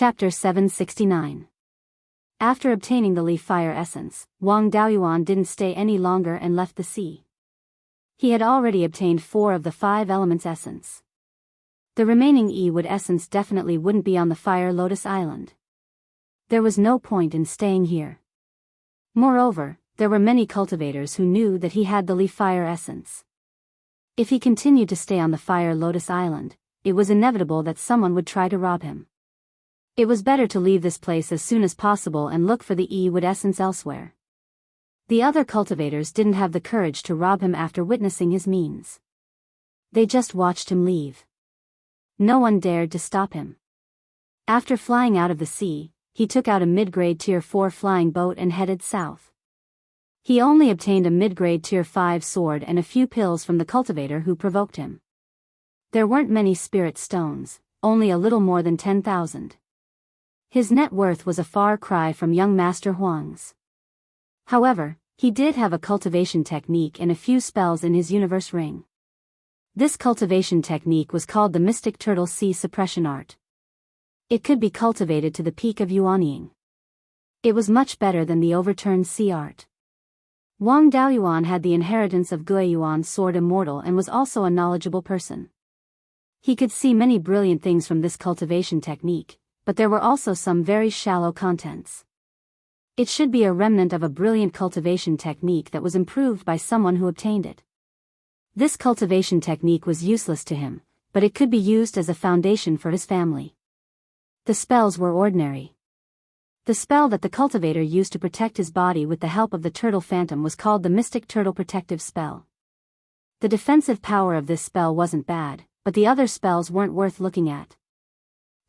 Chapter 769. After obtaining the leaf fire essence, Wang Daoyuan didn't stay any longer and left the sea. He had already obtained 4 of the 5 elements essence. The remaining E-wood essence definitely wouldn't be on the Fire Lotus Island. There was no point in staying here. Moreover, there were many cultivators who knew that he had the leaf fire essence. If he continued to stay on the Fire Lotus Island, it was inevitable that someone would try to rob him. It was better to leave this place as soon as possible and look for the E-wood essence elsewhere. The other cultivators didn't have the courage to rob him after witnessing his means. They just watched him leave. No one dared to stop him. After flying out of the sea, he took out a mid-grade Tier 4 flying boat and headed south. He only obtained a mid-grade Tier 5 sword and a few pills from the cultivator who provoked him. There weren't many spirit stones, only a little more than 10,000. His net worth was a far cry from young Master Huang's. However, he did have a cultivation technique and a few spells in his universe ring. This cultivation technique was called the Mystic Turtle Sea Suppression Art. It could be cultivated to the peak of Yuanying. It was much better than the overturned sea art. Wang Daoyuan had the inheritance of Guiyuan's sword Immortal and was also a knowledgeable person. He could see many brilliant things from this cultivation technique, but there were also some very shallow contents. It should be a remnant of a brilliant cultivation technique that was improved by someone who obtained it. This cultivation technique was useless to him, but it could be used as a foundation for his family. The spells were ordinary. The spell that the cultivator used to protect his body with the help of the turtle phantom was called the Mystic Turtle Protective Spell. The defensive power of this spell wasn't bad, but the other spells weren't worth looking at.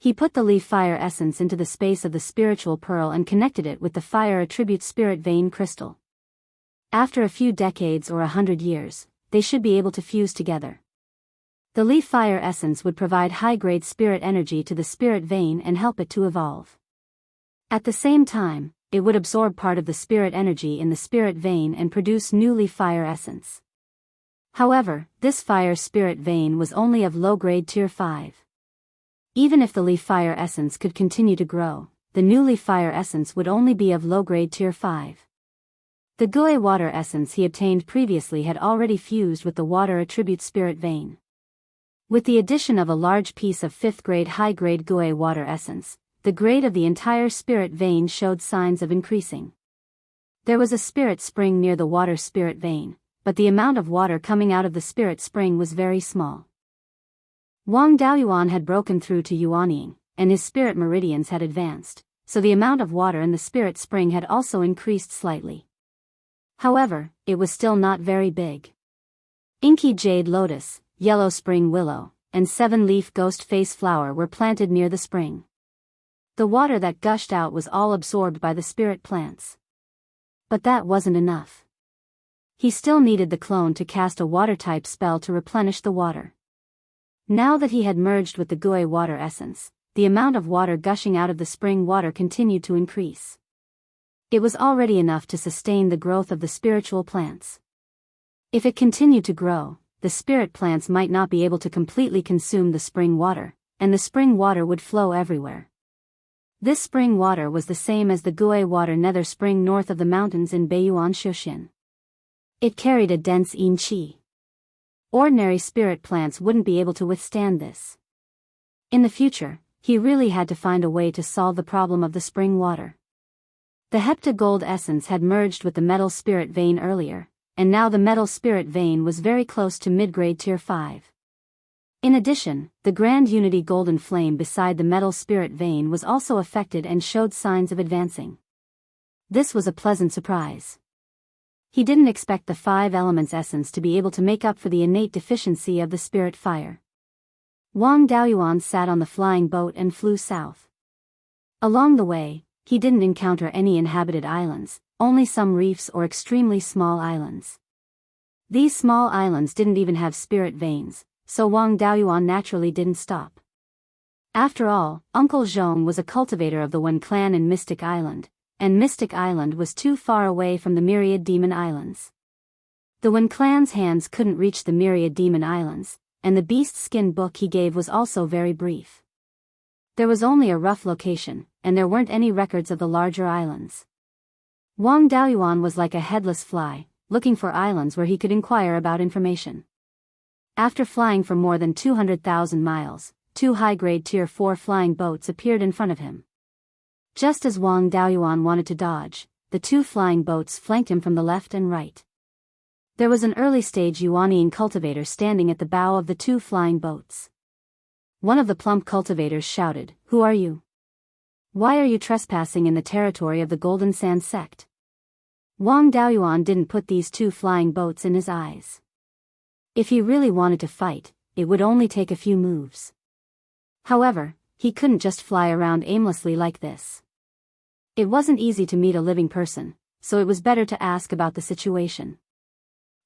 He put the leaf fire essence into the space of the spiritual pearl and connected it with the fire attribute spirit vein crystal. After a few decades or 100 years, they should be able to fuse together. The leaf fire essence would provide high-grade spirit energy to the spirit vein and help it to evolve. At the same time, it would absorb part of the spirit energy in the spirit vein and produce new leaf fire essence. However, this fire spirit vein was only of low-grade Tier 5. Even if the leaf fire essence could continue to grow, the new leaf fire essence would only be of low-grade Tier 5. The Gui water essence he obtained previously had already fused with the water attribute spirit vein. With the addition of a large piece of 5th grade high-grade Gui water essence, the grade of the entire spirit vein showed signs of increasing. There was a spirit spring near the water spirit vein, but the amount of water coming out of the spirit spring was very small. Wang Daoyuan had broken through to Yuanying, and his spirit meridians had advanced, so the amount of water in the spirit spring had also increased slightly. However, it was still not very big. Inky jade lotus, yellow spring willow, and 7-leaf ghost face flower were planted near the spring. The water that gushed out was all absorbed by the spirit plants. But that wasn't enough. He still needed the clone to cast a water-type spell to replenish the water. Now that he had merged with the Gui water essence, the amount of water gushing out of the spring water continued to increase. It was already enough to sustain the growth of the spiritual plants. If it continued to grow, the spirit plants might not be able to completely consume the spring water, and the spring water would flow everywhere. This spring water was the same as the Gui water nether spring north of the mountains in Beiyuan Shushin. It carried a dense yin qi. Ordinary spirit plants wouldn't be able to withstand this. In the future, he really had to find a way to solve the problem of the spring water. The hepta gold essence had merged with the metal spirit vein earlier, and now the metal spirit vein was very close to mid-grade Tier 5. In addition, the Grand Unity golden flame beside the metal spirit vein was also affected and showed signs of advancing. This was a pleasant surprise. He didn't expect the 5 elements essence to be able to make up for the innate deficiency of the spirit fire. Wang Daoyuan sat on the flying boat and flew south. Along the way, he didn't encounter any inhabited islands, only some reefs or extremely small islands. These small islands didn't even have spirit veins, so Wang Daoyuan naturally didn't stop. After all, Uncle Zhong was a cultivator of the Wen clan in Mystic Island, and Mystic Island was too far away from the myriad demon islands. The Wen clan's hands couldn't reach the myriad demon islands, and the beast skin book he gave was also very brief. There was only a rough location, and there weren't any records of the larger islands. Wang Daoyuan was like a headless fly, looking for islands where he could inquire about information. After flying for more than 200,000 miles, 2 high-grade Tier 4 flying boats appeared in front of him. Just as Wang Daoyuan wanted to dodge, the 2 flying boats flanked him from the left and right. There was an early-stage Yuanian cultivator standing at the bow of the 2 flying boats. One of the plump cultivators shouted, "Who are you? Why are you trespassing in the territory of the Golden Sand sect?" Wang Daoyuan didn't put these 2 flying boats in his eyes. If he really wanted to fight, it would only take a few moves. However, he couldn't just fly around aimlessly like this. It wasn't easy to meet a living person, so it was better to ask about the situation.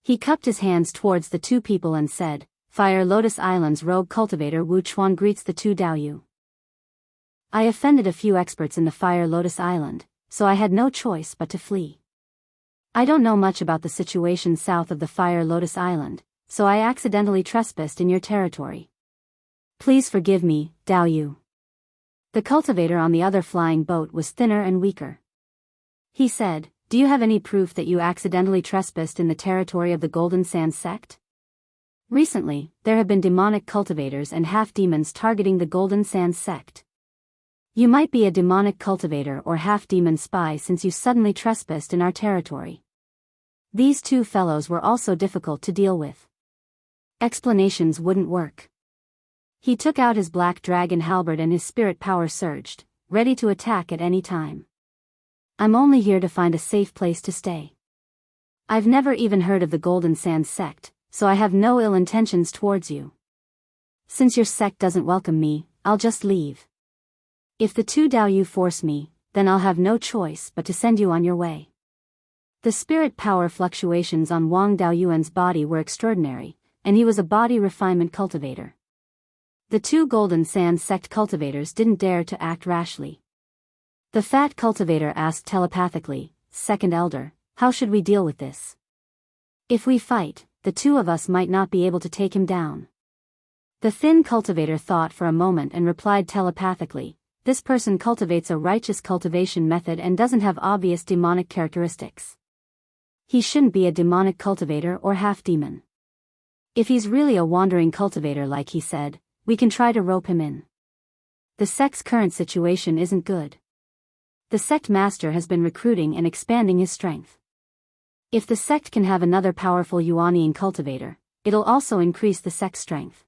He cupped his hands towards the 2 people and said, "Fire Lotus Island's rogue cultivator Wu Chuan greets the 2 Daoyu. I offended a few experts in the Fire Lotus Island, so I had no choice but to flee. I don't know much about the situation south of the Fire Lotus Island, so I accidentally trespassed in your territory. Please forgive me, Daoyu." The cultivator on the other flying boat was thinner and weaker. He said, "Do you have any proof that you accidentally trespassed in the territory of the Golden Sand sect? Recently, there have been demonic cultivators and half-demons targeting the Golden Sand sect. You might be a demonic cultivator or half-demon spy since you suddenly trespassed in our territory." These 2 fellows were also difficult to deal with. Explanations wouldn't work. He took out his black dragon halberd and his spirit power surged, ready to attack at any time. "I'm only here to find a safe place to stay. I've never even heard of the Golden Sand sect, so I have no ill intentions towards you. Since your sect doesn't welcome me, I'll just leave. If the 2 Daoyu force me, then I'll have no choice but to send you on your way." The spirit power fluctuations on Wang Daoyuan's body were extraordinary, and he was a body refinement cultivator. The 2 Golden Sand sect cultivators didn't dare to act rashly. The fat cultivator asked telepathically, "Second Elder, how should we deal with this? If we fight, the 2 of us might not be able to take him down." The thin cultivator thought for a moment and replied telepathically, "This person cultivates a righteous cultivation method and doesn't have obvious demonic characteristics. He shouldn't be a demonic cultivator or half-demon. If he's really a wandering cultivator like he said, we can try to rope him in. The sect's current situation isn't good. The sect master has been recruiting and expanding his strength. If the sect can have another powerful Yuanian cultivator, it'll also increase the sect's strength.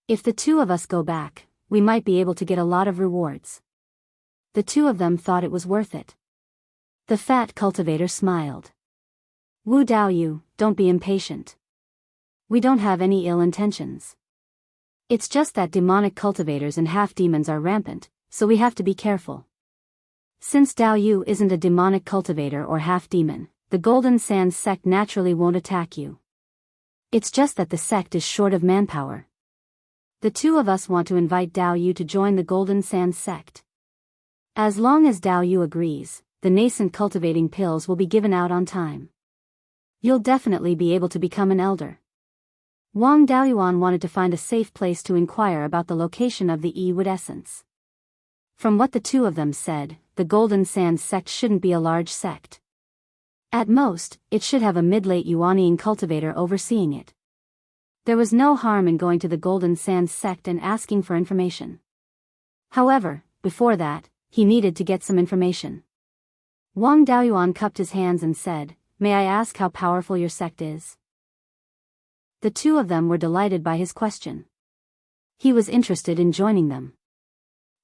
If the 2 of us go back, we might be able to get a lot of rewards." The 2 of them thought it was worth it. The fat cultivator smiled. "Wu Daoyu, don't be impatient. We don't have any ill intentions. It's just that demonic cultivators and half-demons are rampant, so we have to be careful. Since Daoyu isn't a demonic cultivator or half-demon, the Golden Sand sect naturally won't attack you. It's just that the sect is short of manpower. The 2 of us want to invite Daoyu to join the Golden Sand sect. As long as Daoyu agrees, the nascent cultivating pills will be given out on time. You'll definitely be able to become an elder." Wang Daoyuan wanted to find a safe place to inquire about the location of the E-wood essence. From what the 2 of them said, the Golden Sand sect shouldn't be a large sect. At most, it should have a mid-late Yuanian cultivator overseeing it. There was no harm in going to the Golden Sand sect and asking for information. However, before that, he needed to get some information. Wang Daoyuan cupped his hands and said, "May I ask how powerful your sect is?" The 2 of them were delighted by his question. He was interested in joining them.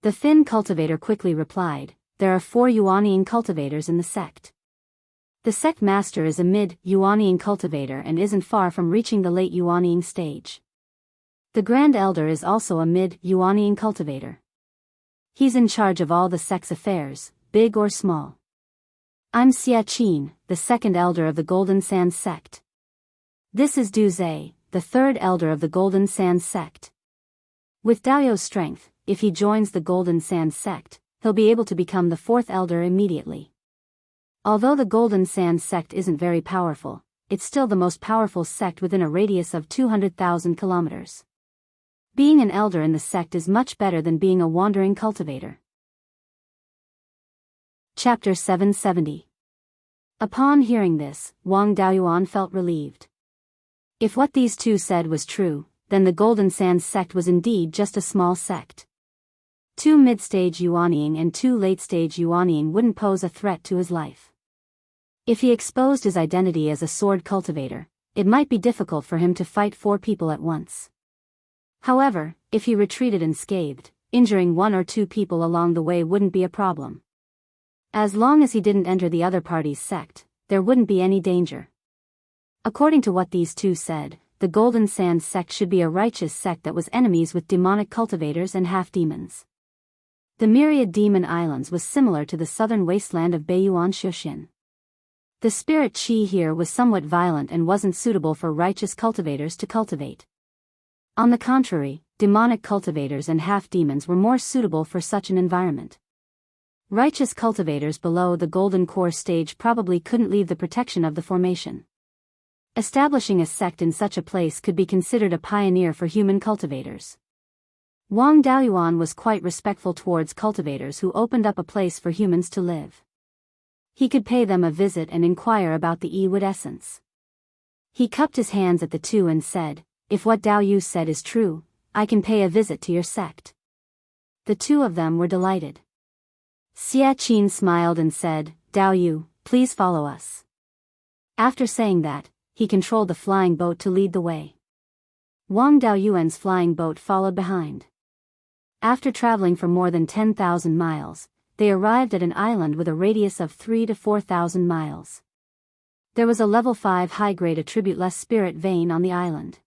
The thin cultivator quickly replied, "There are 4 Yuanian cultivators in the sect. The sect master is a mid-Yuanian cultivator and isn't far from reaching the late Yuanian stage. The Grand Elder is also a mid-Yuanian cultivator. He's in charge of all the sect's affairs, big or small. I'm Xia Qin, the 2nd Elder of the Golden Sand sect. This is Du Zhe, the 3rd Elder of the Golden Sand sect. With Daoyu's strength, if he joins the Golden Sand sect, he'll be able to become the 4th Elder immediately. Although the Golden Sand sect isn't very powerful, it's still the most powerful sect within a radius of 200,000 kilometers. Being an elder in the sect is much better than being a wandering cultivator. Chapter 770. Upon hearing this, Wang Daoyuan felt relieved. If what these two said was true, then the Golden Sands sect was indeed just a small sect. 2 mid-stage Yuanying and 2 late-stage Yuanying wouldn't pose a threat to his life. If he exposed his identity as a sword cultivator, it might be difficult for him to fight 4 people at once. However, if he retreated unscathed, injuring 1 or 2 people along the way wouldn't be a problem. As long as he didn't enter the other party's sect, there wouldn't be any danger. According to what these two said, the Golden Sands sect should be a righteous sect that was enemies with demonic cultivators and half-demons. The myriad demon islands was similar to the southern wasteland of Beiyuan Shuxin. The spirit qi here was somewhat violent and wasn't suitable for righteous cultivators to cultivate. On the contrary, demonic cultivators and half-demons were more suitable for such an environment. Righteous cultivators below the Golden Core stage probably couldn't leave the protection of the formation. Establishing a sect in such a place could be considered a pioneer for human cultivators. Wang Daoyuan was quite respectful towards cultivators who opened up a place for humans to live. He could pay them a visit and inquire about the Yi-wood essence. He cupped his hands at the two and said, "If what Dao Yu said is true, I can pay a visit to your sect." The two of them were delighted. Xia Qin smiled and said, "Dao Yu, please follow us." After saying that, he controlled the flying boat to lead the way. Wang Daoyuan's flying boat followed behind. After traveling for more than 10,000 miles, they arrived at an island with a radius of 3,000 to 4,000 miles. There was a level 5 high-grade attribute-less spirit vein on the island.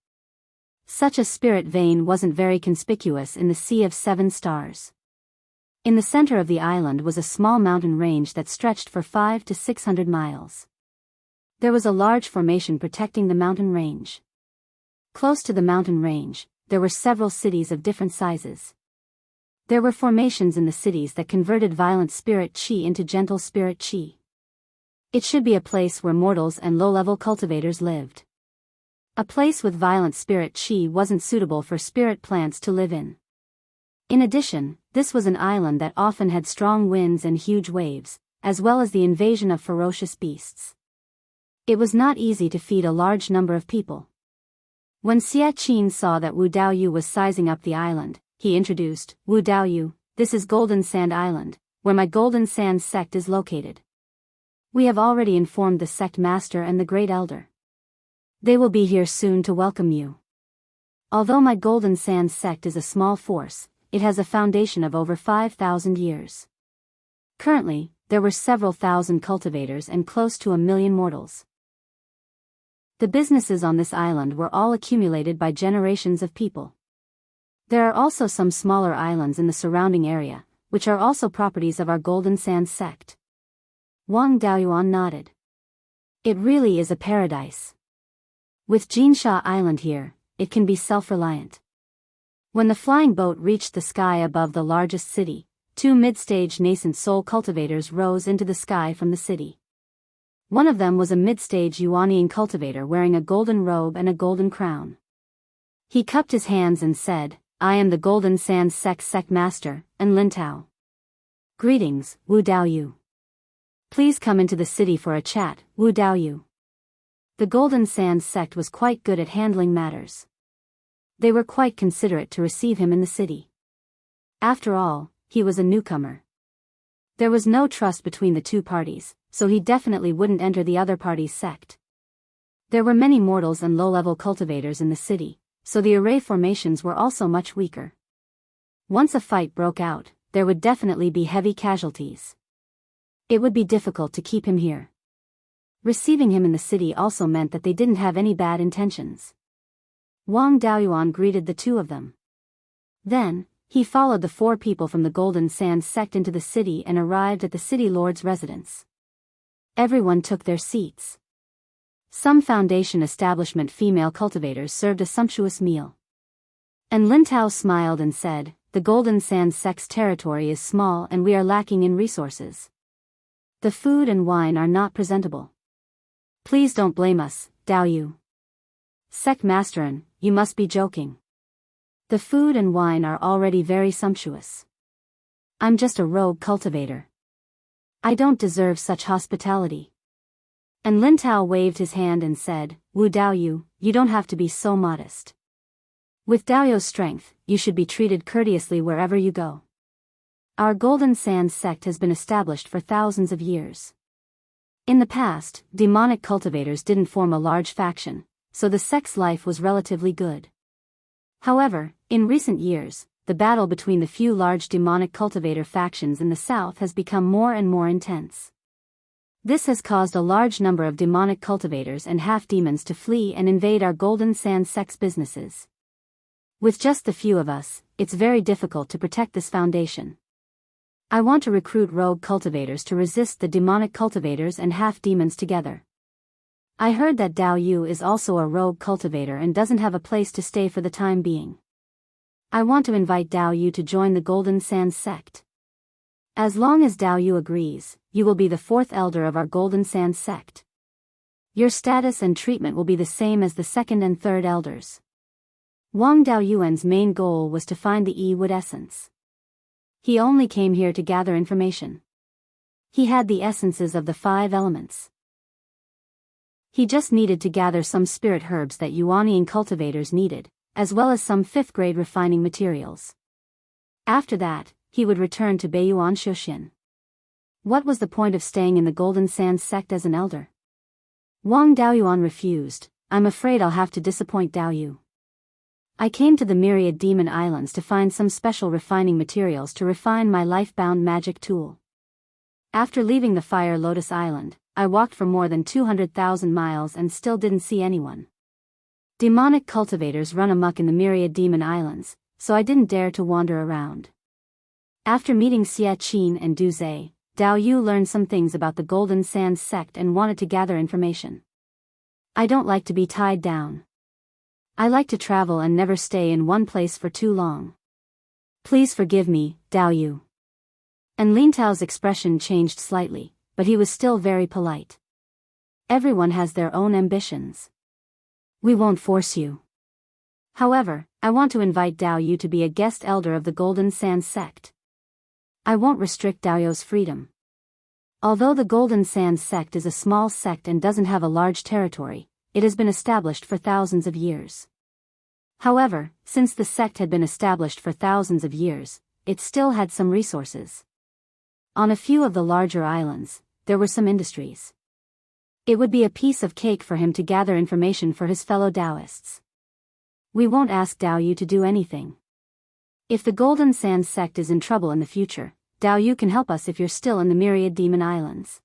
Such a spirit vein wasn't very conspicuous in the Sea of 7 Stars. In the center of the island was a small mountain range that stretched for 500 to 600 miles. There was a large formation protecting the mountain range. Close to the mountain range, there were several cities of different sizes. There were formations in the cities that converted violent spirit qi into gentle spirit qi. It should be a place where mortals and low-level cultivators lived. A place with violent spirit qi wasn't suitable for spirit plants to live in. In addition, this was an island that often had strong winds and huge waves, as well as the invasion of ferocious beasts. It was not easy to feed a large number of people. When Xia Qin saw that Wu Daoyu was sizing up the island, he introduced, "Wu Daoyu, this is Golden Sand Island, where my Golden Sands sect is located. We have already informed the sect master and the great elder. They will be here soon to welcome you. Although my Golden Sands sect is a small force, it has a foundation of over 5,000 years. Currently, there were several thousand cultivators and close to 1,000,000 mortals. The businesses on this island were all accumulated by generations of people. There are also some smaller islands in the surrounding area, which are also properties of our Golden Sands sect." Wang Daoyuan nodded. "It really is a paradise. With Jinsha Island here, it can be self-reliant." When the flying boat reached the sky above the largest city, 2 mid-stage nascent soul cultivators rose into the sky from the city. One of them was a mid-stage Yuanying cultivator wearing a golden robe and a golden crown. He cupped his hands and said, "I am the Golden Sands sect master, and Lintao. Greetings, Wu Daoyu. Please come into the city for a chat, Wu Daoyu." The Golden Sands sect was quite good at handling matters. They were quite considerate to receive him in the city. After all, he was a newcomer. There was no trust between the two parties, so he definitely wouldn't enter the other party's sect. There were many mortals and low-level cultivators in the city, so the array formations were also much weaker. Once a fight broke out, there would definitely be heavy casualties. It would be difficult to keep him here. Receiving him in the city also meant that they didn't have any bad intentions. Wang Daoyuan greeted the two of them. Then, he followed the 4 people from the Golden Sands sect into the city and arrived at the city lord's residence. Everyone took their seats. Some foundation establishment female cultivators served a sumptuous meal. And Lintao smiled and said, "The Golden Sands sect's territory is small and we are lacking in resources. The food and wine are not presentable. Please don't blame us, Daoyu." "Sect Masterin, you must be joking. The food and wine are already very sumptuous. I'm just a rogue cultivator. I don't deserve such hospitality. And Lin Tao waved his hand and said, Wu Daoyu, you don't have to be so modest. With Daoyu's strength, you should be treated courteously wherever you go. Our Golden Sands sect has been established for thousands of years. In the past, demonic cultivators didn't form a large faction, so the sect's life was relatively good. However, in recent years, the battle between the few large demonic cultivator factions in the south has become more and more intense. This has caused a large number of demonic cultivators and half-demons to flee and invade our Golden Sands sect's businesses. With just the few of us, it's very difficult to protect this foundation. I want to recruit rogue cultivators to resist the demonic cultivators and half-demons together. I heard that Dao Yu is also a rogue cultivator and doesn't have a place to stay for the time being. I want to invite Dao Yu to join the Golden Sands sect. As long as Dao Yu agrees, you will be the fourth elder of our Golden Sands sect. Your status and treatment will be the same as the second and third elders. Wang Daoyuan's main goal was to find the E-wood essence. He only came here to gather information. He had the essences of the 5 elements. He just needed to gather some spirit herbs that Yuanian cultivators needed, as well as some 5th-grade refining materials. After that, he would return to Beiyuan Shoshin. What was the point of staying in the Golden Sands sect as an elder? Wang Daoyuan refused. I'm afraid I'll have to disappoint Dao Yu. I came to the Myriad Demon Islands to find some special refining materials to refine my life-bound magic tool. After leaving the Fire Lotus Island, I walked for more than 200,000 miles and still didn't see anyone. Demonic cultivators run amok in the Myriad Demon Islands, so I didn't dare to wander around. After meeting Xie Qin and Du Zhe, Dao Yu learned some things about the Golden Sands sect and wanted to gather information. I don't like to be tied down. I like to travel and never stay in one place for too long. Please forgive me, Dao Yu. And Lin Tao's expression changed slightly, but he was still very polite. Everyone has their own ambitions. We won't force you. However, I want to invite Dao Yu to be a guest elder of the Golden Sands sect. I won't restrict Dao Yu's freedom. Although the Golden Sands sect is a small sect and doesn't have a large territory, it has been established for thousands of years. However, since the sect had been established for thousands of years, it still had some resources. On a few of the larger islands, there were some industries. It would be a piece of cake for him to gather information for his fellow Taoists. We won't ask Dao Yu to do anything. If the Golden Sands sect is in trouble in the future, Dao Yu can help us if you're still in the Myriad Demon Islands.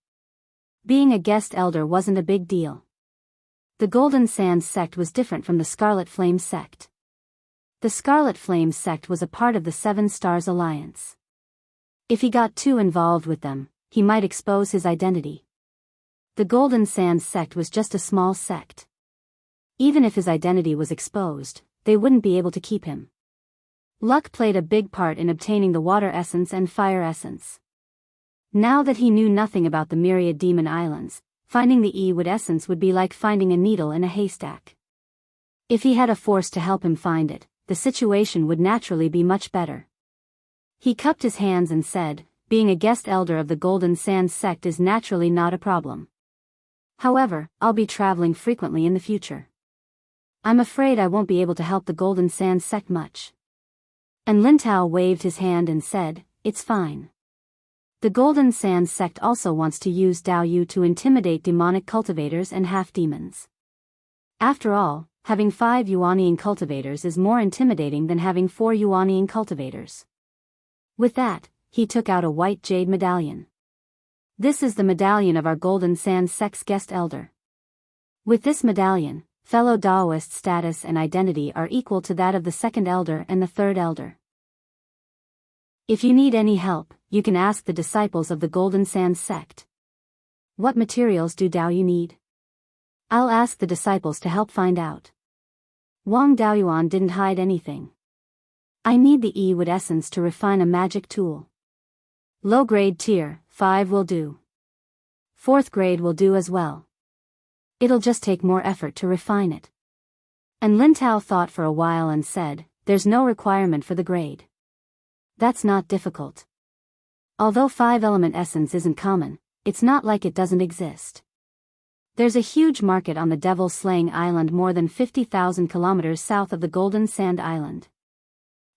Being a guest elder wasn't a big deal. The Golden Sands sect was different from the Scarlet Flame sect. The Scarlet Flame sect was a part of the Seven Stars Alliance. If he got too involved with them, he might expose his identity. The Golden Sands sect was just a small sect. Even if his identity was exposed, they wouldn't be able to keep him. Luck played a big part in obtaining the water essence and fire essence. Now that he knew nothing about the Myriad Demon Islands, finding the E-wood essence would be like finding a needle in a haystack. If he had a force to help him find it, the situation would naturally be much better. He cupped his hands and said, being a guest elder of the Golden Sands sect is naturally not a problem. However, I'll be traveling frequently in the future. I'm afraid I won't be able to help the Golden Sands sect much. And Lin Tao waved his hand and said, it's fine. The Golden Sands sect also wants to use Dao Yu to intimidate demonic cultivators and half-demons. After all, having 5 Yuanian cultivators is more intimidating than having 4 Yuanian cultivators. With that, he took out a white jade medallion. This is the medallion of our Golden Sands sect's guest elder. With this medallion, fellow Daoist status and identity are equal to that of the second elder and the third elder. If you need any help, you can ask the disciples of the Golden Sands sect. What materials do Dao Yu need? I'll ask the disciples to help find out. Wang Daoyuan didn't hide anything. I need the E-wood essence to refine a magic tool. Low-grade tier, 5 will do. 4th grade will do as well. It'll just take more effort to refine it. And Lin Tao thought for a while and said, there's no requirement for the grade. That's not difficult. Although 5-element essence isn't common, it's not like it doesn't exist. There's a huge market on the Devil Slaying Island more than 50,000 kilometers south of the Golden Sand Island.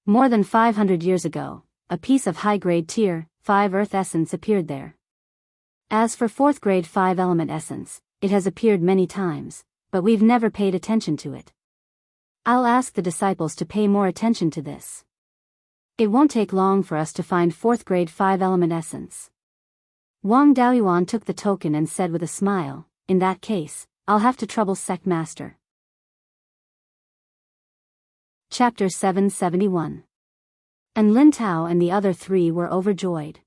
More than 500 years ago, a piece of high-grade Tier 5 Earth essence appeared there. As for 4th grade 5-element essence, it has appeared many times, but we've never paid attention to it. I'll ask the disciples to pay more attention to this. It won't take long for us to find 4th grade 5-element essence. Wang Daoyuan took the token and said with a smile, in that case, I'll have to trouble Sect Master. Chapter 771. And Lin Tao and the other 3 were overjoyed.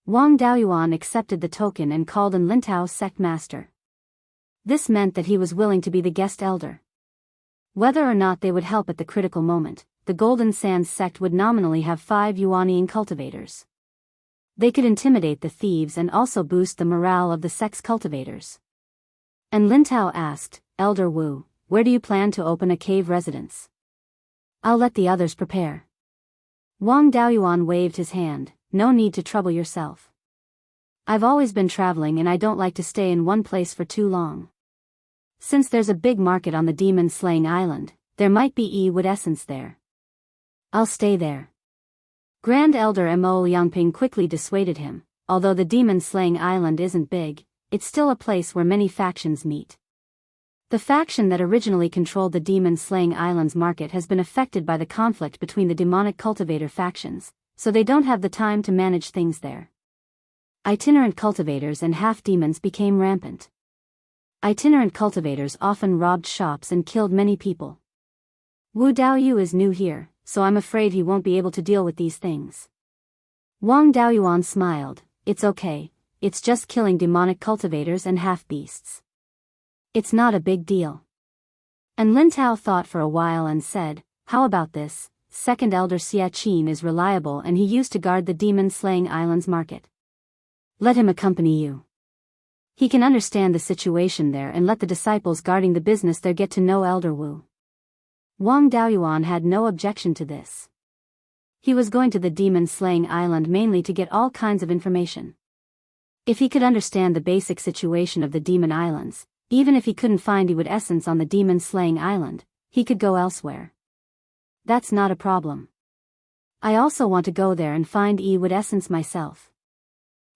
Wang Daoyuan accepted the token and called in Lin Tao Sect Master. This meant that he was willing to be the guest elder. Whether or not they would help at the critical moment, the Golden Sands sect would nominally have 5 Yuanian cultivators. They could intimidate the thieves and also boost the morale of the sect's cultivators. And Lin Tao asked, Elder Wu, where do you plan to open a cave residence? I'll let the others prepare. Wang Daoyuan waved his hand, no need to trouble yourself. I've always been traveling and I don't like to stay in one place for too long. Since there's a big market on the Demon Slaying Island, there might be wood essence there. I'll stay there. Grand Elder Mo Yangping quickly dissuaded him. Although the Demon Slaying Island isn't big, it's still a place where many factions meet. The faction that originally controlled the Demon Slaying Island's market has been affected by the conflict between the demonic cultivator factions, so they don't have the time to manage things there. Itinerant cultivators and half-demons became rampant. Itinerant cultivators often robbed shops and killed many people. Wu Daoyu is new here, so I'm afraid he won't be able to deal with these things. Wang Daoyuan smiled, it's okay, it's just killing demonic cultivators and half-beasts. It's not a big deal. And Lin Tao thought for a while and said, how about this? Second Elder Xia Qin is reliable and he used to guard the Demon Slaying Island's market. Let him accompany you. He can understand the situation there and let the disciples guarding the business there get to know Elder Wu. Wang Daoyuan had no objection to this. He was going to the Demon Slaying Island mainly to get all kinds of information. If he could understand the basic situation of the Demon Islands, even if he couldn't find wood essence on the Demon Slaying Island, he could go elsewhere. That's not a problem. I also want to go there and find wood essence myself.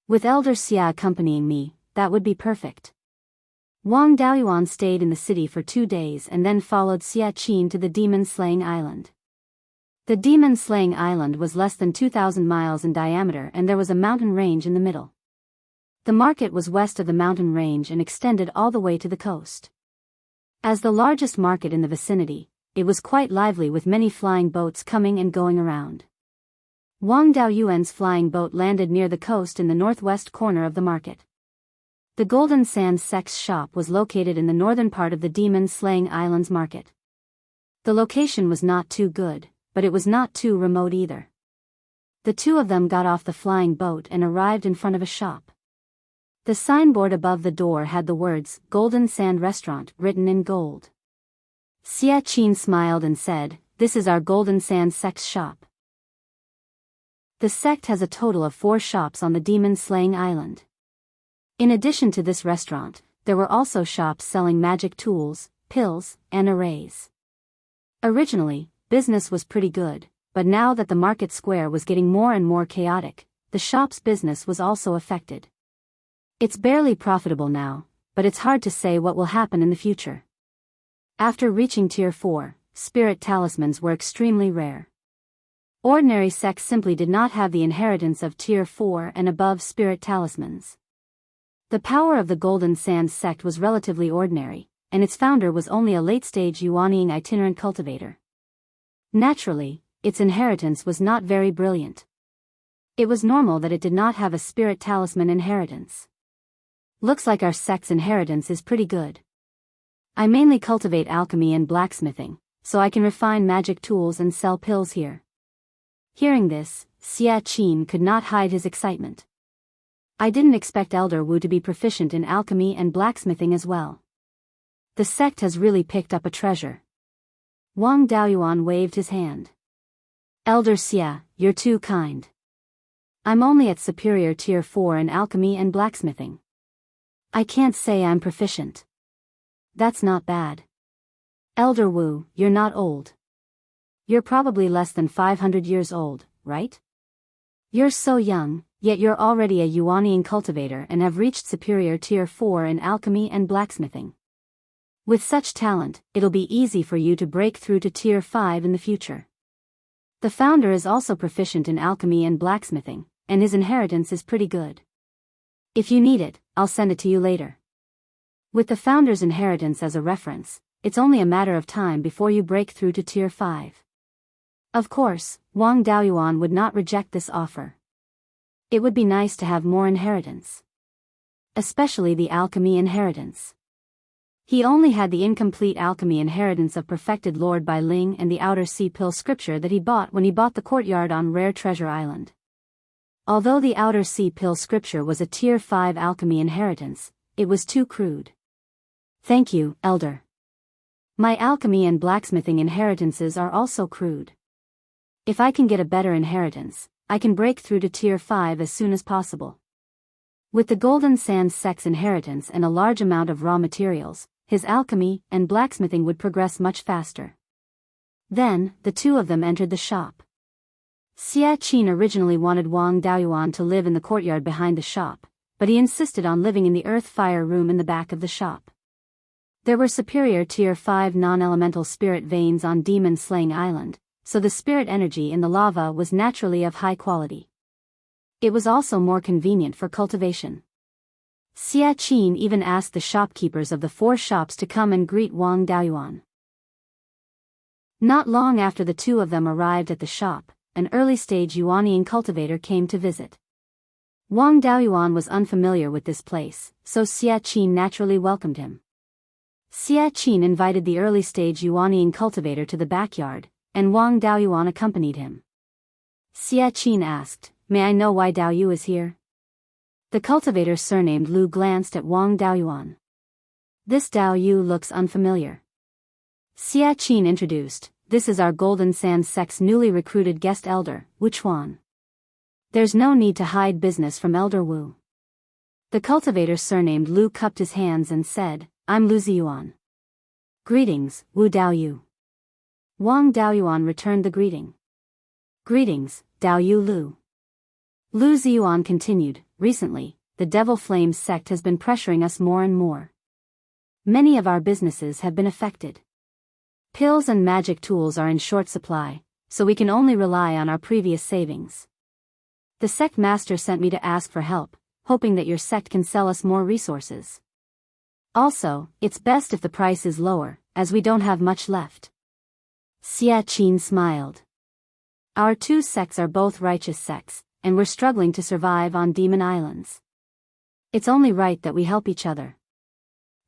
With Elder Xia accompanying me, that would be perfect. Wang Daoyuan stayed in the city for 2 days and then followed Xia Qin to the Demon Slaying Island. The Demon Slaying Island was less than 2,000 miles in diameter and there was a mountain range in the middle. The market was west of the mountain range and extended all the way to the coast. As the largest market in the vicinity, it was quite lively with many flying boats coming and going around. Wang Daoyuan's flying boat landed near the coast in the northwest corner of the market. The Golden Sands sect's shop was located in the northern part of the Demon Slaying Island's market. The location was not too good, but it was not too remote either. The two of them got off the flying boat and arrived in front of a shop. The signboard above the door had the words, Golden Sand Restaurant, written in gold. Xia Qin smiled and said, this is our Golden Sand sect's shop. The sect has a total of 4 shops on the Demon Slaying Island. In addition to this restaurant, there were also shops selling magic tools, pills, and arrays. Originally, business was pretty good, but now that the market square was getting more and more chaotic, the shop's business was also affected. It's barely profitable now, but it's hard to say what will happen in the future. After reaching Tier 4, spirit talismans were extremely rare. Ordinary sects simply did not have the inheritance of Tier 4 and above spirit talismans. The power of the Golden Sands sect was relatively ordinary, and its founder was only a late-stage Yuanian itinerant cultivator. Naturally, its inheritance was not very brilliant. It was normal that it did not have a spirit talisman inheritance. Looks like our sect's inheritance is pretty good. I mainly cultivate alchemy and blacksmithing, so I can refine magic tools and sell pills here. Hearing this, Xia Qin could not hide his excitement. I didn't expect Elder Wu to be proficient in alchemy and blacksmithing as well. The sect has really picked up a treasure. Wang Daoyuan waved his hand. Elder Xia, you're too kind. I'm only at superior tier 4 in alchemy and blacksmithing. I can't say I'm proficient. That's not bad. Elder Wu, you're not old. You're probably less than 500 years old, right? You're so young, yet you're already a Yuanian cultivator and have reached superior tier 4 in alchemy and blacksmithing. With such talent, it'll be easy for you to break through to tier 5 in the future. The founder is also proficient in alchemy and blacksmithing, and his inheritance is pretty good. If you need it, I'll send it to you later. With the founder's inheritance as a reference, it's only a matter of time before you break through to tier 5. Of course, Wang Daoyuan would not reject this offer. It would be nice to have more inheritance. Especially the alchemy inheritance. He only had the incomplete alchemy inheritance of perfected Lord Bai Ling and the Outer Sea Pill scripture that he bought when he bought the courtyard on Rare Treasure Island. Although the Outer Sea Pill scripture was a tier 5 alchemy inheritance, it was too crude. Thank you, Elder. My alchemy and blacksmithing inheritances are also crude. If I can get a better inheritance, I can break through to tier 5 as soon as possible. With the Golden Sands Sect's inheritance and a large amount of raw materials, his alchemy and blacksmithing would progress much faster. Then, the two of them entered the shop. Xia Qin originally wanted Wang Daoyuan to live in the courtyard behind the shop, but he insisted on living in the earth-fire room in the back of the shop. There were superior tier 5 non-elemental spirit veins on Demon Slaying Island, so the spirit energy in the lava was naturally of high quality. It was also more convenient for cultivation. Xia Qin even asked the shopkeepers of the 4 shops to come and greet Wang Daoyuan. Not long after the two of them arrived at the shop, an early-stage Yuanian cultivator came to visit. Wang Daoyuan was unfamiliar with this place, so Xia Qin naturally welcomed him. Xia Qin invited the early-stage Yuanian cultivator to the backyard, and Wang Daoyuan accompanied him. Xia Qin asked, "May I know why Dao Yu is here?" The cultivator surnamed Lu glanced at Wang Daoyuan. This Dao Yu looks unfamiliar. Xia Qin introduced, "This is our Golden Sands Sect's newly recruited guest elder, Wuchuan. There's no need to hide business from Elder Wu." The cultivator surnamed Lu cupped his hands and said, "I'm Lu Ziyuan. Greetings, Wu Dao Yu." Wang Daoyuan returned the greeting. "Greetings, Dao Yu Lu." Lu Ziyuan continued, "Recently, the Devil Flames sect has been pressuring us more and more. Many of our businesses have been affected. Pills and magic tools are in short supply, so we can only rely on our previous savings. The sect master sent me to ask for help, hoping that your sect can sell us more resources. Also, it's best if the price is lower, as we don't have much left." Xia Qin smiled. "Our two sects are both righteous sects, and we're struggling to survive on Demon Islands. It's only right that we help each other.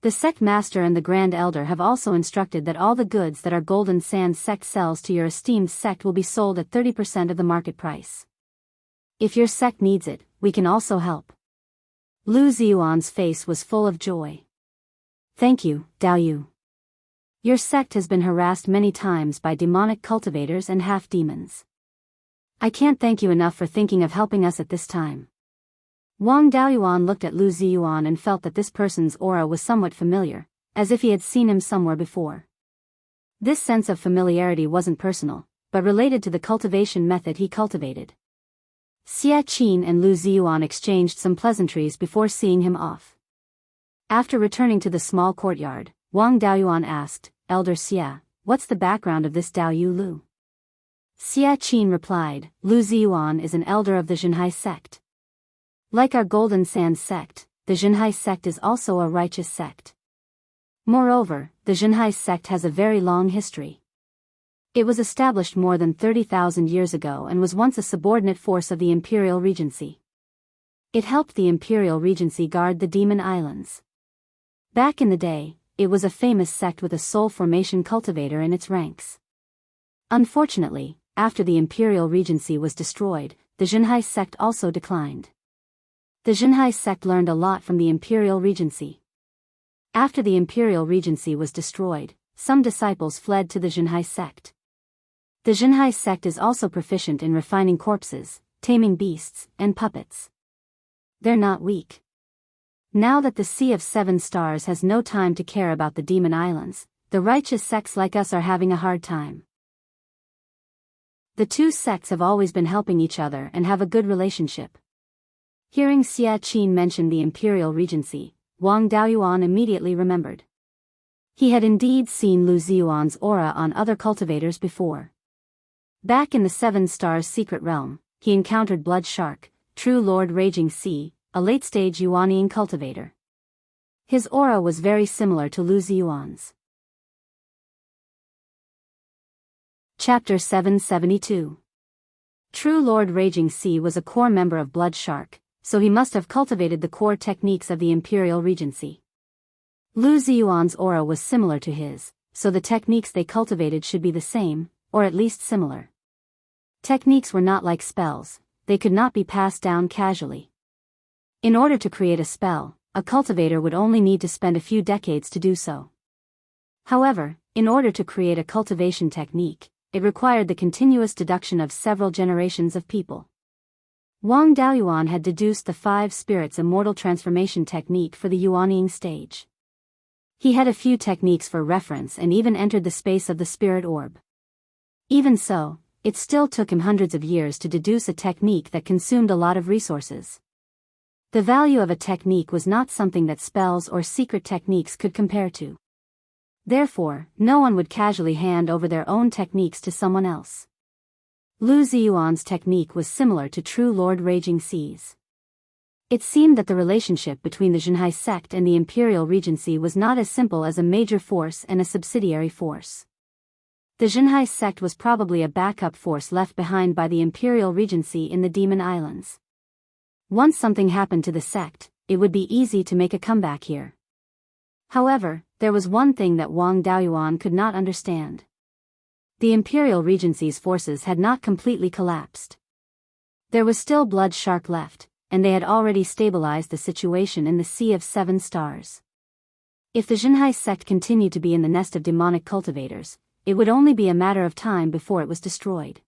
The sect master and the Grand Elder have also instructed that all the goods that our Golden Sands sect sells to your esteemed sect will be sold at 30% of the market price. If your sect needs it, we can also help." Lu Ziyuan's face was full of joy. "Thank you, Dao Yu. Your sect has been harassed many times by demonic cultivators and half-demons. I can't thank you enough for thinking of helping us at this time." Wang Daoyuan looked at Lu Ziyuan and felt that this person's aura was somewhat familiar, as if he had seen him somewhere before. This sense of familiarity wasn't personal, but related to the cultivation method he cultivated. Xia Qin and Lu Ziyuan exchanged some pleasantries before seeing him off. After returning to the small courtyard, Wang Daoyuan asked, "Elder Xia, what's the background of this Dao Yu Lu?" Xia Qin replied, "Lu Ziyuan is an elder of the Zhenhai sect. Like our Golden Sands sect, the Zhenhai sect is also a righteous sect. Moreover, the Zhenhai sect has a very long history. It was established more than 30,000 years ago and was once a subordinate force of the Imperial Regency. It helped the Imperial Regency guard the Demon Islands. Back in the day, it was a famous sect with a soul formation cultivator in its ranks. Unfortunately, after the Imperial Regency was destroyed, the Zhenhai sect also declined. The Zhenhai sect learned a lot from the Imperial Regency. After the Imperial Regency was destroyed, some disciples fled to the Zhenhai sect. The Zhenhai sect is also proficient in refining corpses, taming beasts, and puppets. They're not weak. Now that the Sea of Seven Stars has no time to care about the demon islands, the righteous sects like us are having a hard time. The two sects have always been helping each other and have a good relationship. Hearing Xia Qin mention the Imperial Regency, Wang Daoyuan immediately remembered. He had indeed seen Lu Ziyuan's aura on other cultivators before. Back in the Seven Stars secret realm, he encountered Blood Shark, true Lord Raging Sea, a late-stage Yuanian cultivator. His aura was very similar to Lu Ziyuan's. Chapter 772. True Lord Raging Sea was a core member of Blood Shark, so he must have cultivated the core techniques of the Imperial Regency. Lu Ziyuan's aura was similar to his, so the techniques they cultivated should be the same, or at least similar. Techniques were not like spells, they could not be passed down casually. In order to create a spell, a cultivator would only need to spend a few decades to do so. However, in order to create a cultivation technique, it required the continuous deduction of several generations of people. Wang Daoyuan had deduced the 5 spirits immortal transformation technique for the Yuaniing stage. He had a few techniques for reference and even entered the space of the spirit orb. Even so, it still took him hundreds of years to deduce a technique that consumed a lot of resources. The value of a technique was not something that spells or secret techniques could compare to. Therefore, no one would casually hand over their own techniques to someone else. Lu Ziyuan's technique was similar to true Lord Raging Sea's. It seemed that the relationship between the Zhenhai sect and the Imperial Regency was not as simple as a major force and a subsidiary force. The Zhenhai sect was probably a backup force left behind by the Imperial Regency in the Demon Islands. Once something happened to the sect, it would be easy to make a comeback here. However, there was one thing that Wang Daoyuan could not understand. The Imperial Regency's forces had not completely collapsed. There was still Blood Shark left, and they had already stabilized the situation in the Sea of Seven Stars. If the Zhenhai sect continued to be in the nest of demonic cultivators, it would only be a matter of time before it was destroyed.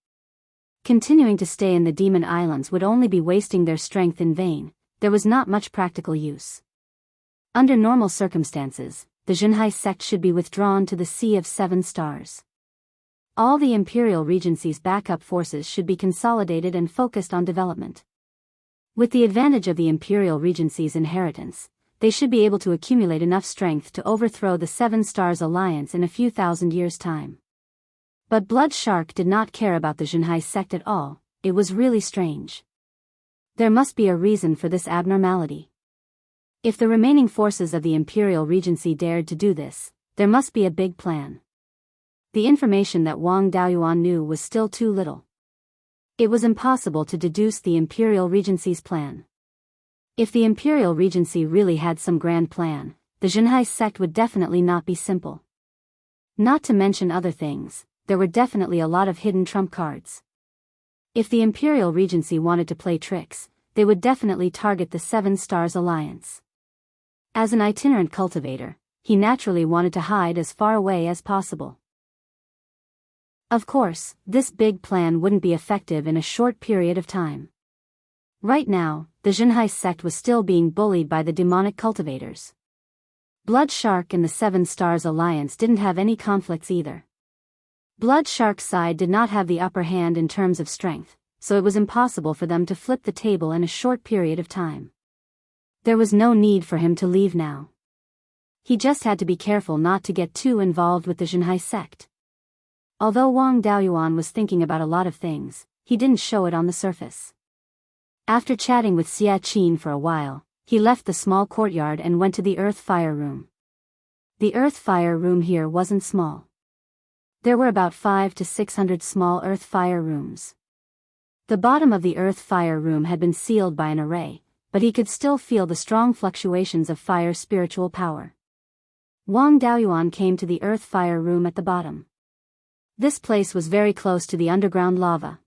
Continuing to stay in the Demon Islands would only be wasting their strength in vain, there was not much practical use. Under normal circumstances, the Zhenhai sect should be withdrawn to the Sea of Seven Stars. All the Imperial Regency's backup forces should be consolidated and focused on development. With the advantage of the Imperial Regency's inheritance, they should be able to accumulate enough strength to overthrow the Seven Stars Alliance in a few thousand years' time. But Blood Shark did not care about the Zhenhai sect at all, it was really strange. There must be a reason for this abnormality. If the remaining forces of the Imperial Regency dared to do this, there must be a big plan. The information that Wang Daoyuan knew was still too little. It was impossible to deduce the Imperial Regency's plan. If the Imperial Regency really had some grand plan, the Zhenhai sect would definitely not be simple. Not to mention other things, there were definitely a lot of hidden trump cards. If the Imperial Regency wanted to play tricks, they would definitely target the Seven Stars Alliance. As an itinerant cultivator, he naturally wanted to hide as far away as possible. Of course, this big plan wouldn't be effective in a short period of time. Right now, the Zhenhai sect was still being bullied by the demonic cultivators. Blood Shark and the Seven Stars Alliance didn't have any conflicts either. Blood Shark's side did not have the upper hand in terms of strength, so it was impossible for them to flip the table in a short period of time. There was no need for him to leave now. He just had to be careful not to get too involved with the Zhenhai sect. Although Wang Daoyuan was thinking about a lot of things, he didn't show it on the surface. After chatting with Xia Qin for a while, he left the small courtyard and went to the Earth Fire Room. The Earth Fire Room here wasn't small. There were about 500 to 600 small Earth Fire Rooms. The bottom of the Earth Fire Room had been sealed by an array, but he could still feel the strong fluctuations of fire spiritual power. Wang Daoyuan came to the Earth Fire Room at the bottom. This place was very close to the underground lava.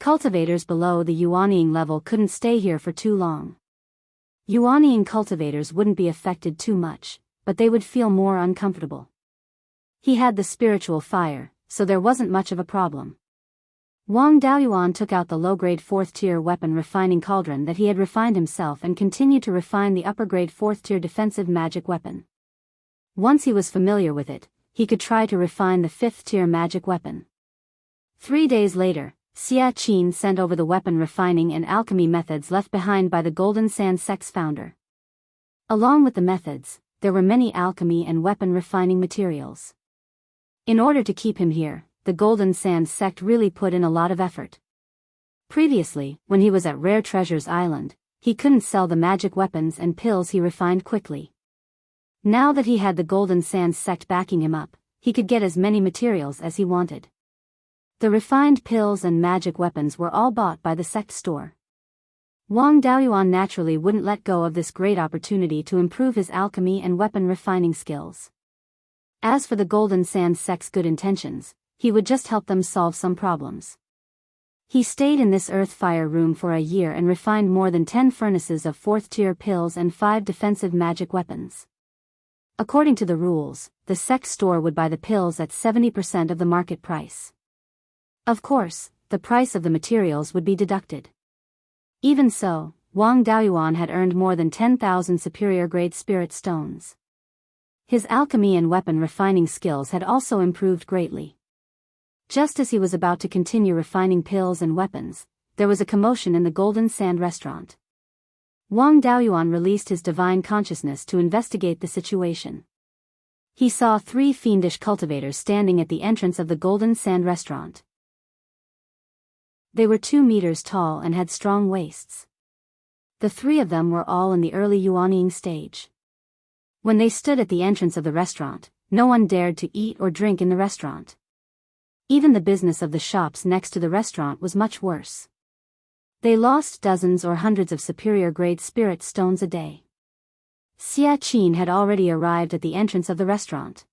Cultivators below the Yuaniing level couldn't stay here for too long. Yuaniing cultivators wouldn't be affected too much, but they would feel more uncomfortable. He had the spiritual fire, so there wasn't much of a problem. Wang Daoyuan took out the low-grade 4th-tier weapon refining cauldron that he had refined himself and continued to refine the upper-grade 4th-tier defensive magic weapon. Once he was familiar with it, he could try to refine the 5th-tier magic weapon. 3 days later, Xia Qin sent over the weapon refining and alchemy methods left behind by the Golden Sand Sect's founder. Along with the methods, there were many alchemy and weapon refining materials. In order to keep him here, the Golden Sand Sect really put in a lot of effort. Previously, when he was at Rare Treasures Island, he couldn't sell the magic weapons and pills he refined quickly. Now that he had the Golden Sand Sect backing him up, he could get as many materials as he wanted. The refined pills and magic weapons were all bought by the sect store. Wang Daoyuan naturally wouldn't let go of this great opportunity to improve his alchemy and weapon refining skills. As for the Golden Sand Sect's good intentions, he would just help them solve some problems. He stayed in this earth fire room for a year and refined more than 10 furnaces of 4th-tier pills and 5 defensive magic weapons. According to the rules, the sect store would buy the pills at 70% of the market price. Of course, the price of the materials would be deducted. Even so, Wang Daoyuan had earned more than 10,000 superior-grade spirit stones. His alchemy and weapon refining skills had also improved greatly. Just as he was about to continue refining pills and weapons, there was a commotion in the Golden Sand restaurant. Wang Daoyuan released his divine consciousness to investigate the situation. He saw 3 fiendish cultivators standing at the entrance of the Golden Sand restaurant. They were 2 meters tall and had strong waists. The 3 of them were all in the early Yuanying stage. When they stood at the entrance of the restaurant, no one dared to eat or drink in the restaurant. Even the business of the shops next to the restaurant was much worse. They lost dozens or hundreds of superior-grade spirit stones a day. Xia Qin had already arrived at the entrance of the restaurant.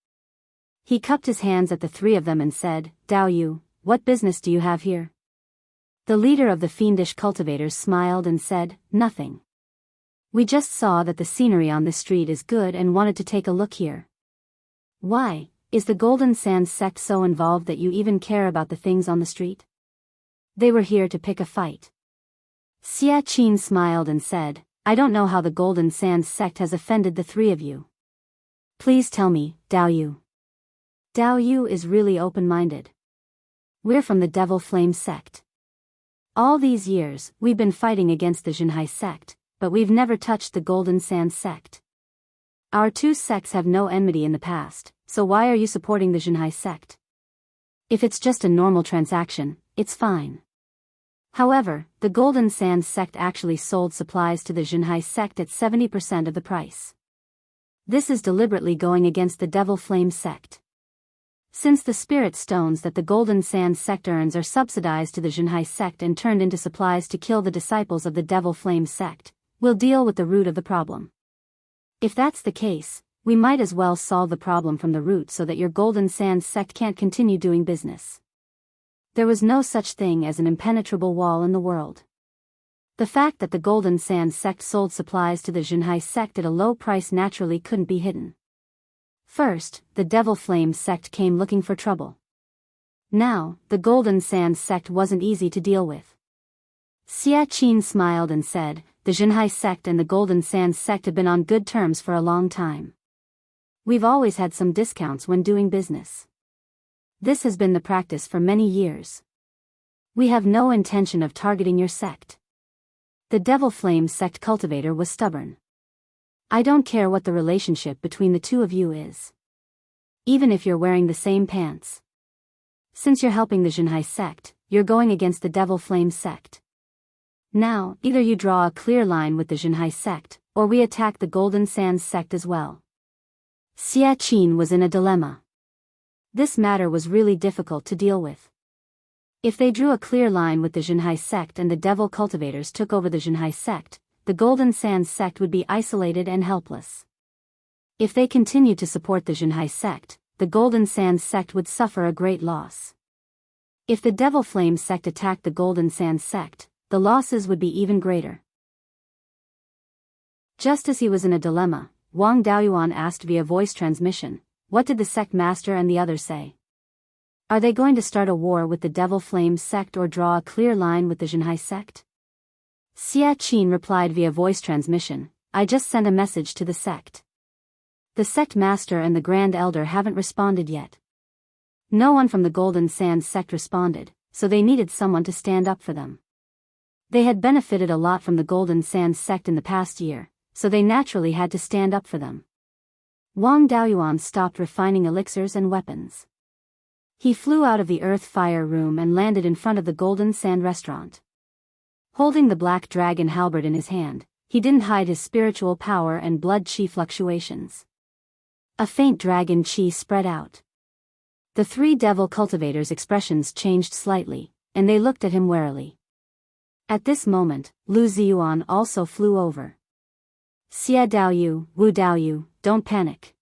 He cupped his hands at the 3 of them and said, "Dao Yu, what business do you have here?" The leader of the fiendish cultivators smiled and said, "Nothing. We just saw that the scenery on this street is good and wanted to take a look here." "Why, is the Golden Sand Sect so involved that you even care about the things on the street?" "They were here to pick a fight." Xia Qin smiled and said, "I don't know how the Golden Sand Sect has offended the 3 of you. Please tell me, Dao Yu." Dao Yu is really open-minded. "We're from the Devil Flame Sect. All these years, we've been fighting against the Jinhai Sect, but we've never touched the Golden Sand Sect. Our 2 sects have no enmity in the past, so why are you supporting the Jinhai Sect? If it's just a normal transaction, it's fine." However, the Golden Sand Sect actually sold supplies to the Jinhai Sect at 70% of the price. This is deliberately going against the Devil Flame Sect. Since the spirit stones that the Golden Sand Sect earns are subsidized to the Jinhai Sect and turned into supplies to kill the disciples of the Devil Flame Sect, we'll deal with the root of the problem. If that's the case, we might as well solve the problem from the root so that your Golden Sand Sect can't continue doing business. There was no such thing as an impenetrable wall in the world. The fact that the Golden Sand Sect sold supplies to the Jinhai Sect at a low price naturally couldn't be hidden. First, the Devil Flame Sect came looking for trouble. Now, the Golden Sand Sect wasn't easy to deal with. Xia Qin smiled and said, "The Jinhai Sect and the Golden Sand Sect have been on good terms for a long time. We've always had some discounts when doing business. This has been the practice for many years. We have no intention of targeting your sect." The Devil Flame Sect cultivator was stubborn. "I don't care what the relationship between the 2 of you is. Even if you're wearing the same pants. Since you're helping the Jinhai Sect, you're going against the Devil Flame Sect. Now, either you draw a clear line with the Jinhai Sect, or we attack the Golden Sand Sect as well." Xia Qin was in a dilemma. This matter was really difficult to deal with. If they drew a clear line with the Jinhai Sect and the Devil Cultivators took over the Jinhai Sect, the Golden Sand Sect would be isolated and helpless. If they continued to support the Jinhai Sect, the Golden Sand Sect would suffer a great loss. If the Devil Flame Sect attacked the Golden Sand Sect, the losses would be even greater. Just as he was in a dilemma, Wang Daoyuan asked via voice transmission, what did the sect master and the others say? Are they going to start a war with the Devil Flames sect or draw a clear line with the Jinhai sect? Xia Qin replied via voice transmission, I just sent a message to the sect. The sect master and the Grand Elder haven't responded yet. No one from the Golden Sands sect responded, so they needed someone to stand up for them. They had benefited a lot from the Golden Sands sect in the past year, so they naturally had to stand up for them. Wang Daoyuan stopped refining elixirs and weapons. He flew out of the Earth Fire room and landed in front of the Golden Sand restaurant. Holding the black dragon halberd in his hand, he didn't hide his spiritual power and blood chi fluctuations. A faint dragon chi spread out. The three devil cultivators' expressions changed slightly, and they looked at him warily. At this moment, Lu Ziyuan also flew over. Xia Daoyu, Wu Daoyu, don't panic.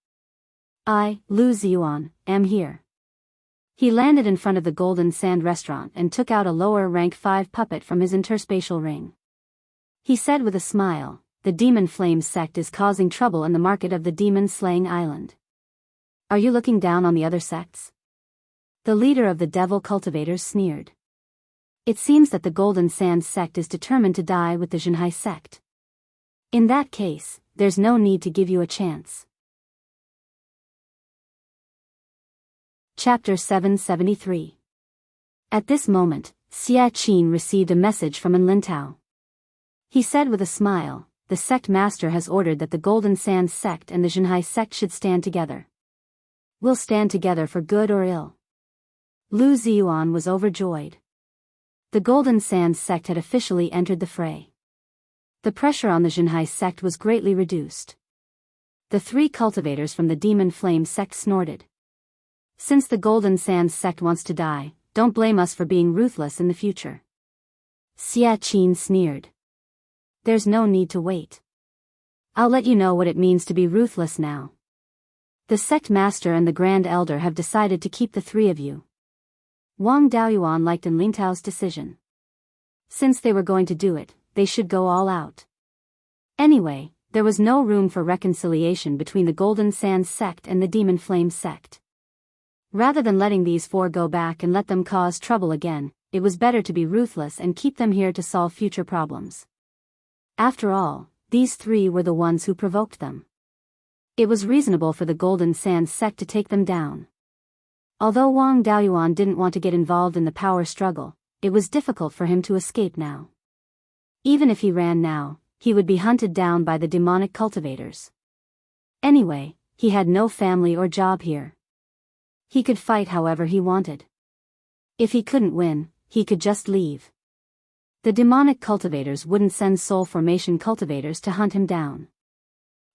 I, Lu Ziyuan, am here. He landed in front of the Golden Sand restaurant and took out a lower rank 5 puppet from his interspatial ring. He said with a smile, the Demon Flames sect is causing trouble in the market of the Demon Slaying Island. Are you looking down on the other sects? The leader of the devil cultivators sneered. It seems that the Golden Sand sect is determined to die with the Jinhai sect. In that case, there's no need to give you a chance. Chapter 773. At this moment, Xia Qin received a message from An Lintao. He said with a smile, the sect master has ordered that the Golden Sands sect and the Jinhai sect should stand together. We'll stand together for good or ill. Lu Ziyuan was overjoyed. The Golden Sands sect had officially entered the fray. The pressure on the Jinhai sect was greatly reduced. The three cultivators from the Demon Flame sect snorted. Since the Golden Sands sect wants to die, don't blame us for being ruthless in the future. Xia Qin sneered. There's no need to wait. I'll let you know what it means to be ruthless now. The sect master and the Grand Elder have decided to keep the three of you. Wang Daoyuan liked An Lintao's decision. Since they were going to do it, they should go all out. Anyway, there was no room for reconciliation between the Golden Sands sect and the Demon Flame sect. Rather than letting these four go back and let them cause trouble again, it was better to be ruthless and keep them here to solve future problems. After all, these three were the ones who provoked them. It was reasonable for the Golden Sands sect to take them down. Although Wang Daoyuan didn't want to get involved in the power struggle, it was difficult for him to escape now. Even if he ran now, he would be hunted down by the demonic cultivators. Anyway, he had no family or job here. He could fight however he wanted. If he couldn't win, he could just leave. The demonic cultivators wouldn't send soul formation cultivators to hunt him down.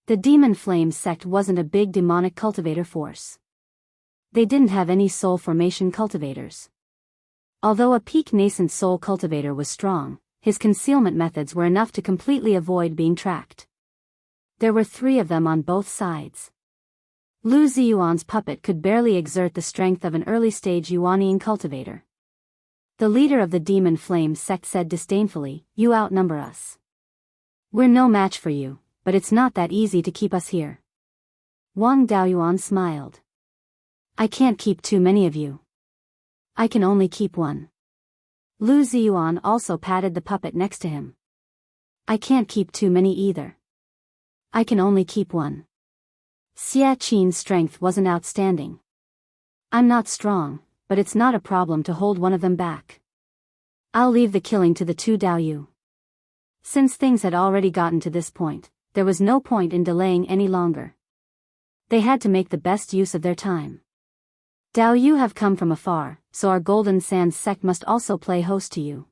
The Demon Flame sect wasn't a big demonic cultivator force. They didn't have any soul formation cultivators. Although a peak nascent soul cultivator was strong, his concealment methods were enough to completely avoid being tracked. There were 3 of them on both sides. Lu Ziyuan's puppet could barely exert the strength of an early-stage Yuanian cultivator. The leader of the Demon Flame sect said disdainfully, "You outnumber us. We're no match for you, but it's not that easy to keep us here." Wang Daoyuan smiled. "I can't keep too many of you. I can only keep one." Lu Ziyuan also patted the puppet next to him. "I can't keep too many either. I can only keep one." Xia Qin's strength wasn't outstanding. "I'm not strong, but it's not a problem to hold one of them back. I'll leave the killing to the 2 Daoyu." Since things had already gotten to this point, there was no point in delaying any longer. They had to make the best use of their time. Daoyu have come from afar, so our Golden Sands sect must also play host to you.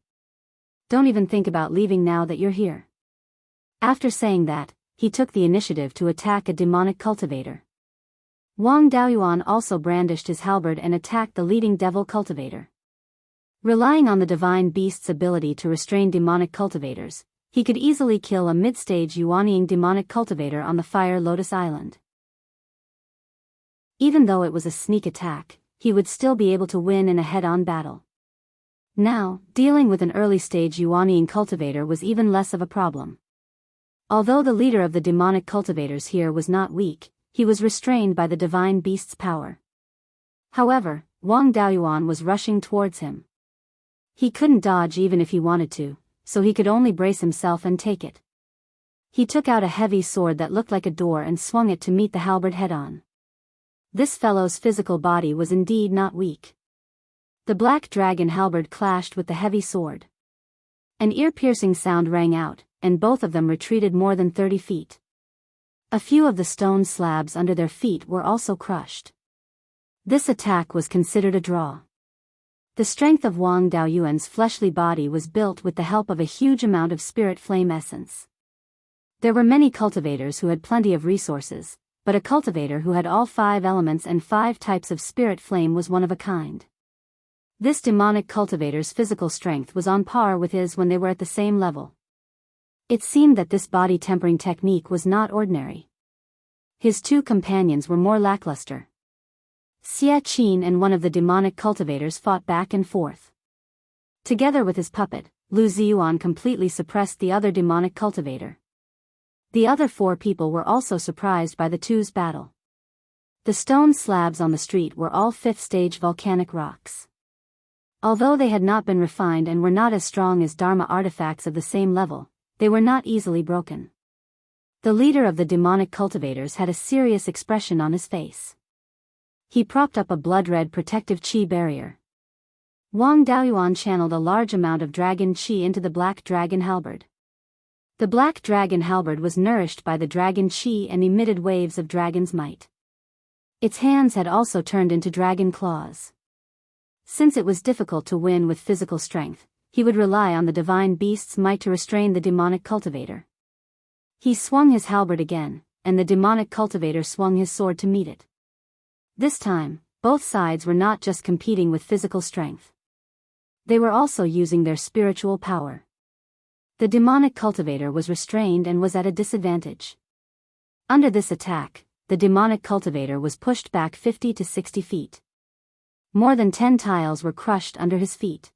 Don't even think about leaving now that you're here. After saying that, he took the initiative to attack a demonic cultivator. Wang Daoyuan also brandished his halberd and attacked the leading devil cultivator. Relying on the divine beast's ability to restrain demonic cultivators, he could easily kill a mid-stage Yuanian demonic cultivator on the Fire Lotus Island. Even though it was a sneak attack, he would still be able to win in a head-on battle. Now, dealing with an early-stage Yuanian cultivator was even less of a problem. Although the leader of the demonic cultivators here was not weak, he was restrained by the divine beast's power. However, Wang Daoyuan was rushing towards him. He couldn't dodge even if he wanted to, so he could only brace himself and take it. He took out a heavy sword that looked like a door and swung it to meet the halberd head-on. This fellow's physical body was indeed not weak. The black dragon halberd clashed with the heavy sword. An ear-piercing sound rang out, and both of them retreated more than 30 feet. A few of the stone slabs under their feet were also crushed. This attack was considered a draw. The strength of Wang Daoyuan's fleshly body was built with the help of a huge amount of spirit flame essence. There were many cultivators who had plenty of resources, but a cultivator who had all 5 elements and 5 types of spirit flame was one of a kind. This demonic cultivator's physical strength was on par with his when they were at the same level. It seemed that this body tempering technique was not ordinary. His 2 companions were more lackluster. Xie Qin and one of the demonic cultivators fought back and forth. Together with his puppet, Lu Ziyuan completely suppressed the other demonic cultivator. The other 4 people were also surprised by the two's battle. The stone slabs on the street were all 5th-stage volcanic rocks. Although they had not been refined and were not as strong as Dharma artifacts of the same level, they were not easily broken. The leader of the demonic cultivators had a serious expression on his face. He propped up a blood-red protective qi barrier. Wang Daoyuan channeled a large amount of dragon qi into the black dragon halberd. The black dragon halberd was nourished by the dragon qi and emitted waves of dragon's might. Its hands had also turned into dragon claws. Since it was difficult to win with physical strength, he would rely on the divine beast's might to restrain the demonic cultivator. He swung his halberd again, and the demonic cultivator swung his sword to meet it. This time, both sides were not just competing with physical strength. They were also using their spiritual power. The demonic cultivator was restrained and was at a disadvantage. Under this attack, the demonic cultivator was pushed back 50 to 60 feet. More than 10 tiles were crushed under his feet.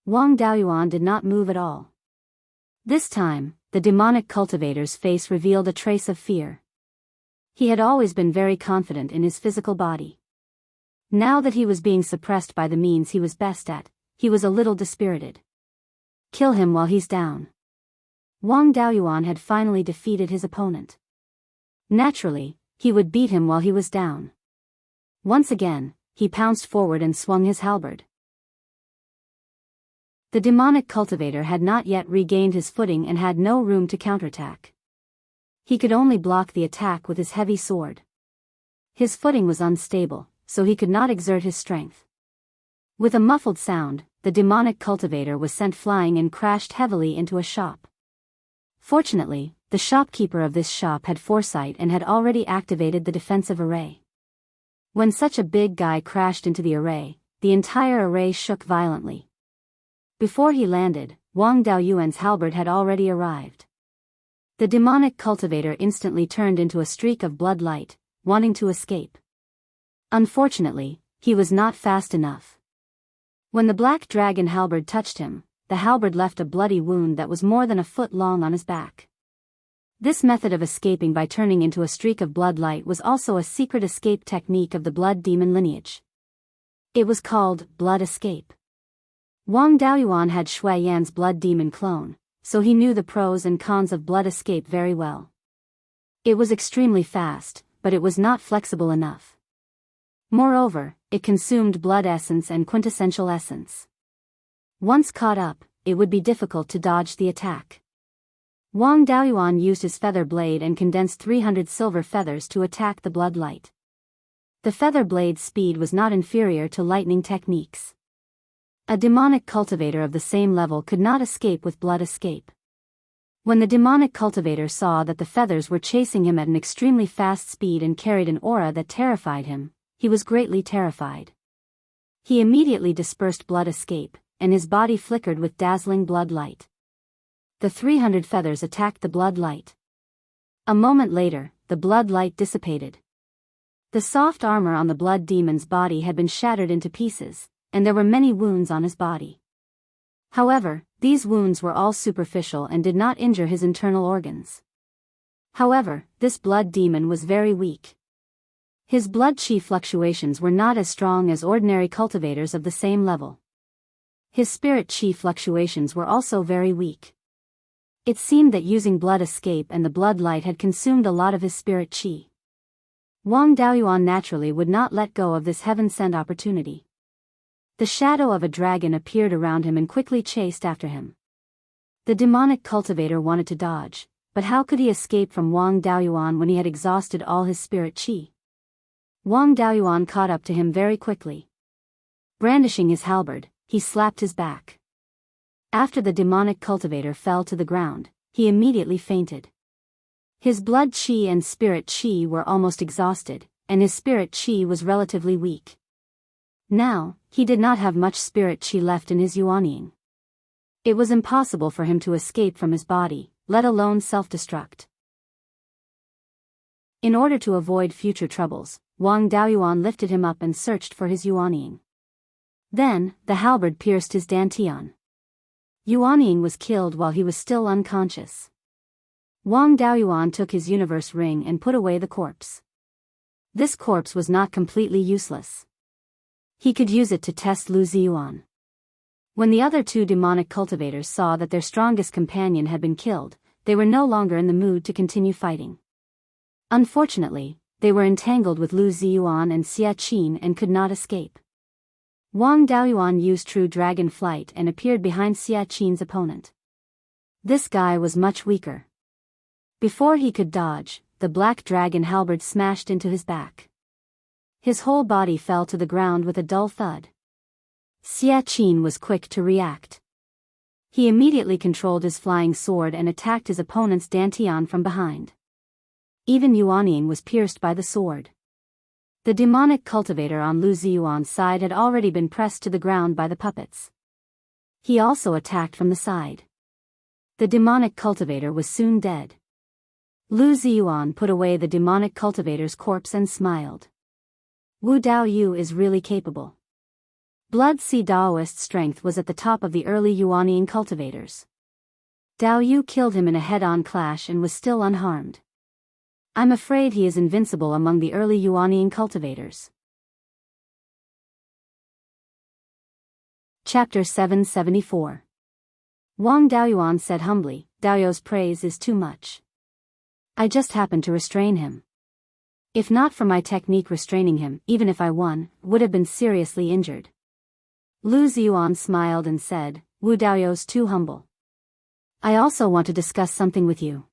Wang Daoyuan did not move at all. This time, the demonic cultivator's face revealed a trace of fear. He had always been very confident in his physical body. Now that he was being suppressed by the means he was best at, he was a little dispirited. Kill him while he's down. Wang Daoyuan had finally defeated his opponent. Naturally, he would beat him while he was down. Once again, he pounced forward and swung his halberd. The demonic cultivator had not yet regained his footing and had no room to counterattack. He could only block the attack with his heavy sword. His footing was unstable, so he could not exert his strength. With a muffled sound, the demonic cultivator was sent flying and crashed heavily into a shop. Fortunately, the shopkeeper of this shop had foresight and had already activated the defensive array. When such a big guy crashed into the array, the entire array shook violently. Before he landed, Wang Daoyuan's halberd had already arrived. The demonic cultivator instantly turned into a streak of blood light, wanting to escape. Unfortunately, he was not fast enough. When the black dragon halberd touched him, the halberd left a bloody wound that was more than a foot long on his back. This method of escaping by turning into a streak of blood light was also a secret escape technique of the blood demon lineage. It was called blood escape. Wang Daoyuan had Shui Yan's blood demon clone, so he knew the pros and cons of blood escape very well. It was extremely fast, but it was not flexible enough. Moreover, it consumed blood essence and quintessential essence. Once caught up, it would be difficult to dodge the attack. Wang Daoyuan used his feather blade and condensed 300 silver feathers to attack the blood light. The feather blade's speed was not inferior to lightning techniques. A demonic cultivator of the same level could not escape with blood escape. When the demonic cultivator saw that the feathers were chasing him at an extremely fast speed and carried an aura that terrified him, he was greatly terrified. He immediately dispersed blood escape, and his body flickered with dazzling blood light. The 300 feathers attacked the blood light. A moment later, the blood light dissipated. The soft armor on the blood demon's body had been shattered into pieces, and there were many wounds on his body. However, these wounds were all superficial and did not injure his internal organs. However, this blood demon was very weak. His blood chi fluctuations were not as strong as ordinary cultivators of the same level. His spirit chi fluctuations were also very weak. It seemed that using blood escape and the blood light had consumed a lot of his spirit chi. Wang Daoyuan naturally would not let go of this heaven-sent opportunity. The shadow of a dragon appeared around him and quickly chased after him. The demonic cultivator wanted to dodge, but how could he escape from Wang Daoyuan when he had exhausted all his spirit chi? Wang Daoyuan caught up to him very quickly. Brandishing his halberd, he slapped his back. After the demonic cultivator fell to the ground, he immediately fainted. His blood chi and spirit chi were almost exhausted, and his spirit chi was relatively weak. Now, he did not have much spirit chi left in his yuanying. It was impossible for him to escape from his body, let alone self-destruct. In order to avoid future troubles, Wang Daoyuan lifted him up and searched for his yuanying. Then, the halberd pierced his dantian. Yuanying was killed while he was still unconscious. Wang Daoyuan took his universe ring and put away the corpse. This corpse was not completely useless. He could use it to test Lu Ziyuan. When the other two demonic cultivators saw that their strongest companion had been killed, they were no longer in the mood to continue fighting. Unfortunately, they were entangled with Lu Ziyuan and Xia Qin and could not escape. Wang Daoyuan used true dragon flight and appeared behind Xia Qin's opponent. This guy was much weaker. Before he could dodge, the black dragon halberd smashed into his back. His whole body fell to the ground with a dull thud. Xia Qin was quick to react. He immediately controlled his flying sword and attacked his opponent's dantian from behind. Even Yuanying was pierced by the sword. The demonic cultivator on Lu Ziyuan's side had already been pressed to the ground by the puppets. He also attacked from the side. The demonic cultivator was soon dead. Lu Ziyuan put away the demonic cultivator's corpse and smiled. Wu Daoyu is really capable. Blood Sea Daoist strength was at the top of the early Yuanying cultivators. Daoyu killed him in a head-on clash and was still unharmed. I'm afraid he is invincible among the early Yuanying cultivators. Chapter 774. Wang Daoyuan said humbly, Daoyu's praise is too much. I just happened to restrain him. If not for my technique restraining him, even if I won, would have been seriously injured. Lu Ziyuan smiled and said, Wu Daoyu's too humble. I also want to discuss something with you.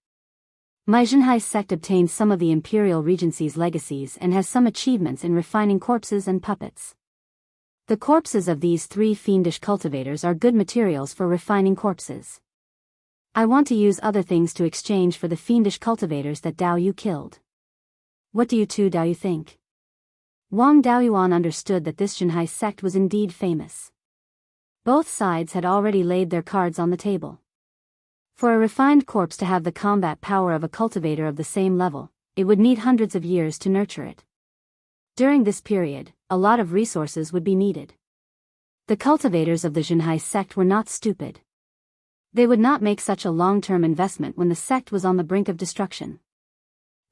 My Zhenhai sect obtained some of the Imperial Regency's legacies and has some achievements in refining corpses and puppets. The corpses of these three fiendish cultivators are good materials for refining corpses. I want to use other things to exchange for the fiendish cultivators that Daoyu killed. What do you two Daoyu think? Wang Daoyuan understood that this Zhenhai sect was indeed famous. Both sides had already laid their cards on the table. For a refined corpse to have the combat power of a cultivator of the same level, it would need hundreds of years to nurture it. During this period, a lot of resources would be needed. The cultivators of the Zhenhai sect were not stupid. They would not make such a long-term investment when the sect was on the brink of destruction.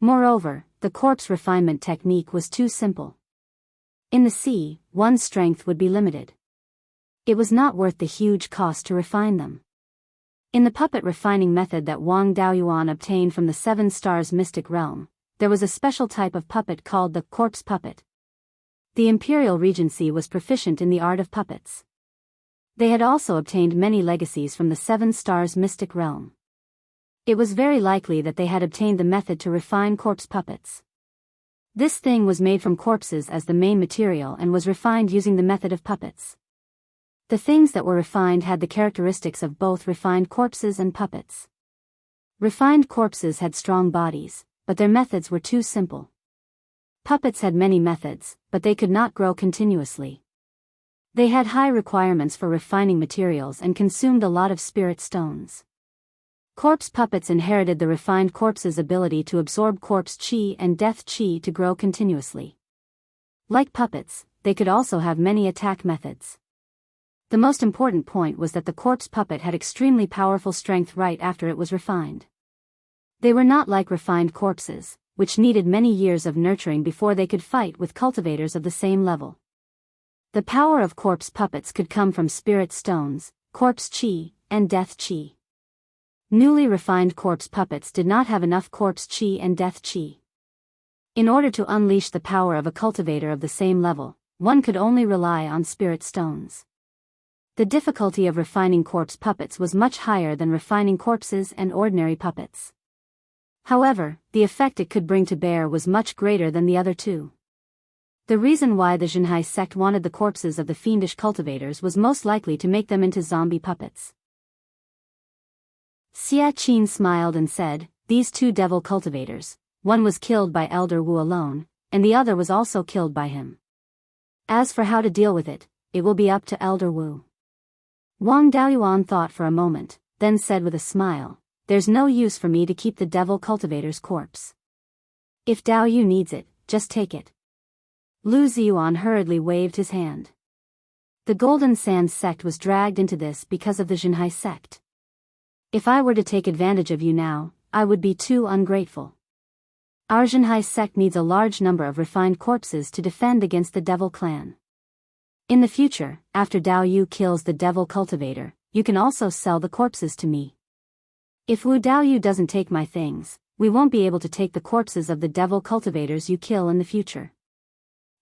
Moreover, the corpse refinement technique was too simple. In the sea, one's strength would be limited. It was not worth the huge cost to refine them. In the puppet refining method that Wang Daoyuan obtained from the Seven Stars Mystic Realm, there was a special type of puppet called the corpse puppet. The Imperial Regency was proficient in the art of puppets. They had also obtained many legacies from the Seven Stars Mystic Realm. It was very likely that they had obtained the method to refine corpse puppets. This thing was made from corpses as the main material and was refined using the method of puppets. The things that were refined had the characteristics of both refined corpses and puppets. Refined corpses had strong bodies, but their methods were too simple. Puppets had many methods, but they could not grow continuously. They had high requirements for refining materials and consumed a lot of spirit stones. Corpse puppets inherited the refined corpse's ability to absorb corpse chi and death chi to grow continuously. Like puppets, they could also have many attack methods. The most important point was that the corpse puppet had extremely powerful strength right after it was refined. They were not like refined corpses, which needed many years of nurturing before they could fight with cultivators of the same level. The power of corpse puppets could come from spirit stones, corpse chi, and death chi. Newly refined corpse puppets did not have enough corpse chi and death chi. In order to unleash the power of a cultivator of the same level, one could only rely on spirit stones. The difficulty of refining corpse puppets was much higher than refining corpses and ordinary puppets. However, the effect it could bring to bear was much greater than the other two. The reason why the Jinhai sect wanted the corpses of the fiendish cultivators was most likely to make them into zombie puppets. Xia Qin smiled and said, "These two devil cultivators, one was killed by Elder Wu alone, and the other was also killed by him. As for how to deal with it will be up to Elder Wu." Wang Daoyuan thought for a moment, then said with a smile, "There's no use for me to keep the devil cultivator's corpse. If Dao Yu needs it, just take it." Lu Ziyuan hurriedly waved his hand. The Golden Sand sect was dragged into this because of the Jinhai sect. If I were to take advantage of you now, I would be too ungrateful. Our Jinhai sect needs a large number of refined corpses to defend against the devil clan. In the future, after Dao Yu kills the devil cultivator, you can also sell the corpses to me. If Wu Dao Yu doesn't take my things, we won't be able to take the corpses of the devil cultivators you kill in the future.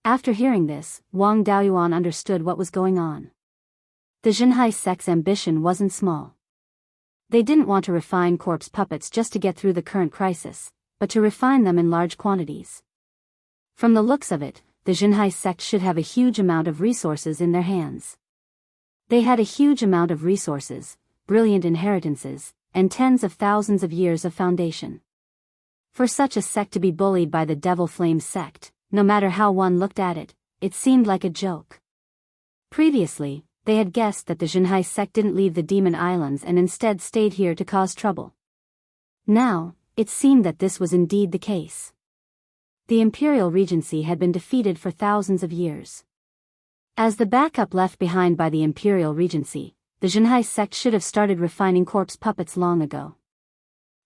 After hearing this, Wang Daoyuan understood what was going on. The Jinhai sect's ambition wasn't small. They didn't want to refine corpse puppets just to get through the current crisis, but to refine them in large quantities. From the looks of it, the Jinhai sect should have a huge amount of resources in their hands. They had a huge amount of resources, brilliant inheritances, and tens of thousands of years of foundation. For such a sect to be bullied by the Devil Flame sect, no matter how one looked at it, it seemed like a joke. Previously, they had guessed that the Jinhai sect didn't leave the Demon Islands and instead stayed here to cause trouble. Now, it seemed that this was indeed the case. The Imperial Regency had been defeated for thousands of years. As the backup left behind by the Imperial Regency, the Jinhai sect should have started refining corpse puppets long ago.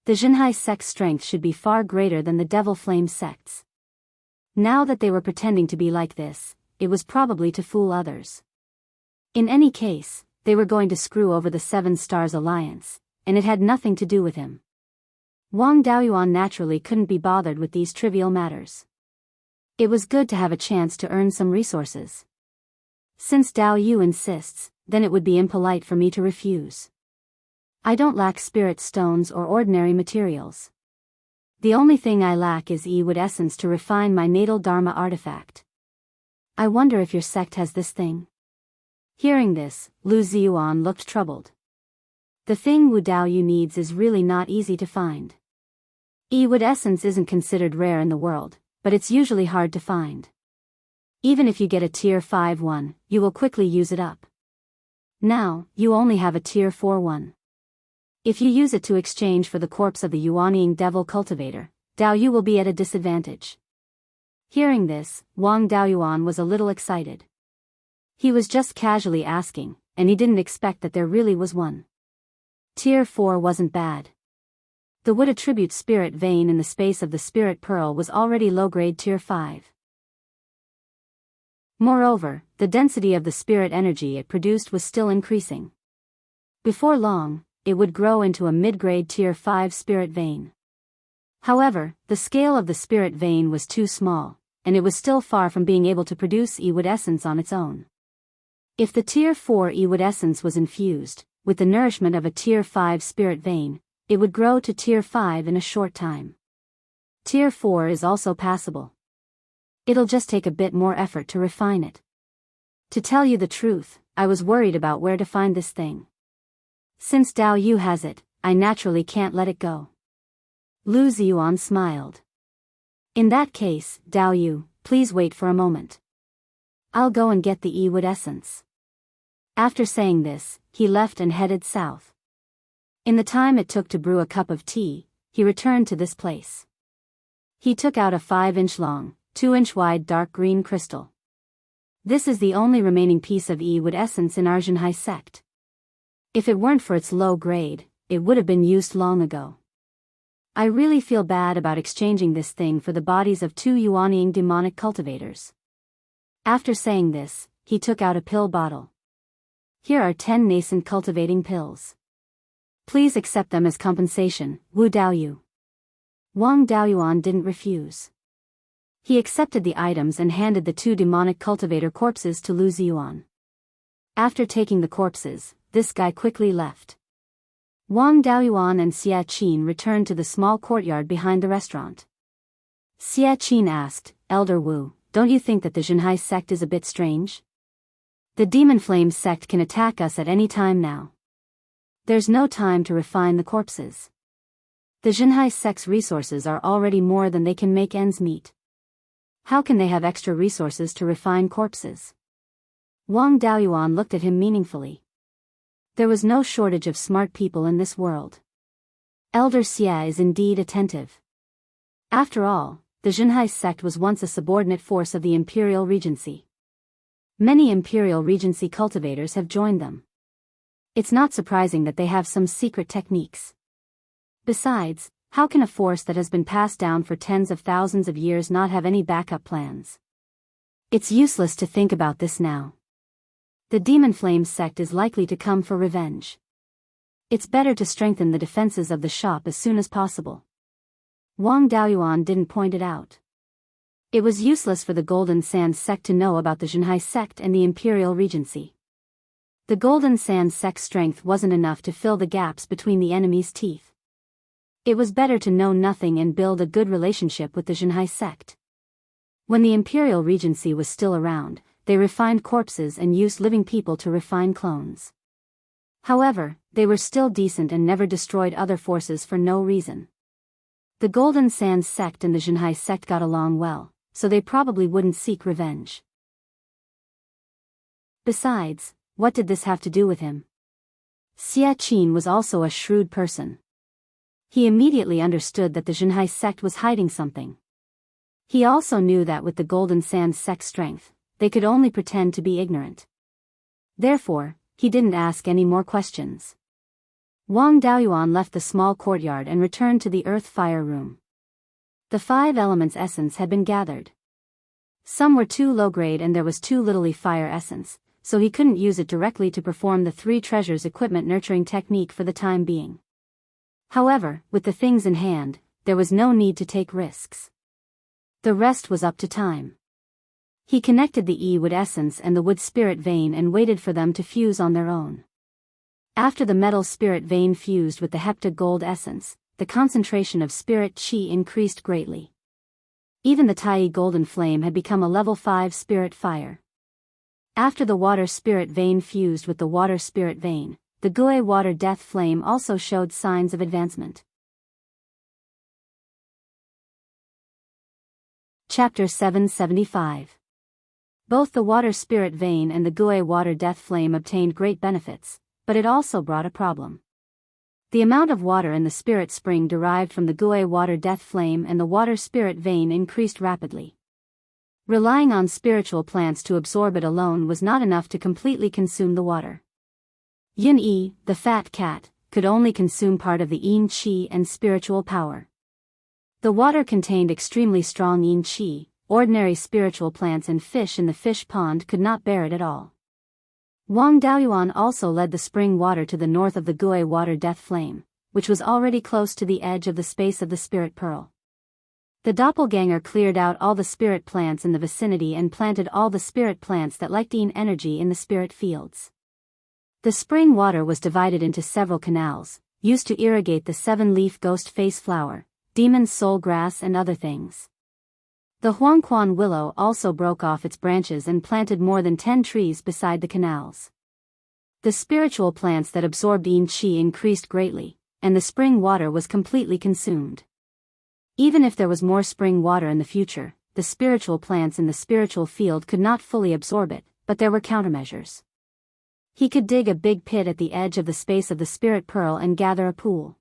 The Jinhai sect's strength should be far greater than the Devil Flame sect's. Now that they were pretending to be like this, it was probably to fool others. In any case, they were going to screw over the Seven Stars Alliance, and it had nothing to do with him. Wang Daoyuan naturally couldn't be bothered with these trivial matters. It was good to have a chance to earn some resources. Since Dao Yu insists, then it would be impolite for me to refuse. I don't lack spirit stones or ordinary materials. The only thing I lack is Yi-Wood essence to refine my natal Dharma artifact. I wonder if your sect has this thing. Hearing this, Lu Ziyuan looked troubled. The thing Wu Dao Yu needs is really not easy to find. Yi-Wood essence isn't considered rare in the world, but it's usually hard to find. Even if you get a tier 5 one, you will quickly use it up. Now, you only have a tier 4 one. If you use it to exchange for the corpse of the Yuanying devil cultivator, Dao Yu will be at a disadvantage. Hearing this, Wang Daoyuan was a little excited. He was just casually asking, and he didn't expect that there really was one. Tier 4 wasn't bad. The wood attribute spirit vein in the space of the spirit pearl was already low-grade tier 5. Moreover, the density of the spirit energy it produced was still increasing. Before long, it would grow into a mid-grade tier 5 spirit vein. However, the scale of the spirit vein was too small, and it was still far from being able to produce Yi-Wood essence on its own. If the tier 4 Yi-Wood essence was infused with the nourishment of a tier 5 spirit vein, it would grow to tier 5 in a short time. Tier 4 is also passable. It'll just take a bit more effort to refine it. To tell you the truth, I was worried about where to find this thing. Since Dao Yu has it, I naturally can't let it go. Lu Ziyuan smiled. In that case, Dao Yu, please wait for a moment. I'll go and get the Yi-Wood essence. After saying this, he left and headed south. In the time it took to brew a cup of tea, he returned to this place. He took out a 5-inch long, 2-inch wide dark green crystal. This is the only remaining piece of Yi-Wood essence in our Jinhai sect. If it weren't for its low grade, it would have been used long ago. I really feel bad about exchanging this thing for the bodies of 2 Yuanying demonic cultivators. After saying this, he took out a pill bottle. Here are 10 nascent cultivating pills. Please accept them as compensation, Wu Daoyu. Wang Daoyuan didn't refuse. He accepted the items and handed the 2 demonic cultivator corpses to Lu Ziyuan. After taking the corpses, this guy quickly left. Wang Daoyuan and Xia Qin returned to the small courtyard behind the restaurant. Xia Qin asked, Elder Wu, don't you think that the Zhenhai sect is a bit strange? The Demon Flame sect can attack us at any time now. There's no time to refine the corpses. The Zhenhai sect's resources are already more than they can make ends meet. How can they have extra resources to refine corpses? Wang Daoyuan looked at him meaningfully. There was no shortage of smart people in this world. Elder Xia is indeed attentive. After all, the Zhenhai sect was once a subordinate force of the Imperial Regency. Many Imperial Regency cultivators have joined them. It's not surprising that they have some secret techniques. Besides, how can a force that has been passed down for tens of thousands of years not have any backup plans? It's useless to think about this now. The Demon Flame sect is likely to come for revenge. It's better to strengthen the defenses of the shop as soon as possible. Wang Daoyuan didn't point it out. It was useless for the Golden Sand sect to know about the Zhenhai sect and the Imperial Regency. The Golden Sand sect's strength wasn't enough to fill the gaps between the enemy's teeth. It was better to know nothing and build a good relationship with the Zhenhai sect. When the Imperial Regency was still around, they refined corpses and used living people to refine clones. However, they were still decent and never destroyed other forces for no reason. The Golden Sand sect and the Zhenhai sect got along well, so they probably wouldn't seek revenge. Besides, what did this have to do with him? Xia Qin was also a shrewd person. He immediately understood that the Zhenhai sect was hiding something. He also knew that with the Golden Sand sect's strength, they could only pretend to be ignorant. Therefore, he didn't ask any more questions. Wang Daoyuan left the small courtyard and returned to the earth fire room. The 5 elements essence had been gathered. Some were too low grade and there was too little fire essence, so he couldn't use it directly to perform the 3 treasures equipment nurturing technique for the time being. However, with the things in hand, there was no need to take risks. The rest was up to time. He connected the E-wood essence and the wood spirit vein and waited for them to fuse on their own. After the metal spirit vein fused with the hepta gold essence, the concentration of spirit qi increased greatly. Even the Tai golden flame had become a level 5 spirit fire. After the water spirit vein fused with the water spirit vein, the Gue water death flame also showed signs of advancement. Chapter 775. Both the water spirit vein and the Gue water death flame obtained great benefits, but it also brought a problem. The amount of water in the spirit spring derived from the Gue water death flame and the water spirit vein increased rapidly. Relying on spiritual plants to absorb it alone was not enough to completely consume the water. Yin Yi, the fat cat, could only consume part of the Yin Qi and spiritual power. The water contained extremely strong Yin Qi. Ordinary spiritual plants and fish in the fish pond could not bear it at all. Wang Daoyuan also led the spring water to the north of the Gue water death flame, which was already close to the edge of the space of the spirit pearl. The doppelganger cleared out all the spirit plants in the vicinity and planted all the spirit plants that lacked Yin energy in the spirit fields. The spring water was divided into several canals, used to irrigate the 7-leaf ghost face flower, demon's soul grass and other things. The Huangquan willow also broke off its branches and planted more than 10 trees beside the canals. The spiritual plants that absorbed Yin Qi increased greatly, and the spring water was completely consumed. Even if there was more spring water in the future, the spiritual plants in the spiritual field could not fully absorb it, but there were countermeasures. He could dig a big pit at the edge of the space of the spirit pearl and gather a pool.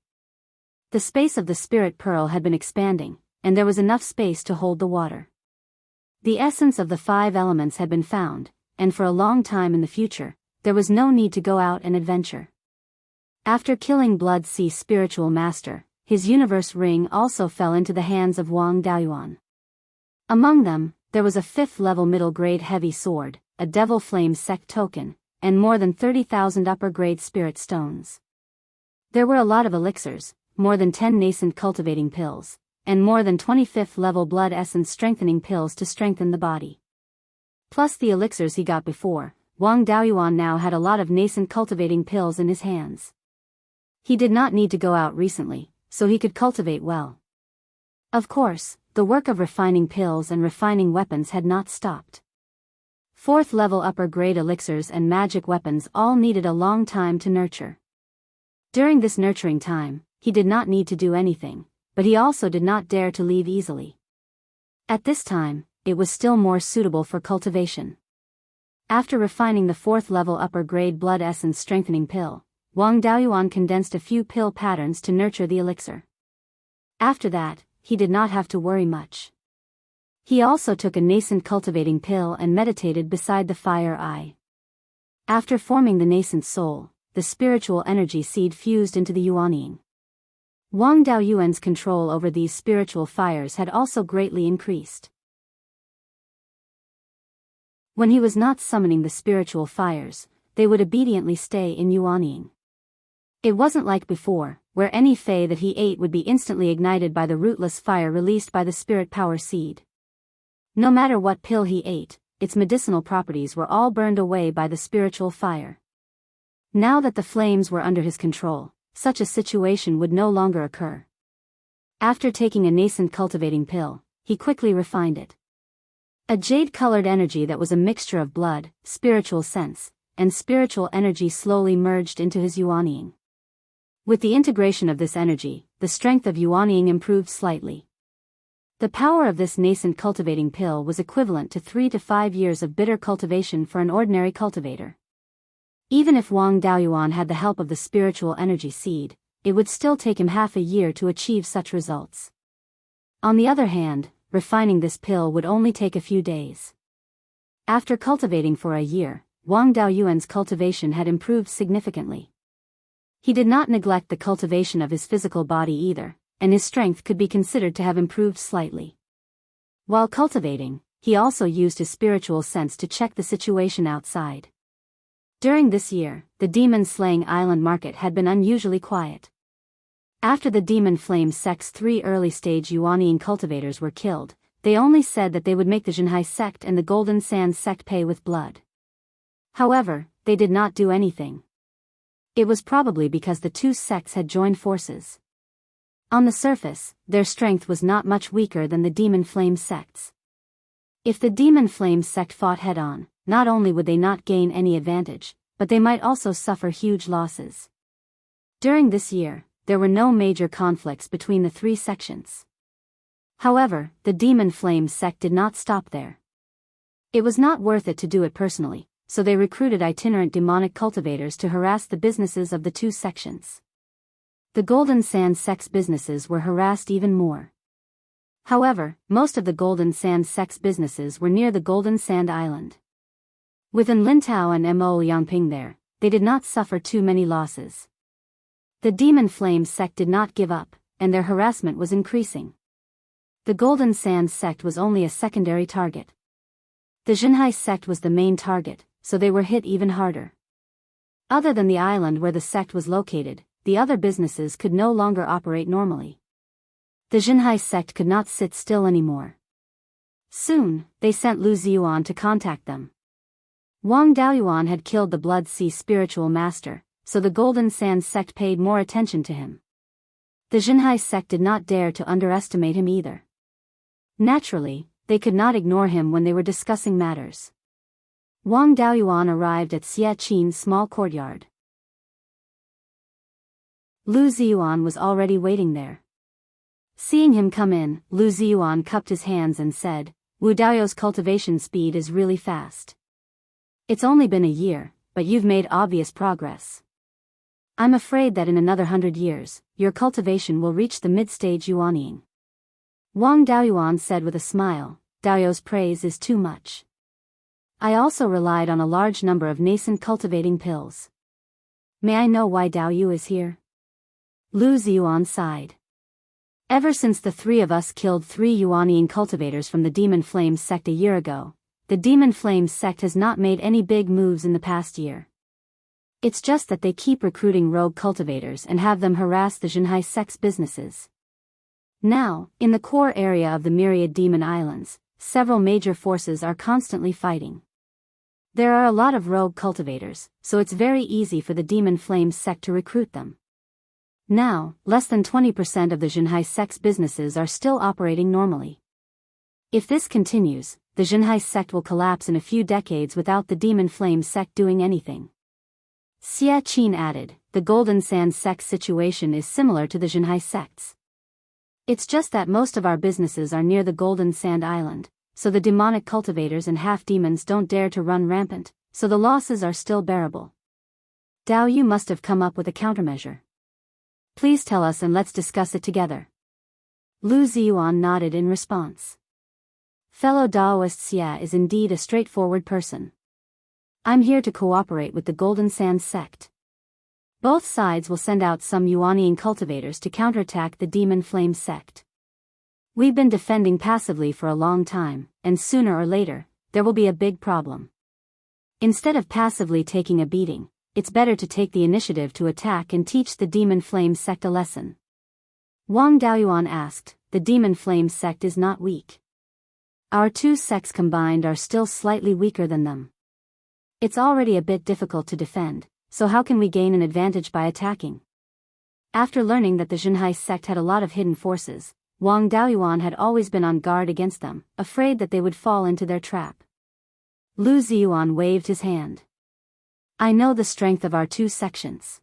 The space of the spirit pearl had been expanding, and there was enough space to hold the water. The essence of the 5 elements had been found, and for a long time in the future, there was no need to go out and adventure. After killing Blood Sea spiritual master, his universe ring also fell into the hands of Wang Daoyuan. Among them, there was a 5th-level middle-grade heavy sword, a devil flame sect token, and more than 30,000 upper-grade spirit stones. There were a lot of elixirs, more than 10 nascent cultivating pills, and more than 25th-level blood essence strengthening pills to strengthen the body. Plus the elixirs he got before, Wang Daoyuan now had a lot of nascent cultivating pills in his hands. He did not need to go out recently, so he could cultivate well. Of course, the work of refining pills and refining weapons had not stopped. 4th-level upper-grade elixirs and magic weapons all needed a long time to nurture. During this nurturing time, he did not need to do anything, but he also did not dare to leave easily. At this time, it was still more suitable for cultivation. After refining the 4th-level upper-grade blood essence strengthening pill, Wang Daoyuan condensed a few pill patterns to nurture the elixir. After that, he did not have to worry much. He also took a nascent cultivating pill and meditated beside the fire eye. After forming the nascent soul, the spiritual energy seed fused into the Yuanying. Wang Daoyuan's control over these spiritual fires had also greatly increased. When he was not summoning the spiritual fires, they would obediently stay in Yuanying. It wasn't like before, where any fei that he ate would be instantly ignited by the rootless fire released by the spirit power seed. No matter what pill he ate, its medicinal properties were all burned away by the spiritual fire. Now that the flames were under his control, such a situation would no longer occur. After taking a nascent cultivating pill, he quickly refined it. A jade-colored energy that was a mixture of blood, spiritual sense, and spiritual energy slowly merged into his Yuanying. With the integration of this energy, the strength of Yuanying improved slightly. The power of this nascent cultivating pill was equivalent to 3 to 5 years of bitter cultivation for an ordinary cultivator. Even if Wang Daoyuan had the help of the spiritual energy seed, it would still take him half a year to achieve such results. On the other hand, refining this pill would only take a few days. After cultivating for a year, Wang Daoyuan's cultivation had improved significantly. He did not neglect the cultivation of his physical body either, and his strength could be considered to have improved slightly. While cultivating, he also used his spiritual sense to check the situation outside. During this year, the demon-slaying island market had been unusually quiet. After the Demon Flame sect's 3 early-stage Yuanying cultivators were killed, they only said that they would make the Jinhai sect and the Golden Sand sect pay with blood. However, they did not do anything. It was probably because the 2 sects had joined forces. On the surface, their strength was not much weaker than the Demon Flame sects. If the Demon Flame sect fought head-on, not only would they not gain any advantage, but they might also suffer huge losses. During this year, there were no major conflicts between the 3 sections. However, the Demon Flame sect did not stop there. It was not worth it to do it personally, so they recruited itinerant demonic cultivators to harass the businesses of the 2 sections. The Golden Sand sect's businesses were harassed even more. However, most of the Golden Sand sect's businesses were near the Golden Sand Island. Within Lintao and Mo Yangping there, they did not suffer too many losses. The Demon Flame sect did not give up, and their harassment was increasing. The Golden Sand sect was only a secondary target. The Jinhai sect was the main target, so they were hit even harder. Other than the island where the sect was located, the other businesses could no longer operate normally. The Jinhai sect could not sit still anymore. Soon, they sent Lu Ziyuan to contact them. Wang Daoyuan had killed the Blood Sea spiritual master, so the Golden Sand sect paid more attention to him. The Jinhai sect did not dare to underestimate him either. Naturally, they could not ignore him when they were discussing matters. Wang Daoyuan arrived at Xie Qin's small courtyard. Lu Ziyuan was already waiting there. Seeing him come in, Lu Ziyuan cupped his hands and said, "Wu Daoyu's cultivation speed is really fast. It's only been a year, but you've made obvious progress. I'm afraid that in another 100 years, your cultivation will reach the mid-stage Yuanying." Wang Daoyuan said with a smile, "Daoyu's praise is too much. I also relied on a large number of nascent cultivating pills. May I know why Daoyu is here?" Lu Ziyuan sighed. Ever since the three of us killed 3 Yuanian cultivators from the Demon Flames sect a year ago, the Demon Flames sect has not made any big moves in the past year. It's just that they keep recruiting rogue cultivators and have them harass the Jinhai sect's businesses. Now, in the core area of the myriad demon islands, several major forces are constantly fighting. There are a lot of rogue cultivators, so it's very easy for the Demon Flames sect to recruit them. Now, less than 20% of the Jinhai sect's businesses are still operating normally. If this continues, the Jinhai sect will collapse in a few decades without the Demon Flame sect doing anything. Xia Qin added, the Golden Sand sect's situation is similar to the Jinhai sect's. It's just that most of our businesses are near the Golden Sand Island, so the demonic cultivators and half-demons don't dare to run rampant, so the losses are still bearable. Dao Yu must have come up with a countermeasure. Please tell us and let's discuss it together. Lu Ziyuan nodded in response. Fellow Daoist Xia is indeed a straightforward person. I'm here to cooperate with the Golden Sand sect. Both sides will send out some Yuanian cultivators to counterattack the Demon Flame sect. We've been defending passively for a long time, and sooner or later, there will be a big problem. Instead of passively taking a beating, it's better to take the initiative to attack and teach the Demon Flame sect a lesson. Wang Daoyuan asked, the Demon Flame sect is not weak. Our two sects combined are still slightly weaker than them. It's already a bit difficult to defend, so how can we gain an advantage by attacking? After learning that the Jinhai sect had a lot of hidden forces, Wang Daoyuan had always been on guard against them, afraid that they would fall into their trap. Lu Ziyuan waved his hand. I know the strength of our two sections.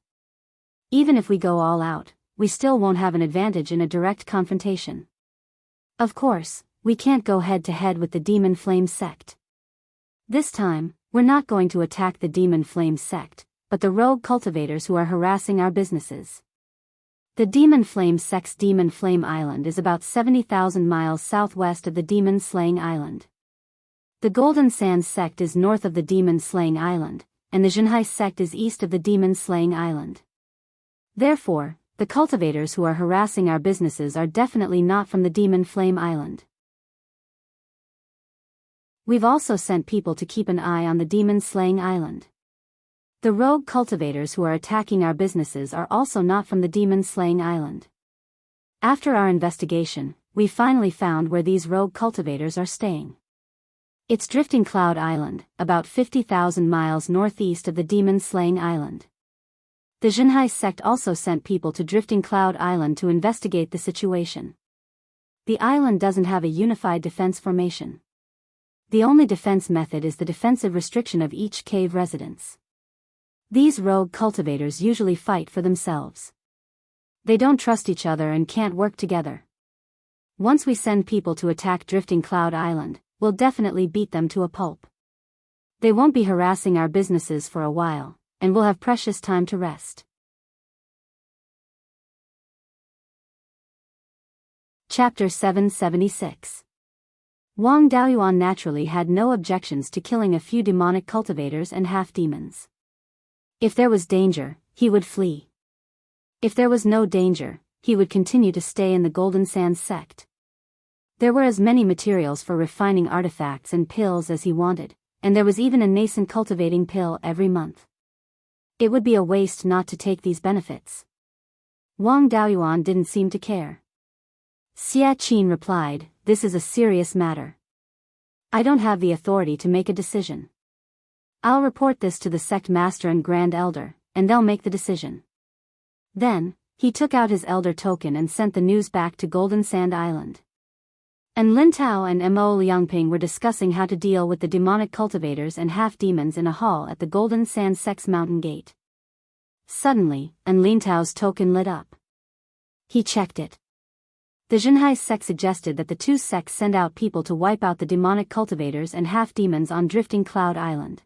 Even if we go all out, we still won't have an advantage in a direct confrontation. Of course, we can't go head-to-head with the Demon Flame sect. This time, we're not going to attack the Demon Flame sect, but the rogue cultivators who are harassing our businesses. The Demon Flame sect's Demon Flame Island is about 70,000 miles southwest of the Demon Slaying Island. The Golden Sand sect is north of the Demon Slaying Island, and the Jinhai sect is east of the Demon Slaying Island. Therefore, the cultivators who are harassing our businesses are definitely not from the Demon Flame Island. We've also sent people to keep an eye on the Demon Slaying Island. The rogue cultivators who are attacking our businesses are also not from the Demon Slaying Island. After our investigation, we finally found where these rogue cultivators are staying. It's Drifting Cloud Island, about 50,000 miles northeast of the Demon Slaying Island. The Jinhai sect also sent people to Drifting Cloud Island to investigate the situation. The island doesn't have a unified defense formation. The only defense method is the defensive restriction of each cave residence. These rogue cultivators usually fight for themselves. They don't trust each other and can't work together. Once we send people to attack Drifting Cloud Island, we'll definitely beat them to a pulp. They won't be harassing our businesses for a while, and we'll have precious time to rest. Chapter 776. Wang Daoyuan naturally had no objections to killing a few demonic cultivators and half-demons. If there was danger, he would flee. If there was no danger, he would continue to stay in the Golden Sand sect. There were as many materials for refining artifacts and pills as he wanted, and there was even a nascent cultivating pill every month. It would be a waste not to take these benefits. Wang Daoyuan didn't seem to care. Xia Qin replied, this is a serious matter. I don't have the authority to make a decision. I'll report this to the sect master and grand elder, and they'll make the decision. Then, he took out his elder token and sent the news back to Golden Sand Island. And Lin Tao and Mo Liangping were discussing how to deal with the demonic cultivators and half-demons in a hall at the Golden Sand sect's mountain gate. Suddenly, Lin Tao's token lit up. He checked it. The Jinhai sect suggested that the two sects send out people to wipe out the demonic cultivators and half-demons on Drifting Cloud Island.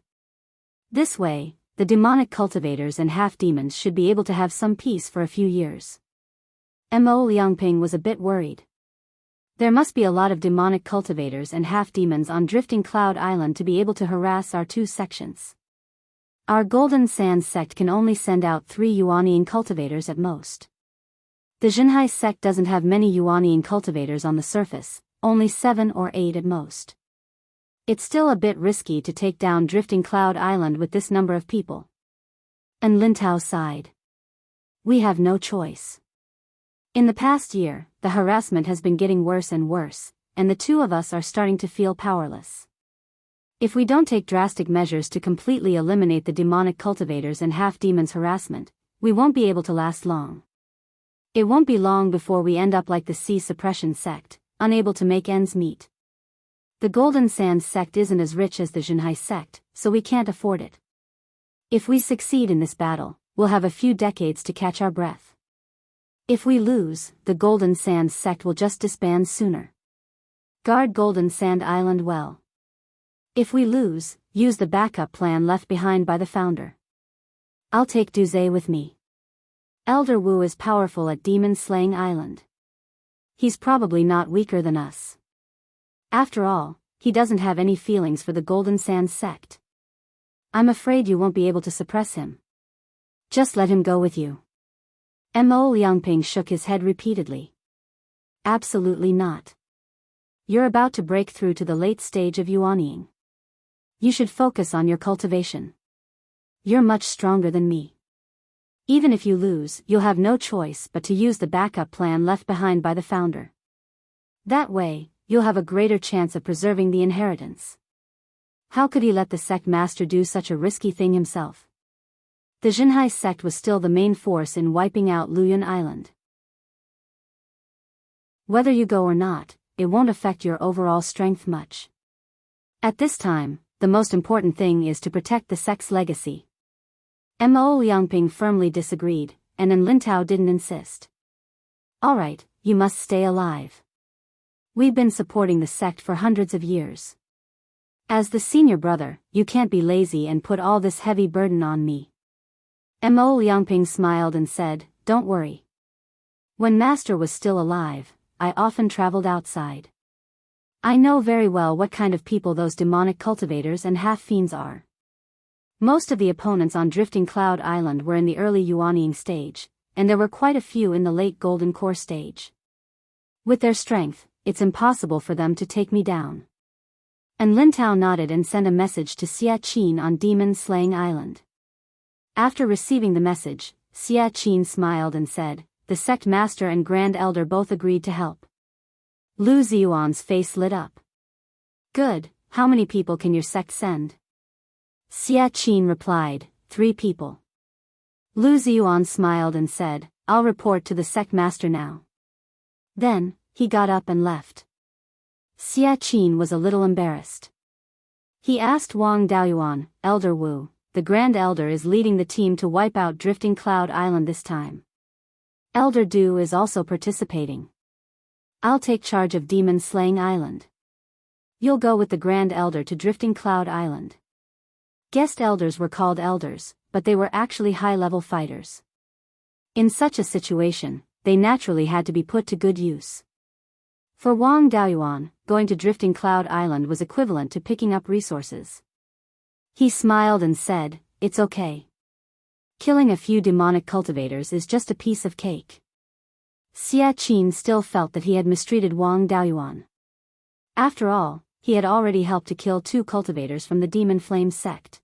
This way, the demonic cultivators and half-demons should be able to have some peace for a few years. Mo Liangping was a bit worried. There must be a lot of demonic cultivators and half-demons on Drifting Cloud Island to be able to harass our two sections. Our Golden Sand sect can only send out 3 Yuanian cultivators at most. The Xinhai sect doesn't have many Yuanian cultivators on the surface, only 7 or 8 at most. It's still a bit risky to take down Drifting Cloud Island with this number of people. And Lintao sighed. We have no choice. In the past year, the harassment has been getting worse and worse, and the two of us are starting to feel powerless. If we don't take drastic measures to completely eliminate the demonic cultivators and half-demons harassment, we won't be able to last long. It won't be long before we end up like the Sea Suppression sect, unable to make ends meet. The Golden Sands sect isn't as rich as the Xinhai sect, so we can't afford it. If we succeed in this battle, we'll have a few decades to catch our breath. If we lose, the Golden Sands sect will just disband sooner. Guard Golden Sand Island well. If we lose, use the backup plan left behind by the founder. I'll take Duze with me. Elder Wu is powerful at Demon Slaying Island. He's probably not weaker than us. After all, he doesn't have any feelings for the Golden Sands sect. I'm afraid you won't be able to suppress him. Just let him go with you. Mo Liangping shook his head repeatedly. Absolutely not. You're about to break through to the late stage of Yuanying. You should focus on your cultivation. You're much stronger than me. Even if you lose, you'll have no choice but to use the backup plan left behind by the founder. That way, you'll have a greater chance of preserving the inheritance. How could he let the sect master do such a risky thing himself? The Xinhai sect was still the main force in wiping out Luoyuan Island. Whether you go or not, it won't affect your overall strength much. At this time, the most important thing is to protect the sect's legacy. Mo Liangping firmly disagreed, and Lintao didn't insist. Alright, you must stay alive. We've been supporting the sect for hundreds of years. As the senior brother, you can't be lazy and put all this heavy burden on me. Mo Liangping smiled and said, Don't worry. When Master was still alive, I often traveled outside. I know very well what kind of people those demonic cultivators and half-fiends are. Most of the opponents on Drifting Cloud Island were in the early Yuanying stage, and there were quite a few in the late Golden Core stage. With their strength, it's impossible for them to take me down. And Lintao nodded and sent a message to Xia Qin on Demon Slaying Island. After receiving the message, Xia Qin smiled and said, the sect master and grand elder both agreed to help. Lu Ziyuan's face lit up. Good, how many people can your sect send? Xia Qin replied, 3 people. Lu Ziyuan smiled and said, I'll report to the sect master now. Then, he got up and left. Xia Qin was a little embarrassed. He asked Wang Daoyuan, Elder Wu, the Grand Elder is leading the team to wipe out Drifting Cloud Island this time. Elder Du is also participating. I'll take charge of Demon Slaying Island. You'll go with the Grand Elder to Drifting Cloud Island. Guest elders were called elders, but they were actually high-level fighters. In such a situation, they naturally had to be put to good use. For Wang Daoyuan, going to Drifting Cloud Island was equivalent to picking up resources. He smiled and said, It's okay. Killing a few demonic cultivators is just a piece of cake. Xia Qin still felt that he had mistreated Wang Daoyuan. After all, he had already helped to kill 2 cultivators from the Demon Flame sect.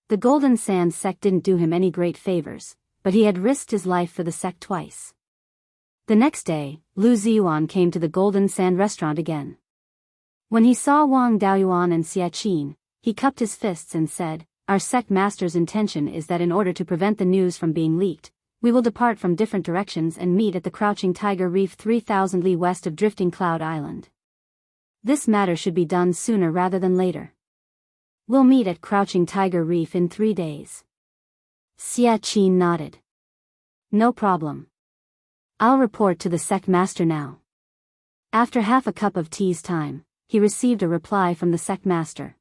The Golden Sands sect didn't do him any great favors, but he had risked his life for the sect twice. The next day, Lu Ziyuan came to the Golden Sand restaurant again. When he saw Wang Daoyuan and Xia Qin, he cupped his fists and said, Our sect master's intention is that in order to prevent the news from being leaked, we will depart from different directions and meet at the Crouching Tiger Reef 3,000 li west of Drifting Cloud Island. This matter should be done sooner rather than later. We'll meet at Crouching Tiger Reef in 3 days. Xia Qin nodded. No problem. I'll report to the sect master now. After half a cup of tea's time, he received a reply from the sect master.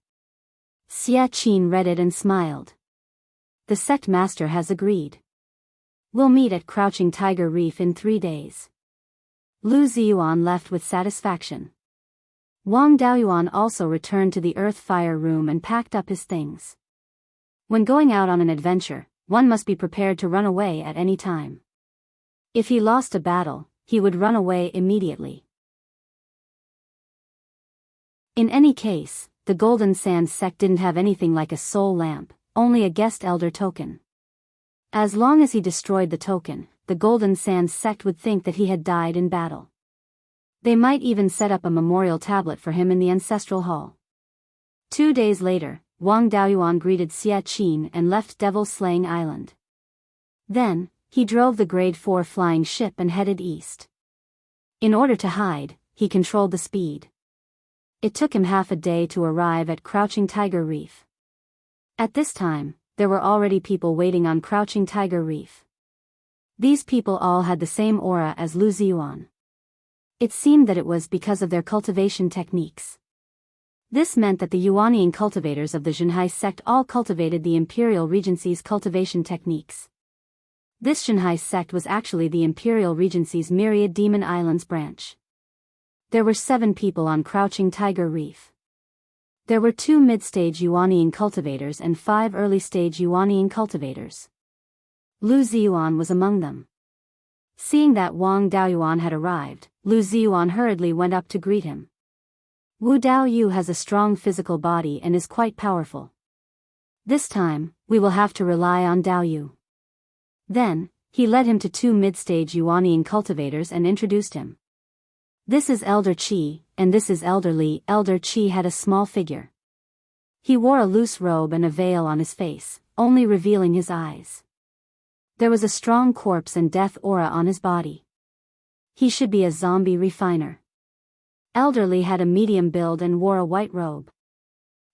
Xia Qin read it and smiled. The sect master has agreed. We'll meet at Crouching Tiger Reef in 3 days. Lu Ziyuan left with satisfaction. Wang Daoyuan also returned to the Earth Fire room and packed up his things. When going out on an adventure, one must be prepared to run away at any time. If he lost a battle, he would run away immediately. In any case, the Golden Sand sect didn't have anything like a soul lamp, only a guest elder token. As long as he destroyed the token, the Golden Sand sect would think that he had died in battle. They might even set up a memorial tablet for him in the ancestral hall. 2 days later, Wang Daoyuan greeted Xia Qin and left Devil-Slaying Island. Then, he drove the Grade 4 flying ship and headed east. In order to hide, he controlled the speed. It took him half a day to arrive at Crouching Tiger Reef. At this time, there were already people waiting on Crouching Tiger Reef. These people all had the same aura as Lu Ziyuan. It seemed that it was because of their cultivation techniques. This meant that the Yuanian cultivators of the Zhenhai sect all cultivated the Imperial Regency's cultivation techniques. This Zhenhai sect was actually the Imperial Regency's Myriad Demon Islands branch. There were 7 people on Crouching Tiger Reef. There were 2 mid-stage Yuanian cultivators and 5 early-stage Yuanian cultivators. Lu Ziyuan was among them. Seeing that Wang Daoyuan had arrived, Lu Ziyuan hurriedly went up to greet him. Wu Daoyu has a strong physical body and is quite powerful. This time, we will have to rely on Daoyu. Then, he led him to 2 mid-stage Yuanian cultivators and introduced him. This is Elder Qi, and this is Elder Li. Elder Qi had a small figure. He wore a loose robe and a veil on his face, only revealing his eyes. There was a strong corpse and death aura on his body. He should be a zombie refiner. Elder Li had a medium build and wore a white robe.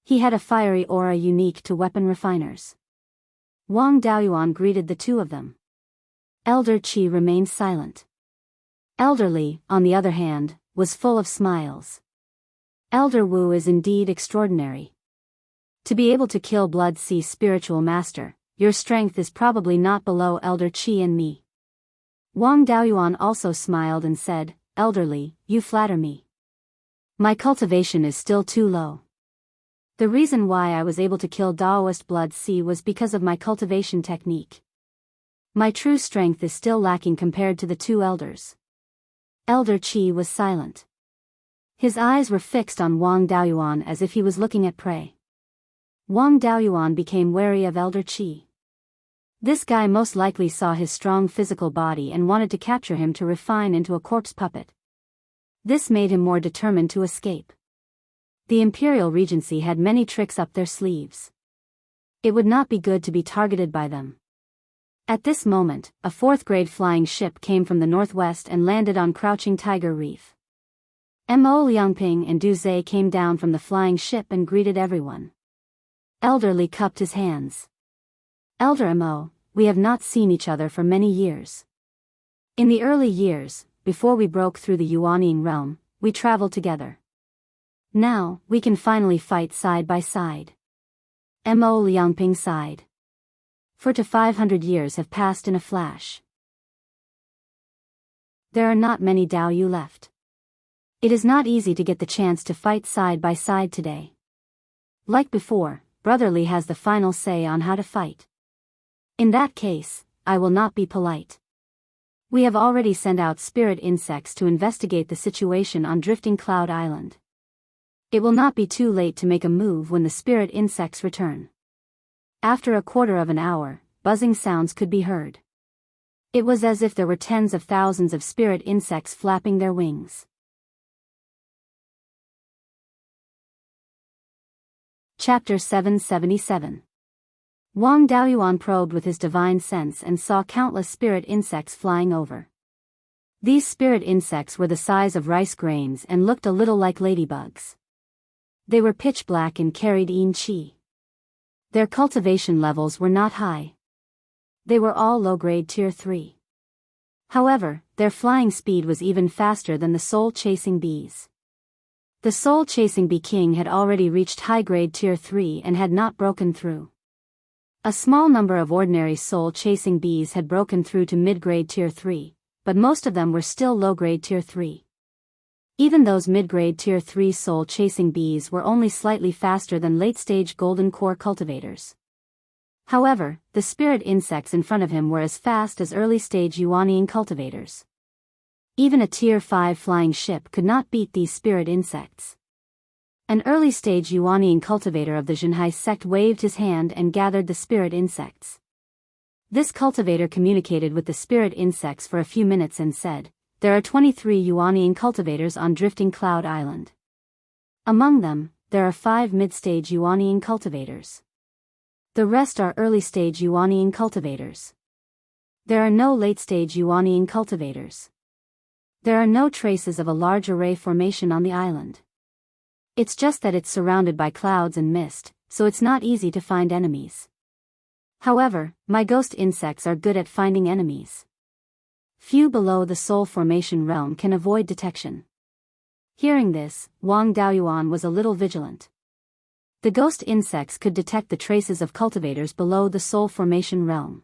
He had a fiery aura unique to weapon refiners. Wang Daoyuan greeted the 2 of them. Elder Qi remained silent. Elder Li, on the other hand, was full of smiles. Elder Wu is indeed extraordinary. To be able to kill Blood Sea spiritual master, your strength is probably not below Elder Qi and me. Wang Daoyuan also smiled and said, Elder Li, you flatter me. My cultivation is still too low. The reason why I was able to kill Daoist Blood Sea was because of my cultivation technique. My true strength is still lacking compared to the 2 elders. Elder Qi was silent. His eyes were fixed on Wang Daoyuan as if he was looking at prey. Wang Daoyuan became wary of Elder Qi. This guy most likely saw his strong physical body and wanted to capture him to refine into a corpse puppet. This made him more determined to escape. The Imperial Regency had many tricks up their sleeves. It would not be good to be targeted by them. At this moment, a 4th-grade flying ship came from the northwest and landed on Crouching Tiger Reef. Mo Liangping and Du Zhe came down from the flying ship and greeted everyone. Elder Li cupped his hands. Elder Mo, we have not seen each other for many years. In the early years, before we broke through the Yuanian realm, we traveled together. Now, we can finally fight side by side. Mo Liangping sighed. 4 to 500 years have passed in a flash. There are not many Daoyu left. It is not easy to get the chance to fight side by side today. Like before, Brother Li has the final say on how to fight. In that case, I will not be polite. We have already sent out spirit insects to investigate the situation on Drifting Cloud Island. It will not be too late to make a move when the spirit insects return. After a quarter of an hour, buzzing sounds could be heard. It was as if there were tens of thousands of spirit insects flapping their wings. Chapter 777. Wang Daoyuan probed with his divine sense and saw countless spirit insects flying over. These spirit insects were the size of rice grains and looked a little like ladybugs. They were pitch black and carried yin qi. Their cultivation levels were not high. They were all low-grade Tier 3. However, their flying speed was even faster than the soul-chasing bees. The soul-chasing bee king had already reached high-grade Tier 3 and had not broken through. A small number of ordinary soul-chasing bees had broken through to mid-grade Tier 3, but most of them were still low-grade Tier 3. Even those mid-grade Tier 3 soul-chasing bees were only slightly faster than late-stage golden core cultivators. However, the spirit insects in front of him were as fast as early-stage Yuanian cultivators. Even a Tier 5 flying ship could not beat these spirit insects. An early-stage Yuanian cultivator of the Zhenhai sect waved his hand and gathered the spirit insects. This cultivator communicated with the spirit insects for a few minutes and said, "There are 23 Yuanian cultivators on Drifting Cloud Island. Among them, there are 5 mid-stage Yuanian cultivators. The rest are early-stage Yuanian cultivators. There are no late-stage Yuanian cultivators. There are no traces of a large array formation on the island. It's just that it's surrounded by clouds and mist, so it's not easy to find enemies. However, my ghost insects are good at finding enemies. Few below the Soul Formation realm can avoid detection." Hearing this, Wang Daoyuan was a little vigilant. The ghost insects could detect the traces of cultivators below the Soul Formation realm.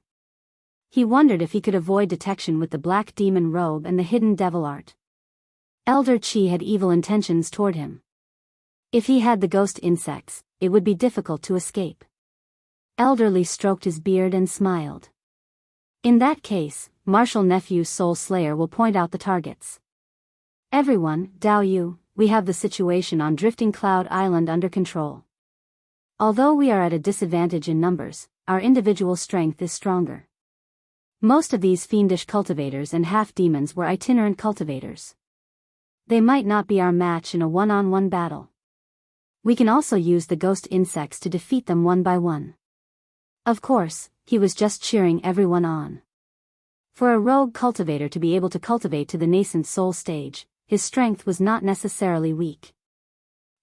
He wondered if he could avoid detection with the Black Demon robe and the hidden devil art. Elder Qi had evil intentions toward him. If he had the ghost insects, it would be difficult to escape. Elder Li stroked his beard and smiled. "In that case, Martial Nephew Soul Slayer will point out the targets. Everyone, Dao Yu, we have the situation on Drifting Cloud Island under control. Although we are at a disadvantage in numbers, our individual strength is stronger. Most of these fiendish cultivators and half-demons were itinerant cultivators. They might not be our match in a one-on-one battle. We can also use the ghost insects to defeat them one by one." Of course, he was just cheering everyone on. For a rogue cultivator to be able to cultivate to the nascent soul stage, his strength was not necessarily weak.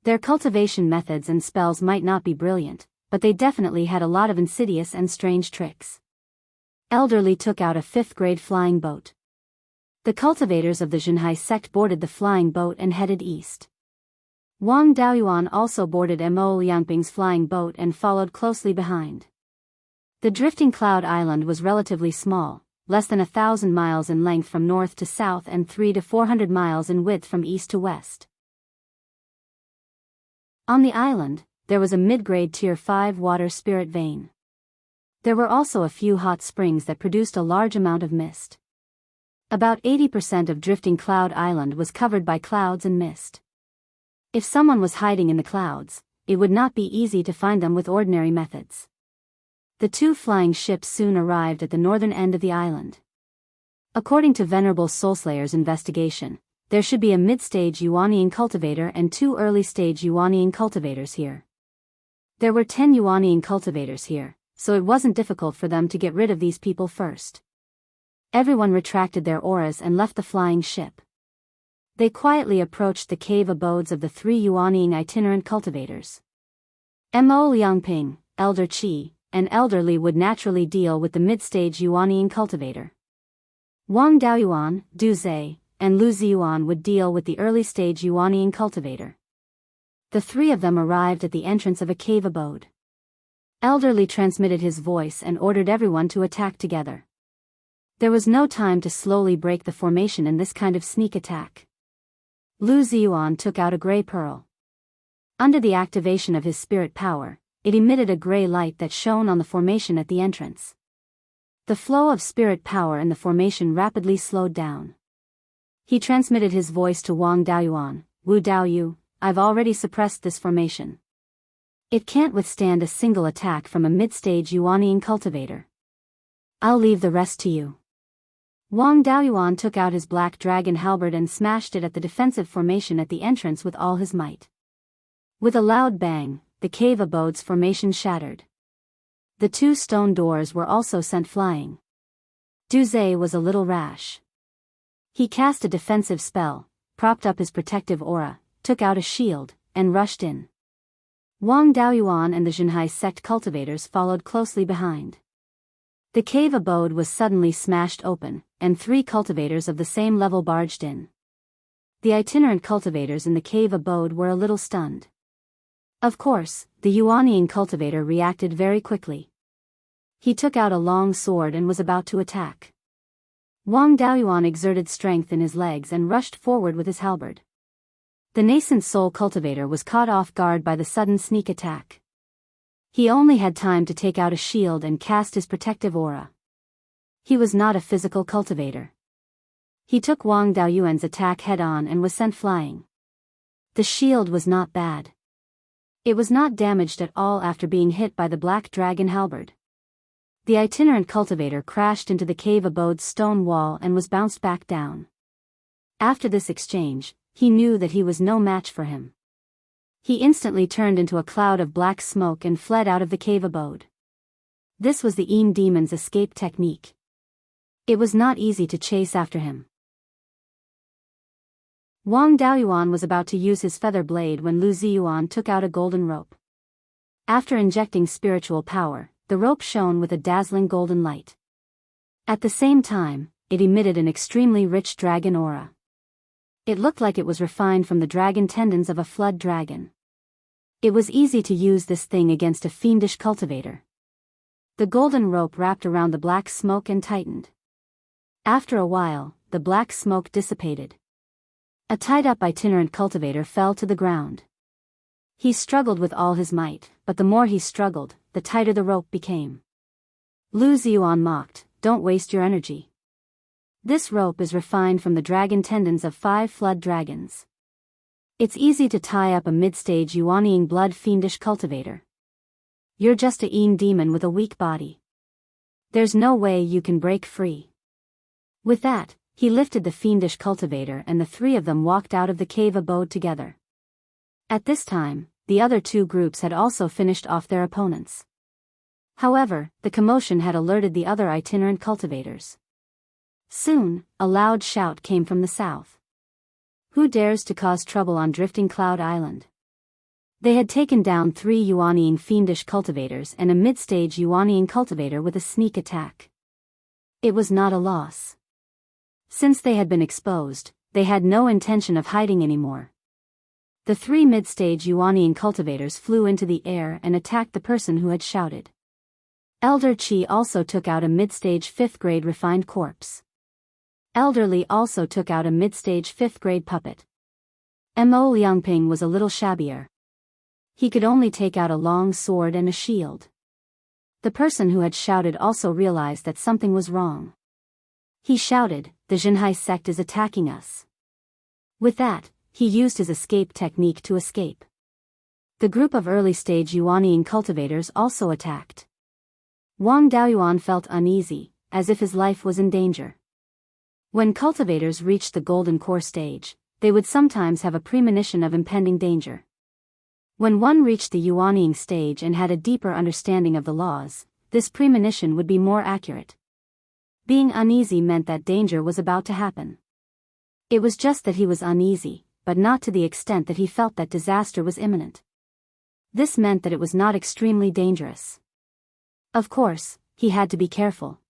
Their cultivation methods and spells might not be brilliant, but they definitely had a lot of insidious and strange tricks. Elder Li took out a 5th-grade flying boat. The cultivators of the Zhenhai sect boarded the flying boat and headed east. Wang Daoyuan also boarded Mo Liangping's flying boat and followed closely behind. The Drifting Cloud Island was relatively small, less than 1,000 miles in length from north to south and 300 to 400 miles in width from east to west. On the island, there was a mid-grade Tier 5 water spirit vein. There were also a few hot springs that produced a large amount of mist. About 80% of Drifting Cloud Island was covered by clouds and mist. If someone was hiding in the clouds, it would not be easy to find them with ordinary methods. The 2 flying ships soon arrived at the northern end of the island. According to Venerable Soulslayer's investigation, there should be a mid-stage Yuanian cultivator and 2 early-stage Yuanian cultivators here. There were 10 Yuanian cultivators here, so it wasn't difficult for them to get rid of these people first. Everyone retracted their auras and left the flying ship. They quietly approached the cave abodes of the 3 Yuanian itinerant cultivators. Mo Liangping, Elder Qi, and Elder Li would naturally deal with the mid-stage Yuanian cultivator. Wang Daoyuan, Du Zhe, and Lu Ziyuan would deal with the early-stage Yuanian cultivator. The 3 of them arrived at the entrance of a cave abode. Elder Li transmitted his voice and ordered everyone to attack together. There was no time to slowly break the formation in this kind of sneak attack. Lu Ziyuan took out a gray pearl. Under the activation of his spirit power, it emitted a gray light that shone on the formation at the entrance. The flow of spirit power in the formation rapidly slowed down. He transmitted his voice to Wang Daoyuan, "Wu Daoyu, I've already suppressed this formation. It can't withstand a single attack from a mid-stage Yuanian cultivator. I'll leave the rest to you." Wang Daoyuan took out his black dragon halberd and smashed it at the defensive formation at the entrance with all his might. With a loud bang, the cave abode's formation shattered. The 2 stone doors were also sent flying. Du Zhe was a little rash. He cast a defensive spell, propped up his protective aura, took out a shield, and rushed in. Wang Daoyuan and the Zhenhai sect cultivators followed closely behind. The cave abode was suddenly smashed open, and 3 cultivators of the same level barged in. The itinerant cultivators in the cave abode were a little stunned. Of course, the Yuanian cultivator reacted very quickly. He took out a long sword and was about to attack. Wang Daoyuan exerted strength in his legs and rushed forward with his halberd. The nascent soul cultivator was caught off guard by the sudden sneak attack. He only had time to take out a shield and cast his protective aura. He was not a physical cultivator. He took Wang Daoyuan's attack head-on and was sent flying. The shield was not bad. It was not damaged at all after being hit by the black dragon halberd. The itinerant cultivator crashed into the cave abode's stone wall and was bounced back down. After this exchange, he knew that he was no match for him. He instantly turned into a cloud of black smoke and fled out of the cave abode. This was the demon's escape technique. It was not easy to chase after him. Wang Daoyuan was about to use his feather blade when Lu Ziyuan took out a golden rope. After injecting spiritual power, the rope shone with a dazzling golden light. At the same time, it emitted an extremely rich dragon aura. It looked like it was refined from the dragon tendons of a flood dragon. It was easy to use this thing against a fiendish cultivator. The golden rope wrapped around the black smoke and tightened. After a while, the black smoke dissipated. A tied-up itinerant cultivator fell to the ground. He struggled with all his might, but the more he struggled, the tighter the rope became. Lu Ziyuan mocked, "Don't waste your energy. This rope is refined from the dragon tendons of 5 flood dragons. It's easy to tie up a mid-stage Yuanying blood fiendish cultivator. You're just a demon with a weak body. There's no way you can break free." With that, he lifted the fiendish cultivator and the three of them walked out of the cave abode together. At this time, the other two groups had also finished off their opponents. However, the commotion had alerted the other itinerant cultivators. Soon, a loud shout came from the south. "Who dares to cause trouble on Drifting Cloud Island?" They had taken down 3 Yuanying fiendish cultivators and a mid-stage Yuanying cultivator with a sneak attack. It was not a loss. Since they had been exposed, they had no intention of hiding anymore. The 3 mid-stage Yuanying cultivators flew into the air and attacked the person who had shouted. Elder Qi also took out a mid-stage 5th grade refined corpse. Elder Li also took out a mid-stage 5th grade puppet. Mo Liangping was a little shabbier. He could only take out a long sword and a shield. The person who had shouted also realized that something was wrong. He shouted, "The Jinhai sect is attacking us." With that, he used his escape technique to escape. The group of early-stage Yuanying cultivators also attacked. Wang Daoyuan felt uneasy, as if his life was in danger. When cultivators reached the golden core stage, they would sometimes have a premonition of impending danger. When one reached the Yuanying stage and had a deeper understanding of the laws, this premonition would be more accurate. Being uneasy meant that danger was about to happen. It was just that he was uneasy, but not to the extent that he felt that disaster was imminent. This meant that it was not extremely dangerous. Of course, he had to be careful.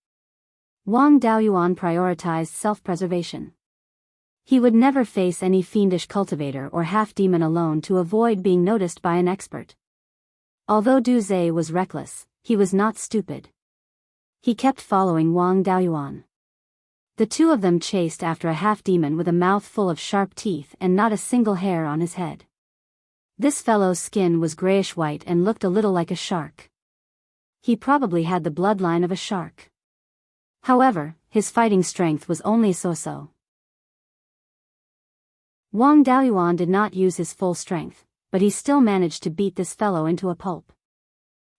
Wang Daoyuan prioritized self-preservation. He would never face any fiendish cultivator or half-demon alone to avoid being noticed by an expert. Although Du Zhe was reckless, he was not stupid. He kept following Wang Daoyuan. The two of them chased after a half-demon with a mouth full of sharp teeth and not a single hair on his head. This fellow's skin was grayish-white and looked a little like a shark. He probably had the bloodline of a shark. However, his fighting strength was only so-so. Wang Daoyuan did not use his full strength, but he still managed to beat this fellow into a pulp.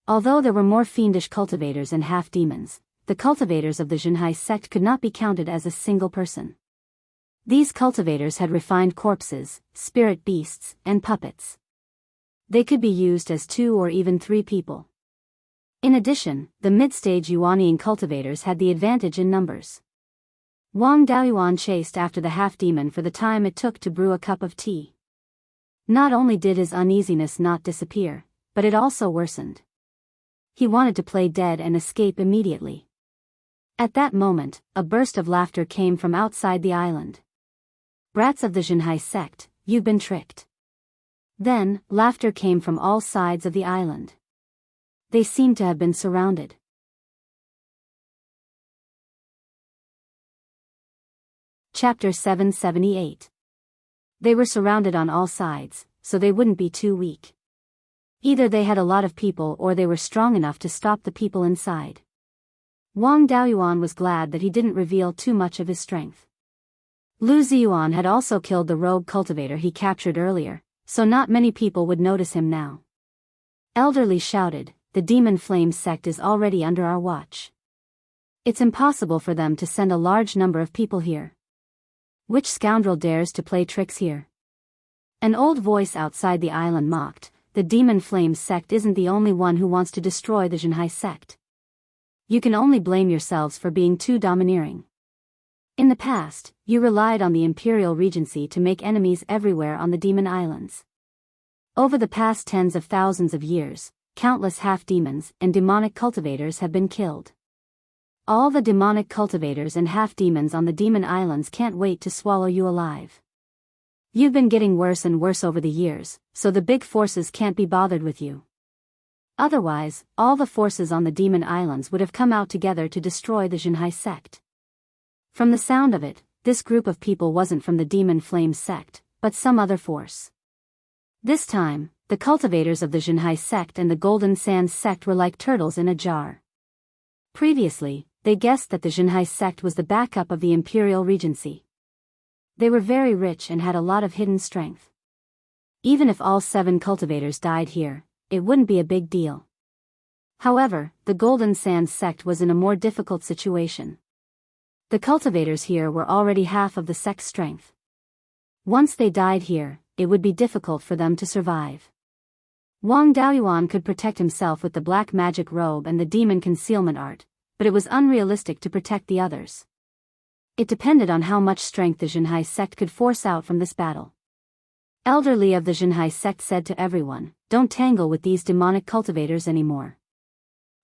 Although there were more fiendish cultivators and half-demons, the cultivators of the Jinhai sect could not be counted as a single person. These cultivators had refined corpses, spirit beasts, and puppets. They could be used as 2 or even 3 people. In addition, the mid-stage Yuanying cultivators had the advantage in numbers. Wang Daoyuan chased after the half-demon for the time it took to brew a cup of tea. Not only did his uneasiness not disappear, but it also worsened. He wanted to play dead and escape immediately. At that moment, a burst of laughter came from outside the island. "Brats of the Jinhai sect, you've been tricked." Then, laughter came from all sides of the island. They seemed to have been surrounded. Chapter 778. They were surrounded on all sides, so they wouldn't be too weak. Either they had a lot of people or they were strong enough to stop the people inside. Wang Daoyuan was glad that he didn't reveal too much of his strength. Lu Ziyuan had also killed the rogue cultivator he captured earlier, so not many people would notice him now. Elderly shouted, "The demon flame sect is already under our watch. It's impossible for them to send a large number of people here. Which scoundrel dares to play tricks here?" An old voice outside the island mocked, "The demon flame sect isn't the only one who wants to destroy the Jinhai sect. You can only blame yourselves for being too domineering. In the past, you relied on the Imperial Regency to make enemies everywhere on the Demon Islands. Over the past tens of thousands of years, countless half-demons and demonic cultivators have been killed. All the demonic cultivators and half-demons on the Demon Islands can't wait to swallow you alive. You've been getting worse and worse over the years, so the big forces can't be bothered with you. Otherwise, all the forces on the Demon Islands would have come out together to destroy the Jinhai sect." From the sound of it, this group of people wasn't from the Demon Flame sect, but some other force. This time, the cultivators of the Jinhai sect and the Golden Sands sect were like turtles in a jar. Previously, they guessed that the Jinhai sect was the backup of the Imperial Regency. They were very rich and had a lot of hidden strength. Even if all 7 cultivators died here, it wouldn't be a big deal. However, the Golden Sands sect was in a more difficult situation. The cultivators here were already half of the sect's strength. Once they died here, it would be difficult for them to survive. Wang Daoyuan could protect himself with the black magic robe and the demon concealment art, but it was unrealistic to protect the others. It depended on how much strength the Jinhai sect could force out from this battle. Elderly of the Jinhai sect said to everyone, "Don't tangle with these demonic cultivators anymore.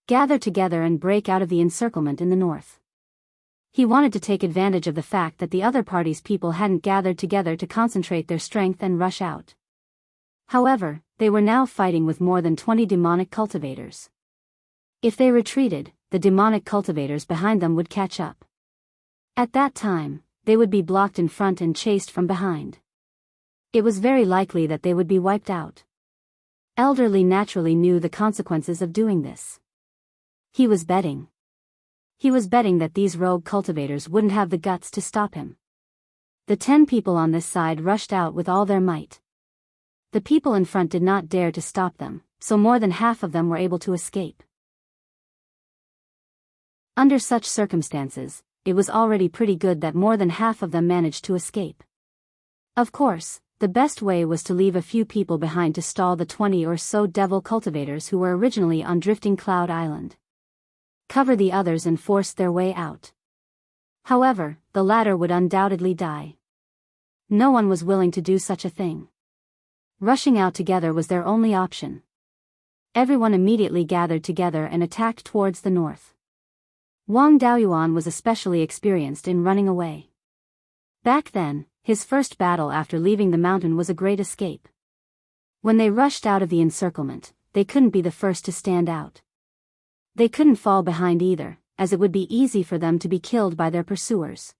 Gather together and break out of the encirclement in the north." He wanted to take advantage of the fact that the other party's people hadn't gathered together to concentrate their strength and rush out. However, they were now fighting with more than 20 demonic cultivators. If they retreated, the demonic cultivators behind them would catch up. At that time, they would be blocked in front and chased from behind. It was very likely that they would be wiped out. Elderly naturally knew the consequences of doing this. He was betting. He was betting that these rogue cultivators wouldn't have the guts to stop him. The 10 people on this side rushed out with all their might. The people in front did not dare to stop them, so more than half of them were able to escape. Under such circumstances, it was already pretty good that more than half of them managed to escape. Of course, the best way was to leave a few people behind to stall the 20 or so devil cultivators who were originally on Drifting Cloud Island. Cover the others and force their way out. However, the latter would undoubtedly die. No one was willing to do such a thing. Rushing out together was their only option. Everyone immediately gathered together and attacked towards the north. Wang Daoyuan was especially experienced in running away. Back then, his first battle after leaving the mountain was a great escape. When they rushed out of the encirclement, they couldn't be the first to stand out. They couldn't fall behind either, as it would be easy for them to be killed by their pursuers.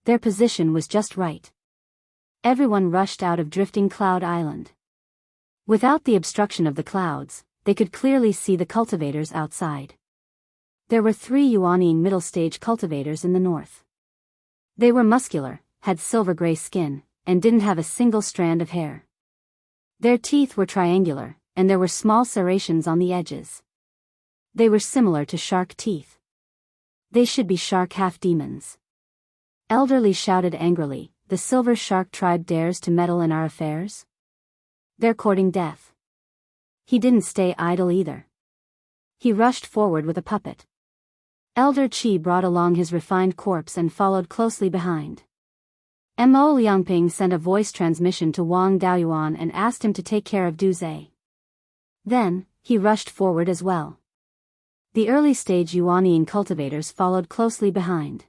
Their position was just right. Everyone rushed out of Drifting Cloud Island. Without the obstruction of the clouds, they could clearly see the cultivators outside. There were 3 Yuanying middle-stage cultivators in the north. They were muscular, had silver-gray skin, and didn't have a single strand of hair. Their teeth were triangular, and there were small serrations on the edges. They were similar to shark teeth. They should be shark half-demons. Elderly shouted angrily, "The Silver Shark tribe dares to meddle in our affairs? They're courting death." He didn't stay idle either. He rushed forward with a puppet. Elder Qi brought along his refined corpse and followed closely behind. Mo Liangping sent a voice transmission to Wang Daoyuan and asked him to take care of Du Zhe. Then, he rushed forward as well. The early-stage Yuanying cultivators followed closely behind.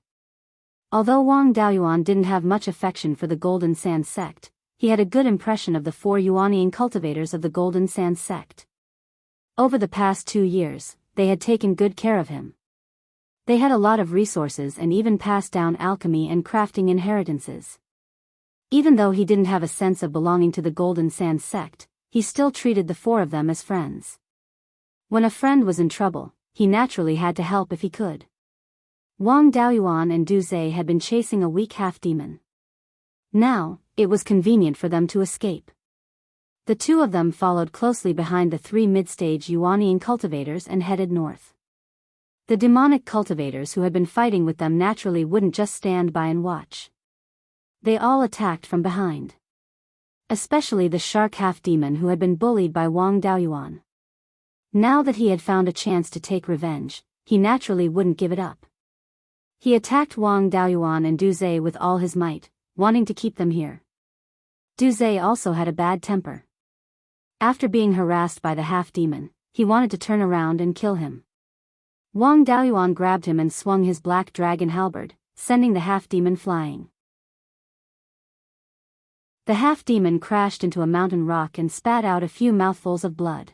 Although Wang Daoyuan didn't have much affection for the Golden Sands sect, he had a good impression of the 4 Yuanying cultivators of the Golden Sands sect. Over the past 2 years, they had taken good care of him. They had a lot of resources and even passed down alchemy and crafting inheritances. Even though he didn't have a sense of belonging to the Golden Sands sect, he still treated the four of them as friends. When a friend was in trouble, he naturally had to help if he could. Wang Daoyuan and Du Zhe had been chasing a weak half-demon. Now, it was convenient for them to escape. The two of them followed closely behind the three mid-stage Yuanian cultivators and headed north. The demonic cultivators who had been fighting with them naturally wouldn't just stand by and watch. They all attacked from behind. Especially the shark half-demon who had been bullied by Wang Daoyuan. Now that he had found a chance to take revenge, he naturally wouldn't give it up. He attacked Wang Daoyuan and Du Zhe with all his might, wanting to keep them here. Du Zhe also had a bad temper. After being harassed by the half-demon, he wanted to turn around and kill him. Wang Daoyuan grabbed him and swung his black dragon halberd, sending the half-demon flying. The half-demon crashed into a mountain rock and spat out a few mouthfuls of blood.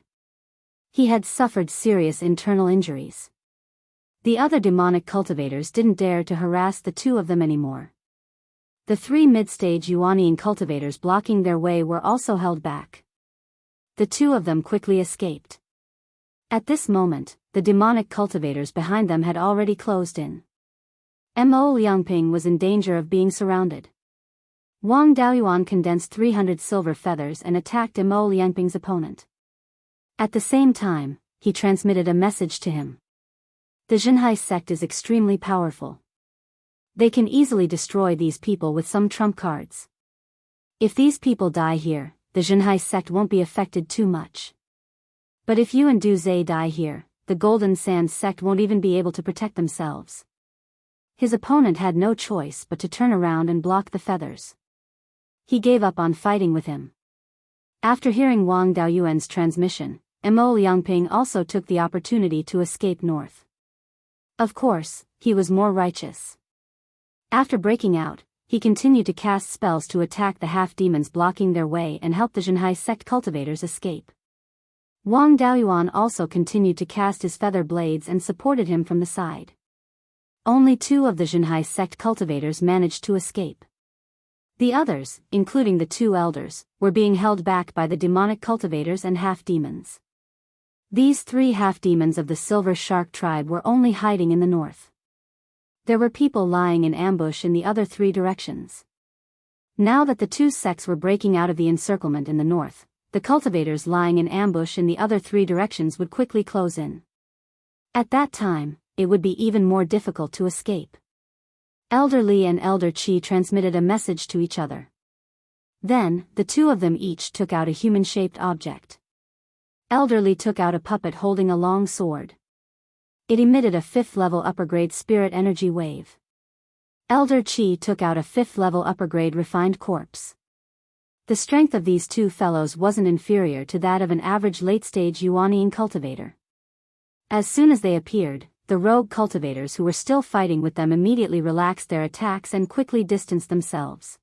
He had suffered serious internal injuries. The other demonic cultivators didn't dare to harass the two of them anymore. The three mid-stage Yuanian cultivators blocking their way were also held back. The two of them quickly escaped. At this moment, the demonic cultivators behind them had already closed in. Mo Liangping was in danger of being surrounded. Wang Daoyuan condensed 300 silver feathers and attacked Mo Liangping's opponent. At the same time, he transmitted a message to him. The Jinhai sect is extremely powerful. They can easily destroy these people with some trump cards. If these people die here, the Jinhai sect won't be affected too much. But if you and Du Zhe die here, the Golden Sand sect won't even be able to protect themselves. His opponent had no choice but to turn around and block the feathers. He gave up on fighting with him. After hearing Wang Daoyuan's transmission, Mo Liangping also took the opportunity to escape north. Of course, he was more righteous. After breaking out, he continued to cast spells to attack the half-demons blocking their way and help the Jinhai sect cultivators escape. Wang Daoyuan also continued to cast his feather blades and supported him from the side. Only two of the Jinhai sect cultivators managed to escape. The others, including the two elders, were being held back by the demonic cultivators and half-demons. These three half-demons of the Silver Shark tribe were only hiding in the north. There were people lying in ambush in the other three directions. Now that the two sects were breaking out of the encirclement in the north, the cultivators lying in ambush in the other three directions would quickly close in. At that time, it would be even more difficult to escape. Elder Li and Elder Qi transmitted a message to each other. Then, the two of them each took out a human-shaped object. Elder Li took out a puppet holding a long sword. It emitted a 5th-level upper-grade spirit energy wave. Elder Qi took out a 5th-level upper-grade refined corpse. The strength of these two fellows wasn't inferior to that of an average late-stage Yuanian cultivator. As soon as they appeared, the rogue cultivators who were still fighting with them immediately relaxed their attacks and quickly distanced themselves.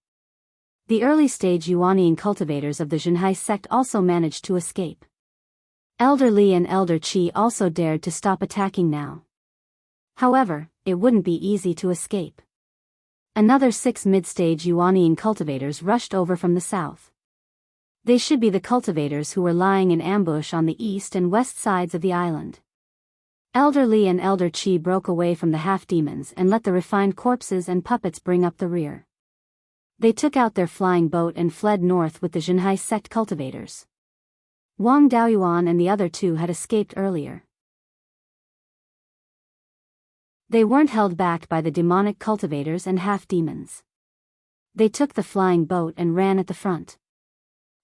The early-stage Yuanian cultivators of the Jinhai sect also managed to escape. Elder Li and Elder Qi also dared to stop attacking now. However, it wouldn't be easy to escape. Another 6 mid-stage Yuanian cultivators rushed over from the south. They should be the cultivators who were lying in ambush on the east and west sides of the island. Elder Li and Elder Qi broke away from the half-demons and let the refined corpses and puppets bring up the rear. They took out their flying boat and fled north with the Jinhai sect cultivators. Wang Daoyuan and the other two had escaped earlier. They weren't held back by the demonic cultivators and half-demons. They took the flying boat and ran at the front.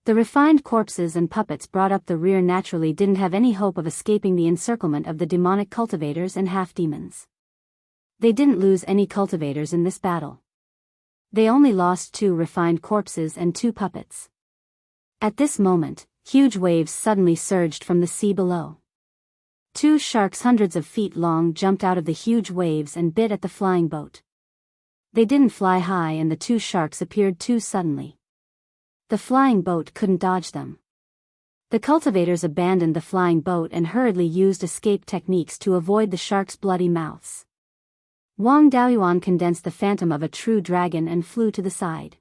The refined corpses and puppets brought up the rear naturally didn't have any hope of escaping the encirclement of the demonic cultivators and half-demons. They didn't lose any cultivators in this battle. They only lost 2 refined corpses and 2 puppets. At this moment, huge waves suddenly surged from the sea below. 2 sharks hundreds of feet long jumped out of the huge waves and bit at the flying boat. They didn't fly high and the 2 sharks appeared too suddenly. The flying boat couldn't dodge them. The cultivators abandoned the flying boat and hurriedly used escape techniques to avoid the sharks' bloody mouths. Wang Daoyuan condensed the phantom of a true dragon and flew to the side.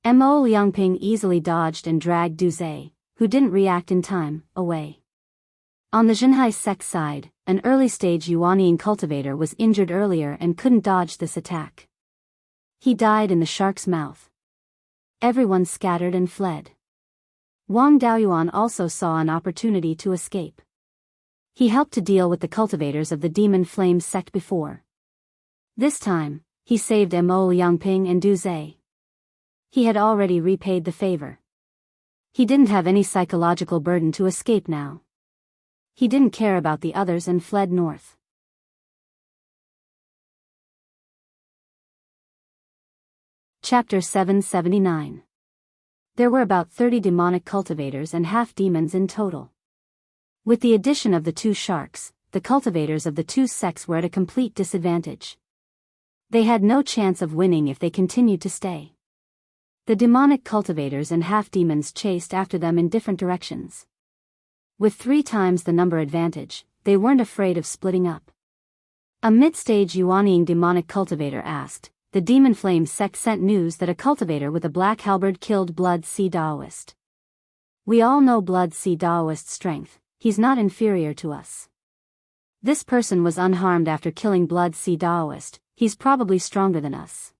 Mo Liangping easily dodged and dragged Du Zhe, who didn't react in time, away. On the Xinhai sect side, an early-stage Yuanian cultivator was injured earlier and couldn't dodge this attack. He died in the shark's mouth. Everyone scattered and fled. Wang Daoyuan also saw an opportunity to escape. He helped to deal with the cultivators of the Demon Flame sect before. This time, he saved Mo Liangping and Du Zhe. He had already repaid the favor. He didn't have any psychological burden to escape now. He didn't care about the others and fled north. Chapter 779. There were about 30 demonic cultivators and half-demons in total. With the addition of the two sharks, the cultivators of the two sects were at a complete disadvantage. They had no chance of winning if they continued to stay. The demonic cultivators and half-demons chased after them in different directions. With 3 times the number advantage, they weren't afraid of splitting up. A mid-stage Yuanian demonic cultivator asked, "The Demon Flame sect sent news that a cultivator with a black halberd killed Blood Sea Daoist. We all know Blood Sea Daoist's strength, he's not inferior to us. This person was unharmed after killing Blood Sea Daoist, he's probably stronger than us.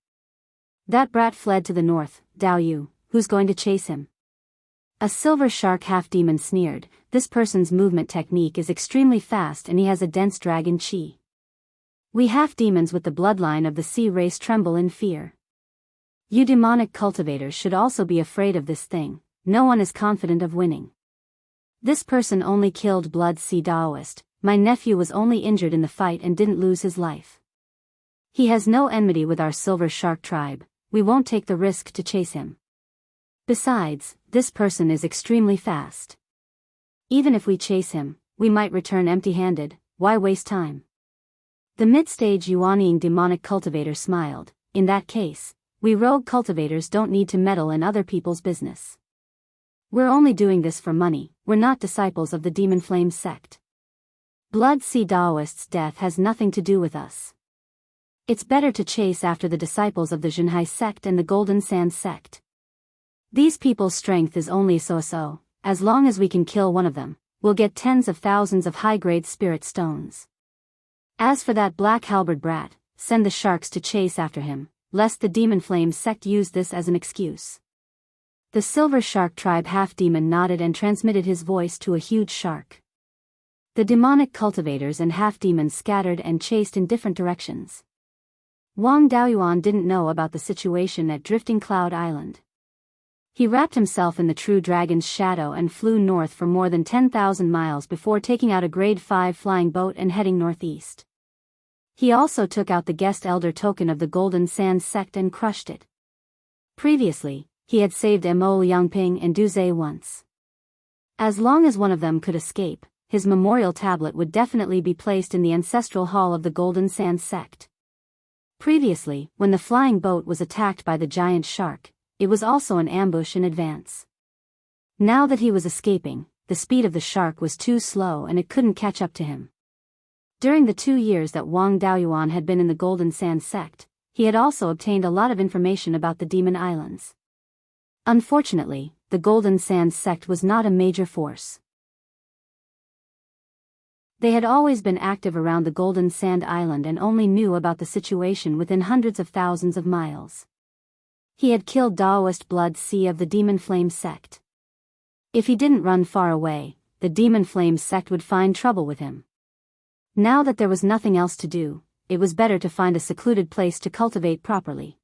That brat fled to the north, Dao Yu, who's going to chase him?" A silver shark half-demon sneered, "This person's movement technique is extremely fast and he has a dense dragon chi. We half-demons with the bloodline of the sea race tremble in fear. You demonic cultivators should also be afraid of this thing, no one is confident of winning. This person only killed Blood Sea Daoist, my nephew was only injured in the fight and didn't lose his life. He has no enmity with our silver shark tribe, we won't take the risk to chase him. Besides, this person is extremely fast. Even if we chase him, we might return empty-handed, why waste time?" The mid-stage Yuanian demonic cultivator smiled, "In that case, we rogue cultivators don't need to meddle in other people's business. We're only doing this for money, we're not disciples of the Demon Flame sect. Blood Sea Daoist's death has nothing to do with us. It's better to chase after the disciples of the Xinhai sect and the Golden Sand sect. These people's strength is only so-so, as long as we can kill one of them, we'll get tens of thousands of high-grade spirit stones. As for that black halberd brat, send the sharks to chase after him, lest the Demon Flame sect use this as an excuse." The silver shark tribe half-demon nodded and transmitted his voice to a huge shark. The demonic cultivators and half-demons scattered and chased in different directions. Wang Daoyuan didn't know about the situation at Drifting Cloud Island. He wrapped himself in the true dragon's shadow and flew north for more than 10,000 miles before taking out a grade 5 flying boat and heading northeast. He also took out the guest elder token of the Golden Sand sect and crushed it. Previously, he had saved Mo Liangping and Du Zhe once. As long as one of them could escape, his memorial tablet would definitely be placed in the ancestral hall of the Golden Sand sect. Previously, when the flying boat was attacked by the giant shark, it was also an ambush in advance. Now that he was escaping, the speed of the shark was too slow and it couldn't catch up to him. During the 2 years that Wang Daoyuan had been in the Golden Sand sect, he had also obtained a lot of information about the Demon Islands. Unfortunately, the Golden Sand sect was not a major force. They had always been active around the Golden Sand Island and only knew about the situation within hundreds of thousands of miles. He had killed Daoist Blood Sea of the Demon Flame sect. If he didn't run far away, the Demon Flame sect would find trouble with him. Now that there was nothing else to do, it was better to find a secluded place to cultivate properly.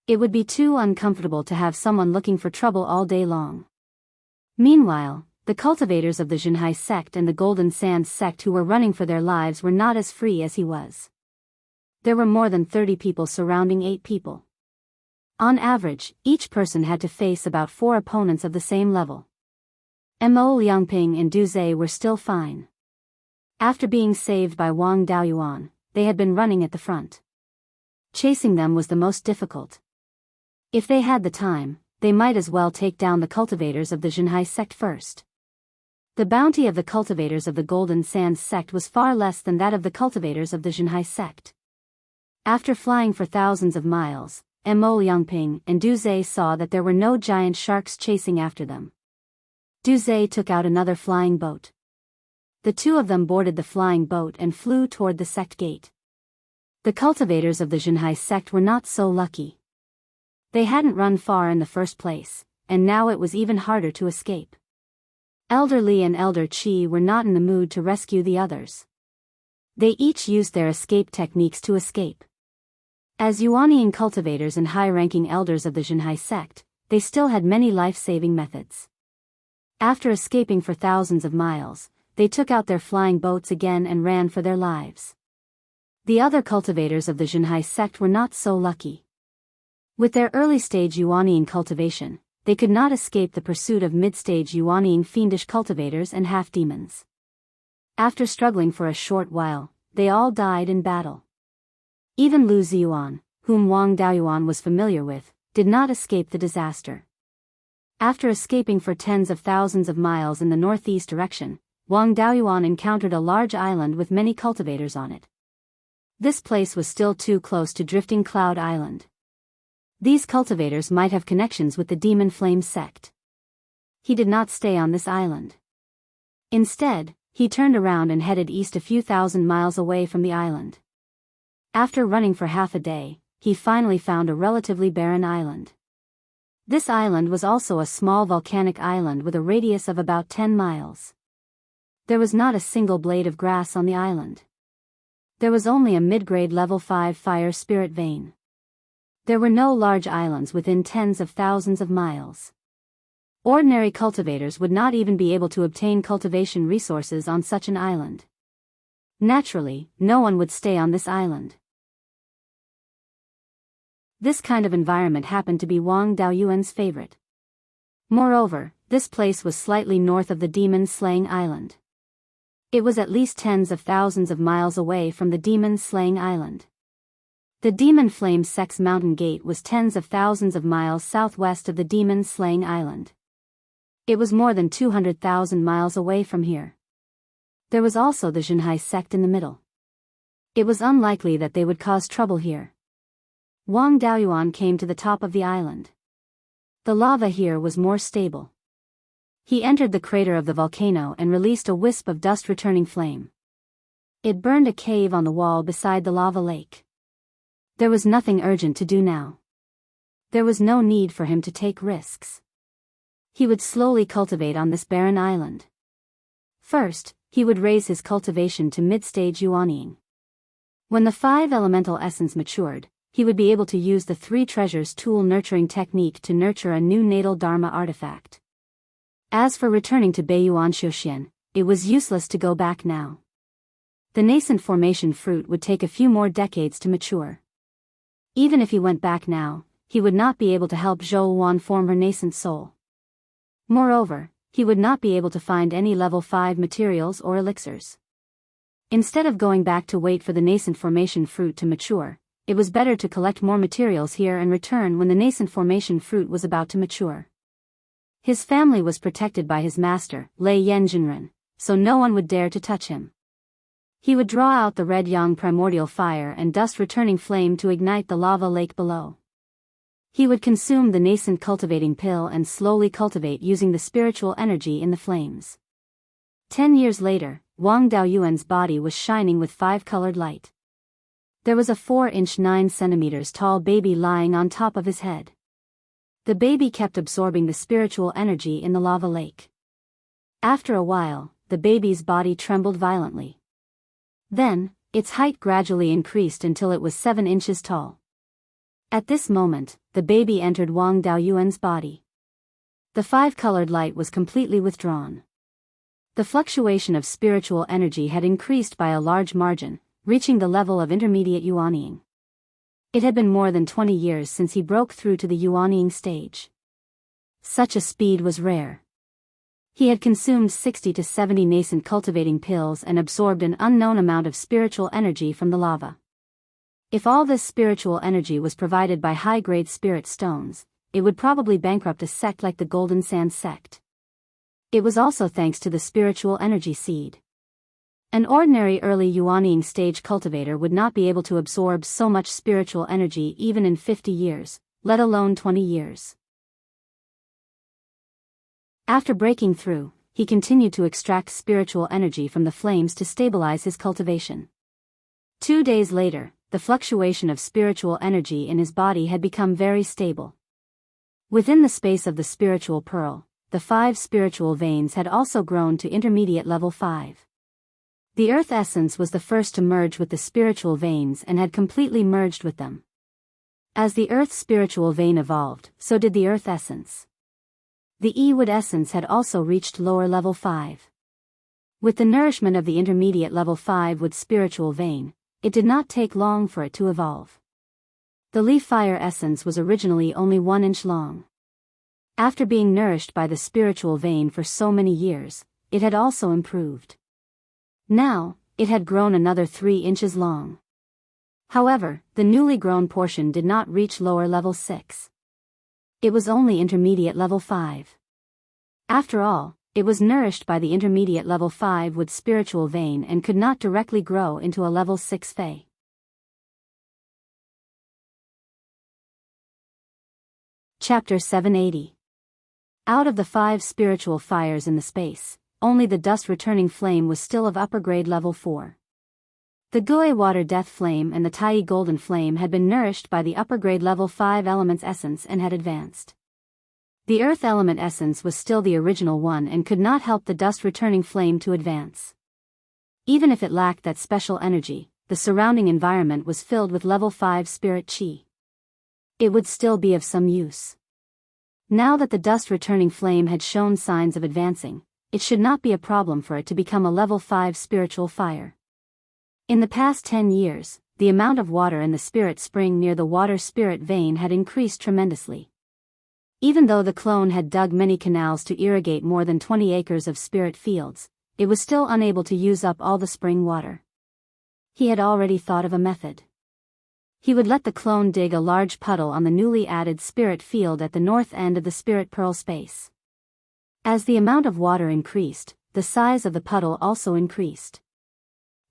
It would be too uncomfortable to have someone looking for trouble all day long. Meanwhile, the cultivators of the Xinhai sect and the Golden Sand sect who were running for their lives were not as free as he was. There were more than 30 people surrounding 8 people. On average, each person had to face about 4 opponents of the same level. Mo Liangping and Du Zhe were still fine. After being saved by Wang Daoyuan, they had been running at the front. Chasing them was the most difficult. If they had the time, they might as well take down the cultivators of the Xinhai sect first. The bounty of the cultivators of the Golden Sand sect was far less than that of the cultivators of the Xinhai sect. After flying for thousands of miles, Mo Liangping and Du Zhe saw that there were no giant sharks chasing after them. Duzhe took out another flying boat. The two of them boarded the flying boat and flew toward the sect gate. The cultivators of the Zhenhai sect were not so lucky. They hadn't run far in the first place, and now it was even harder to escape. Elder Li and Elder Qi were not in the mood to rescue the others. They each used their escape techniques to escape. As Yuanian cultivators and high-ranking elders of the Zhenhai sect, they still had many life-saving methods. After escaping for thousands of miles, they took out their flying boats again and ran for their lives. The other cultivators of the Zhenhai sect were not so lucky. With their early-stage Yuanian cultivation, they could not escape the pursuit of mid-stage Yuanian fiendish cultivators and half-demons. After struggling for a short while, they all died in battle. Even Lu Ziyuan, whom Wang Daoyuan was familiar with, did not escape the disaster. After escaping for tens of thousands of miles in the northeast direction, Wang Daoyuan encountered a large island with many cultivators on it. This place was still too close to Drifting Cloud Island. These cultivators might have connections with the Demon Flame sect. He did not stay on this island. Instead, he turned around and headed east a few thousand miles away from the island. After running for half a day, he finally found a relatively barren island. This island was also a small volcanic island with a radius of about 10 miles. There was not a single blade of grass on the island. There was only a mid-grade level 5 fire spirit vein. There were no large islands within tens of thousands of miles. Ordinary cultivators would not even be able to obtain cultivation resources on such an island. Naturally, no one would stay on this island. This kind of environment happened to be Wang Daoyuan's favorite. Moreover, this place was slightly north of the demon-slaying island. It was at least tens of thousands of miles away from the demon-slaying island. The Demon Flame sect's mountain gate was tens of thousands of miles southwest of the demon-slaying island. It was more than 200,000 miles away from here. There was also the Zhenhai sect in the middle. It was unlikely that they would cause trouble here. Wang Daoyuan came to the top of the island. The lava here was more stable. He entered the crater of the volcano and released a wisp of dust-returning flame. It burned a cave on the wall beside the lava lake. There was nothing urgent to do now. There was no need for him to take risks. He would slowly cultivate on this barren island. First, he would raise his cultivation to mid-stage Yuaniing. When the 5 elemental essence matured, he would be able to use the 3 treasures tool nurturing technique to nurture a new natal Dharma artifact. As for returning to Beiyuan Xiuxian, it was useless to go back now. The nascent formation fruit would take a few more decades to mature. Even if he went back now, he would not be able to help Zhou Wan form her nascent soul. Moreover, he would not be able to find any level 5 materials or elixirs. Instead of going back to wait for the nascent formation fruit to mature, it was better to collect more materials here and return when the nascent formation fruit was about to mature. His family was protected by his master, Lei Yanjinren, so no one would dare to touch him. He would draw out the red yang primordial fire and dust-returning flame to ignite the lava lake below. He would consume the nascent cultivating pill and slowly cultivate using the spiritual energy in the flames. 10 years later, Wang Daoyuan's body was shining with 5-colored light. There was a 4-inch 9 centimeters tall baby lying on top of his head. The baby kept absorbing the spiritual energy in the lava lake. After a while, the baby's body trembled violently. Then, its height gradually increased until it was 7 inches tall. At this moment, the baby entered Wang Daoyuan's body. The 5-colored light was completely withdrawn. The fluctuation of spiritual energy had increased by a large margin, reaching the level of intermediate Yuaniing. It had been more than 20 years since he broke through to the Yuaniing stage. Such a speed was rare. He had consumed 60 to 70 nascent cultivating pills and absorbed an unknown amount of spiritual energy from the lava. If all this spiritual energy was provided by high-grade spirit stones, it would probably bankrupt a sect like the Golden Sand sect. It was also thanks to the spiritual energy seed. An ordinary early Yuaniing stage cultivator would not be able to absorb so much spiritual energy even in 50 years, let alone 20 years. After breaking through, he continued to extract spiritual energy from the flames to stabilize his cultivation. 2 days later, the fluctuation of spiritual energy in his body had become very stable. Within the space of the spiritual pearl, the 5 spiritual veins had also grown to intermediate level 5. The earth essence was the first to merge with the spiritual veins and had completely merged with them. As the earth spiritual vein evolved, so did the earth essence. The E-wood essence had also reached lower level 5. With the nourishment of the intermediate level 5 wood spiritual vein, it did not take long for it to evolve. The leaf fire essence was originally only 1 inch long. After being nourished by the spiritual vein for so many years, it had also improved. Now, it had grown another 3 inches long. However, the newly grown portion did not reach lower level 6. It was only intermediate level 5. After all, it was nourished by the intermediate level 5 wood spiritual vein and could not directly grow into a level 6 Fey. Chapter 780. Out of the 5 spiritual fires in the space, only the dust returning flame was still of upper grade level 4. The Gui water death flame and the Tai golden flame had been nourished by the upper grade level 5 elements essence and had advanced. The earth element essence was still the original one and could not help the dust returning flame to advance. Even if it lacked that special energy, the surrounding environment was filled with level 5 spirit chi. It would still be of some use. Now that the dust returning flame had shown signs of advancing, it should not be a problem for it to become a level 5 spiritual fire. In the past 10 years, the amount of water in the spirit spring near the water spirit vein had increased tremendously. Even though the clone had dug many canals to irrigate more than 20 acres of spirit fields, it was still unable to use up all the spring water. He had already thought of a method. He would let the clone dig a large puddle on the newly added spirit field at the north end of the spirit pearl space. As the amount of water increased, the size of the puddle also increased.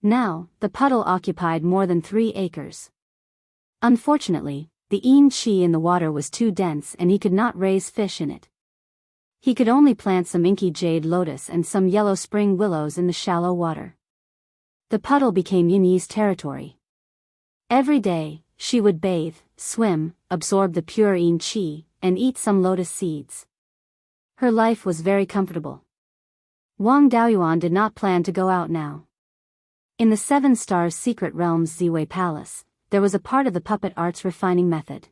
Now, the puddle occupied more than 3 acres. Unfortunately, the yin qi in the water was too dense and he could not raise fish in it. He could only plant some inky jade lotus and some yellow spring willows in the shallow water. The puddle became Yin-Yi's territory. Every day, she would bathe, swim, absorb the pure yin qi, and eat some lotus seeds. Her life was very comfortable. Wang Daoyuan did not plan to go out now. In the 7 Stars Secret Realms Ziwei Palace, there was a part of the puppet arts refining method.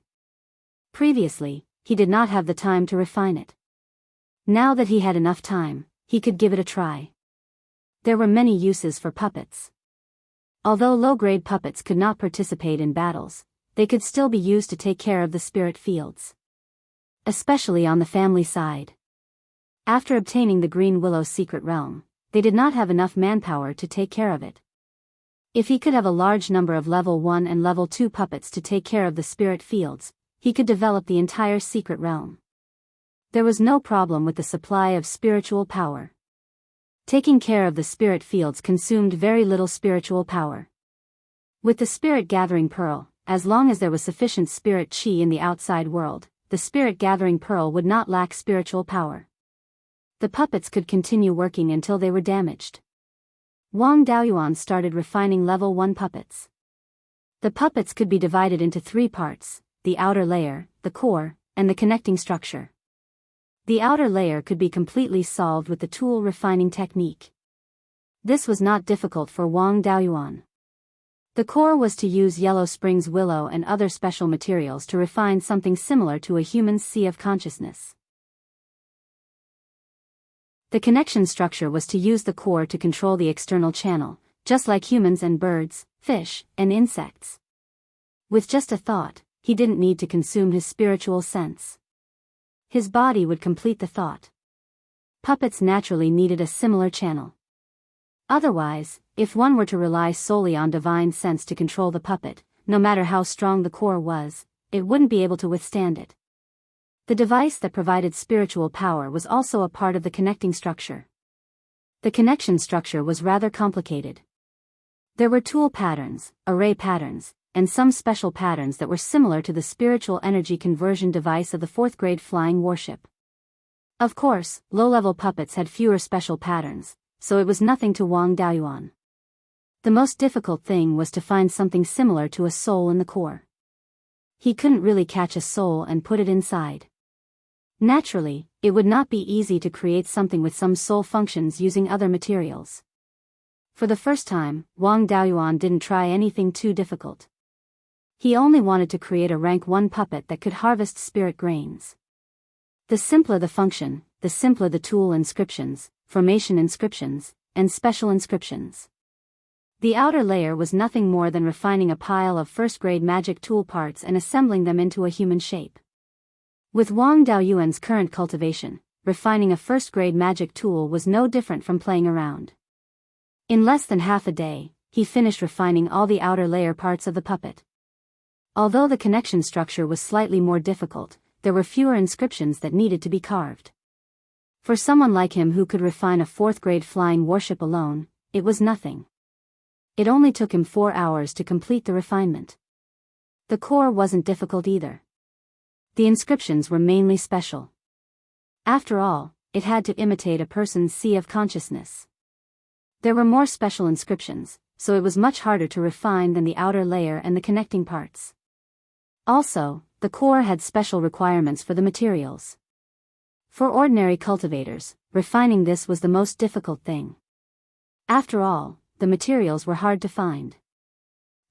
Previously, he did not have the time to refine it. Now that he had enough time, he could give it a try. There were many uses for puppets. Although low-grade puppets could not participate in battles, they could still be used to take care of the spirit fields. Especially on the family side. After obtaining the Green Willow Secret Realm, they did not have enough manpower to take care of it. If he could have a large number of level 1 and level 2 puppets to take care of the spirit fields, he could develop the entire secret realm. There was no problem with the supply of spiritual power. Taking care of the spirit fields consumed very little spiritual power. With the spirit gathering pearl, as long as there was sufficient spirit chi in the outside world, the spirit gathering pearl would not lack spiritual power. The puppets could continue working until they were damaged. Wang Daoyuan started refining level 1 puppets. The puppets could be divided into 3 parts, the outer layer, the core, and the connecting structure. The outer layer could be completely solved with the tool refining technique. This was not difficult for Wang Daoyuan. The core was to use Yellow Springs willow and other special materials to refine something similar to a human's sea of consciousness. The connection structure was to use the core to control the external channel, just like humans and birds, fish, and insects. With just a thought, he didn't need to consume his spiritual sense. His body would complete the thought. Puppets naturally needed a similar channel. Otherwise, if one were to rely solely on divine sense to control the puppet, no matter how strong the core was, it wouldn't be able to withstand it. The device that provided spiritual power was also a part of the connecting structure. The connection structure was rather complicated. There were tool patterns, array patterns, and some special patterns that were similar to the spiritual energy conversion device of the 4th grade flying warship. Of course, low-level puppets had fewer special patterns, so it was nothing to Wang Daoyuan. The most difficult thing was to find something similar to a soul in the core. He couldn't really catch a soul and put it inside. Naturally, it would not be easy to create something with some soul functions using other materials. For the first time, Wang Daoyuan didn't try anything too difficult. He only wanted to create a rank 1 puppet that could harvest spirit grains. The simpler the function, the simpler the tool: inscriptions, formation inscriptions, and special inscriptions. The outer layer was nothing more than refining a pile of first-grade magic tool parts and assembling them into a human shape. With Wang Daoyuan's current cultivation, refining a first-grade magic tool was no different from playing around. In less than half a day, he finished refining all the outer layer parts of the puppet. Although the connection structure was slightly more difficult, there were fewer inscriptions that needed to be carved. For someone like him who could refine a 4th-grade flying warship alone, it was nothing. It only took him 4 hours to complete the refinement. The core wasn't difficult either. The inscriptions were mainly special. After all, it had to imitate a person's sea of consciousness. There were more special inscriptions, so it was much harder to refine than the outer layer and the connecting parts. Also, the core had special requirements for the materials. For ordinary cultivators, refining this was the most difficult thing. After all, the materials were hard to find.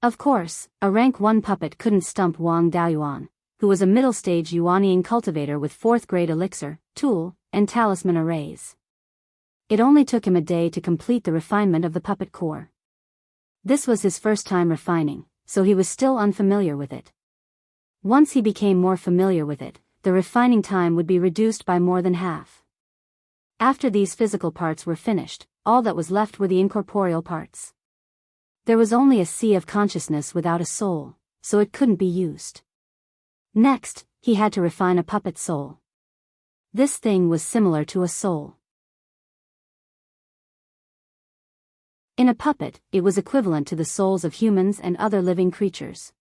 Of course, a rank 1 puppet couldn't stump Wang Daoyuan, who was a middle-stage Yuanian cultivator with 4th-grade elixir, tool, and talisman arrays. It only took him a day to complete the refinement of the puppet core. This was his first time refining, so he was still unfamiliar with it. Once he became more familiar with it, the refining time would be reduced by more than half. After these physical parts were finished, all that was left were the incorporeal parts. There was only a sea of consciousness without a soul, so it couldn't be used. Next, he had to refine a puppet soul. This thing was similar to a soul. In a puppet, it was equivalent to the souls of humans and other living creatures.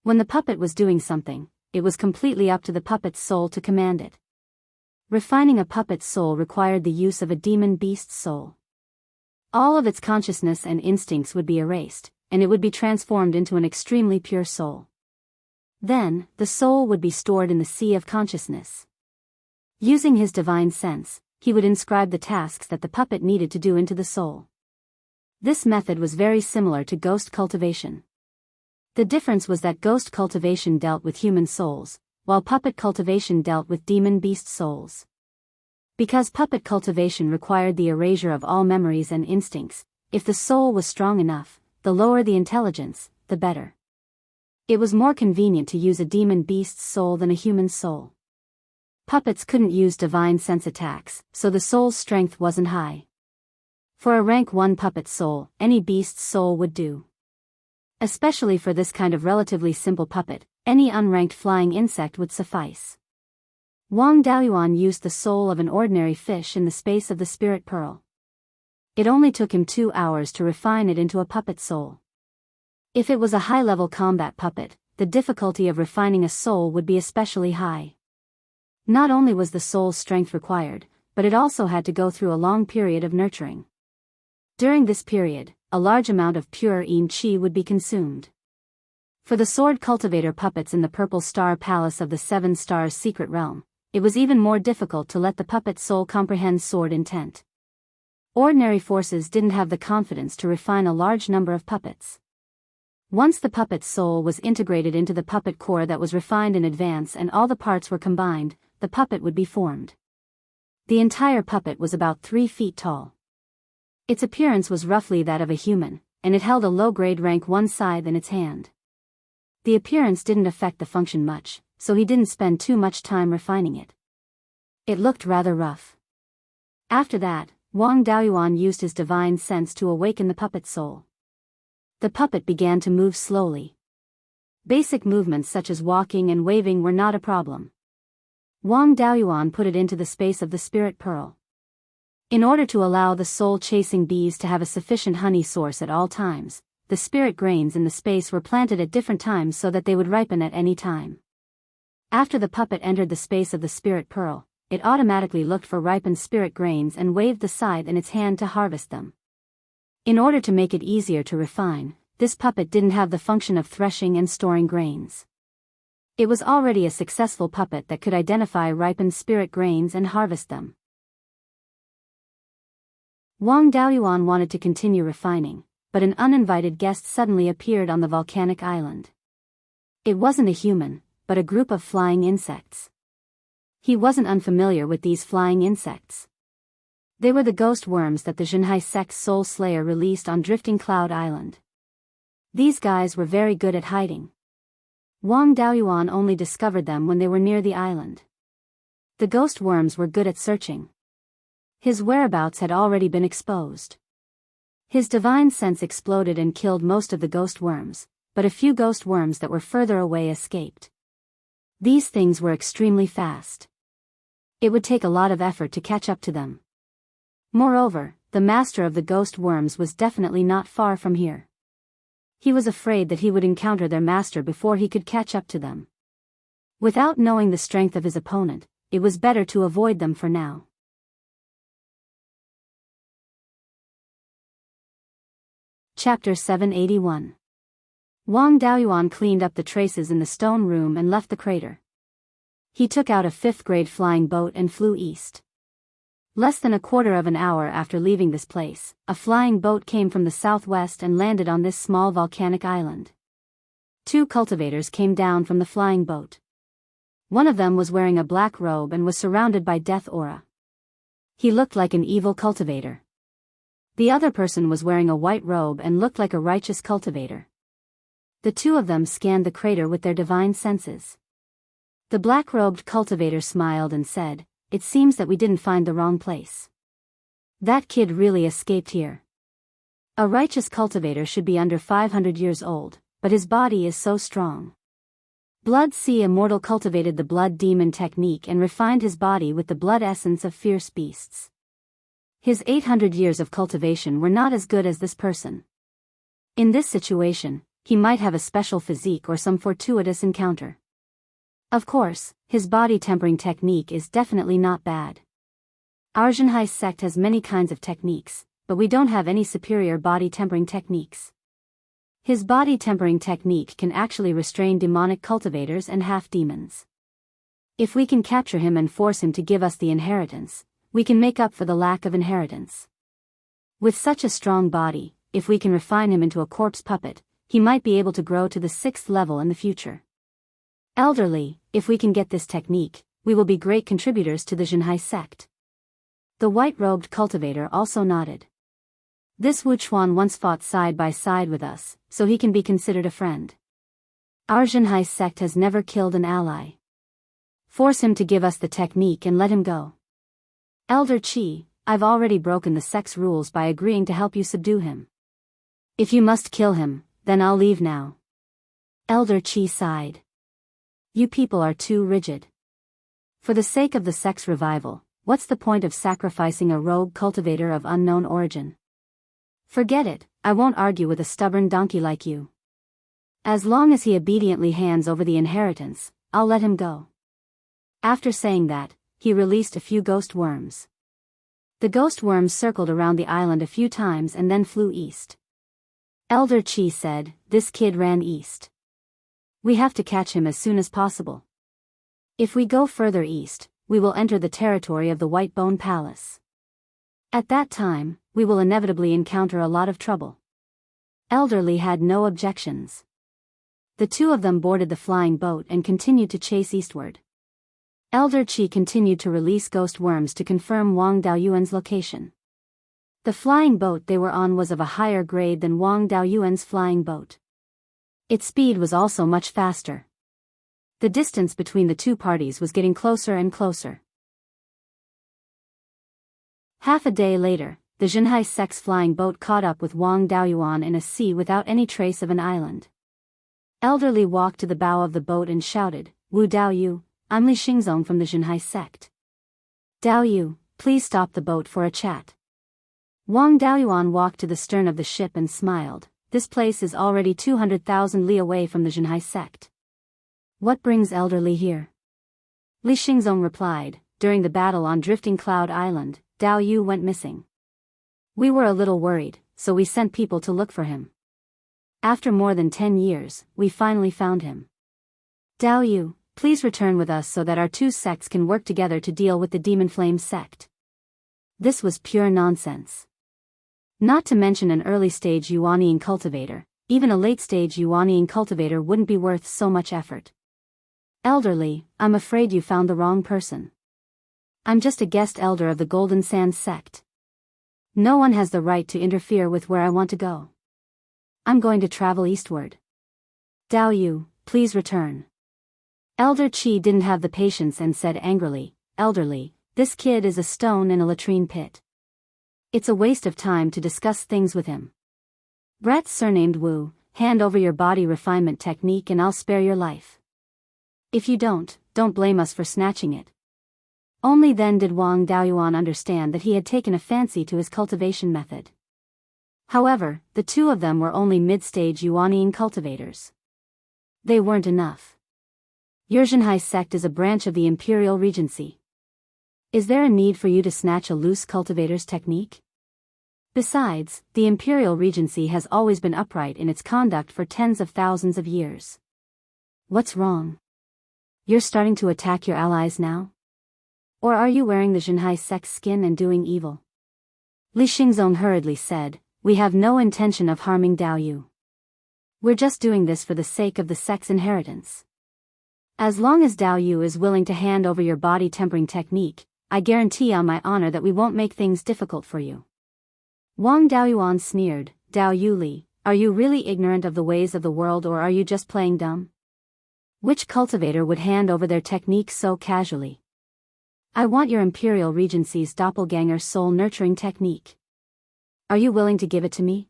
When the puppet was doing something, it was completely up to the puppet's soul to command it. Refining a puppet's soul required the use of a demon beast's soul. All of its consciousness and instincts would be erased, and it would be transformed into an extremely pure soul. Then, the soul would be stored in the sea of consciousness. Using his divine sense, he would inscribe the tasks that the puppet needed to do into the soul. This method was very similar to ghost cultivation. The difference was that ghost cultivation dealt with human souls, while puppet cultivation dealt with demon beast souls. Because puppet cultivation required the erasure of all memories and instincts, if the soul was strong enough, the lower the intelligence, the better. It was more convenient to use a demon beast's soul than a human soul. Puppets couldn't use divine sense attacks, so the soul's strength wasn't high. For a rank 1 puppet soul, any beast's soul would do. Especially for this kind of relatively simple puppet, any unranked flying insect would suffice. Wang Daoyuan used the soul of an ordinary fish in the space of the spirit pearl. It only took him 2 hours to refine it into a puppet soul. If it was a high-level combat puppet, the difficulty of refining a soul would be especially high. Not only was the soul's strength required, but it also had to go through a long period of nurturing. During this period, a large amount of pure yin qi would be consumed. For the sword cultivator puppets in the Purple Star Palace of the 7 Stars Secret Realm, it was even more difficult to let the puppet soul comprehend sword intent. Ordinary forces didn't have the confidence to refine a large number of puppets. Once the puppet's soul was integrated into the puppet core that was refined in advance and all the parts were combined, the puppet would be formed. The entire puppet was about 3 feet tall. Its appearance was roughly that of a human, and it held a low-grade rank 1 scythe in its hand. The appearance didn't affect the function much, so he didn't spend too much time refining it. It looked rather rough. After that, Wang Daoyuan used his divine sense to awaken the puppet's soul. The puppet began to move slowly. Basic movements such as walking and waving were not a problem. Wang Daoyuan put it into the space of the spirit pearl. In order to allow the soul-chasing bees to have a sufficient honey source at all times, the spirit grains in the space were planted at different times so that they would ripen at any time. After the puppet entered the space of the spirit pearl, it automatically looked for ripened spirit grains and waved the scythe in its hand to harvest them. In order to make it easier to refine, this puppet didn't have the function of threshing and storing grains. It was already a successful puppet that could identify ripened spirit grains and harvest them. Wang Daoyuan wanted to continue refining, but an uninvited guest suddenly appeared on the volcanic island. It wasn't a human, but a group of flying insects. He wasn't unfamiliar with these flying insects. They were the ghost worms that the Zhenhai sect's Soul Slayer released on Drifting Cloud Island. These guys were very good at hiding. Wang Daoyuan only discovered them when they were near the island. The ghost worms were good at searching. His whereabouts had already been exposed. His divine sense exploded and killed most of the ghost worms, but a few ghost worms that were further away escaped. These things were extremely fast. It would take a lot of effort to catch up to them. Moreover, the master of the ghost worms was definitely not far from here. He was afraid that he would encounter their master before he could catch up to them. Without knowing the strength of his opponent, it was better to avoid them for now. Chapter 781. Wang Daoyuan cleaned up the traces in the stone room and left the crater. He took out a 5th-grade flying boat and flew east. Less than a quarter of an hour after leaving this place, a flying boat came from the southwest and landed on this small volcanic island. 2 cultivators came down from the flying boat. One of them was wearing a black robe and was surrounded by death aura. He looked like an evil cultivator. The other person was wearing a white robe and looked like a righteous cultivator. The 2 of them scanned the crater with their divine senses. The black-robed cultivator smiled and said, "It seems that we didn't find the wrong place. That kid really escaped here. A righteous cultivator should be under 500 years old, but his body is so strong." Blood Sea Immortal cultivated the blood demon technique and refined his body with the blood essence of fierce beasts. His 800 years of cultivation were not as good as this person. In this situation, he might have a special physique or some fortuitous encounter. Of course, his body tempering technique is definitely not bad. Our Zhenhai sect has many kinds of techniques, but we don't have any superior body tempering techniques. His body tempering technique can actually restrain demonic cultivators and half-demons. If we can capture him and force him to give us the inheritance, we can make up for the lack of inheritance. With such a strong body, if we can refine him into a corpse puppet, he might be able to grow to the 6th level in the future. Elderly, if we can get this technique, we will be great contributors to the Zhenhai sect. The white-robed cultivator also nodded. This Wuchuan once fought side by side with us, so he can be considered a friend. Our Zhenhai sect has never killed an ally. Force him to give us the technique and let him go. Elder Qi, I've already broken the sect's rules by agreeing to help you subdue him. If you must kill him, then I'll leave now. Elder Qi sighed. You people are too rigid. For the sake of the sect's revival, what's the point of sacrificing a rogue cultivator of unknown origin? Forget it, I won't argue with a stubborn donkey like you. As long as he obediently hands over the inheritance, I'll let him go. After saying that, he released a few ghost worms. The ghost worms circled around the island a few times and then flew east. Elder Qi said, "This kid ran east. We have to catch him as soon as possible. If we go further east, we will enter the territory of the White Bone Palace. At that time, we will inevitably encounter a lot of trouble." Elderly had no objections. The 2 of them boarded the flying boat and continued to chase eastward. Elder Qi continued to release ghost worms to confirm Wang Daoyuan's location. The flying boat they were on was of a higher grade than Wang Daoyuan's flying boat. Its speed was also much faster. The distance between the 2 parties was getting closer and closer. Half a day later, the Zhenhai sect's flying boat caught up with Wang Daoyuan in a sea without any trace of an island. Elderly walked to the bow of the boat and shouted, "Wu Daoyu, I'm Li Xingzong from the Zhenhai sect. Daoyu, please stop the boat for a chat." Wang Daoyuan walked to the stern of the ship and smiled. This place is already 200,000 li away from the Zhenhai sect. What brings Elderly here? Li Xingzong replied, during the battle on Drifting Cloud Island, Dao Yu went missing. We were a little worried, so we sent people to look for him. After more than 10 years, we finally found him. Dao Yu, please return with us so that our two sects can work together to deal with the Demon Flame sect. This was pure nonsense. Not to mention an early-stage Yuanian cultivator, even a late-stage Yuanian cultivator wouldn't be worth so much effort. Elderly, I'm afraid you found the wrong person. I'm just a guest elder of the Golden Sands sect. No one has the right to interfere with where I want to go. I'm going to travel eastward. Dao Yu, please return. Elder Qi didn't have the patience and said angrily, Elderly, this kid is a stone in a latrine pit. It's a waste of time to discuss things with him. Brett surnamed Wu, hand over your body refinement technique and I'll spare your life. If you don't blame us for snatching it. Only then did Wang Daoyuan understand that he had taken a fancy to his cultivation method. However, the two of them were only mid-stage Yuanian cultivators. They weren't enough. Your Zhenhai sect is a branch of the Imperial Regency. Is there a need for you to snatch a loose cultivator's technique? Besides, the Imperial Regency has always been upright in its conduct for tens of thousands of years. What's wrong? You're starting to attack your allies now? Or are you wearing the Zhenhai sect's skin and doing evil? Li Xingzong hurriedly said, We have no intention of harming Dao Yu. We're just doing this for the sake of the sect's inheritance. As long as Dao Yu is willing to hand over your body tempering technique, I guarantee on my honor that we won't make things difficult for you. Wang Daoyuan sneered, Dao Yu Li, are you really ignorant of the ways of the world or are you just playing dumb? Which cultivator would hand over their technique so casually? I want your Imperial Regency's doppelganger soul nurturing technique. Are you willing to give it to me?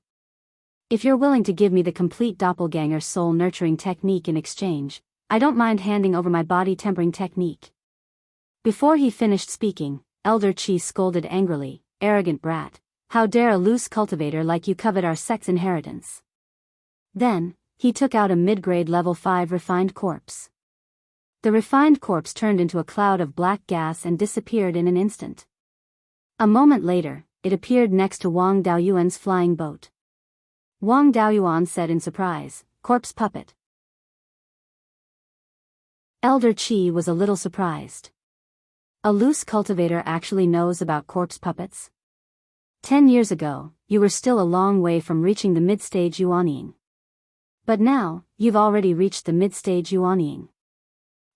If you're willing to give me the complete doppelganger soul nurturing technique in exchange, I don't mind handing over my body tempering technique. Before he finished speaking, Elder Qi scolded angrily, Arrogant brat, how dare a loose cultivator like you covet our sect's inheritance? Then, he took out a mid-grade level 5 refined corpse. The refined corpse turned into a cloud of black gas and disappeared in an instant. A moment later, it appeared next to Wang Daoyuan's flying boat. Wang Daoyuan said in surprise, Corpse puppet. Elder Qi was a little surprised. A loose cultivator actually knows about corpse puppets? 10 years ago, you were still a long way from reaching the mid-stage Yuaniing. But now, you've already reached the mid-stage Yuaniing.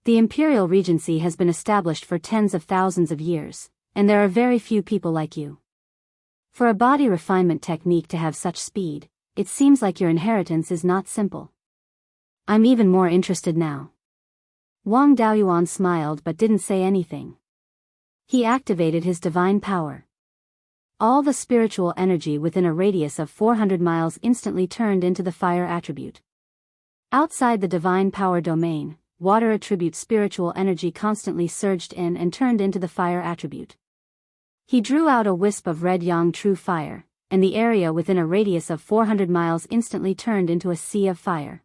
The Imperial Regency has been established for tens of thousands of years, and there are very few people like you. For a body refinement technique to have such speed, it seems like your inheritance is not simple. I'm even more interested now. Wang Daoyuan smiled but didn't say anything. He activated his divine power. All the spiritual energy within a radius of 400 miles instantly turned into the fire attribute. Outside the divine power domain, water attribute spiritual energy constantly surged in and turned into the fire attribute. He drew out a wisp of red yang true fire, and the area within a radius of 400 miles instantly turned into a sea of fire.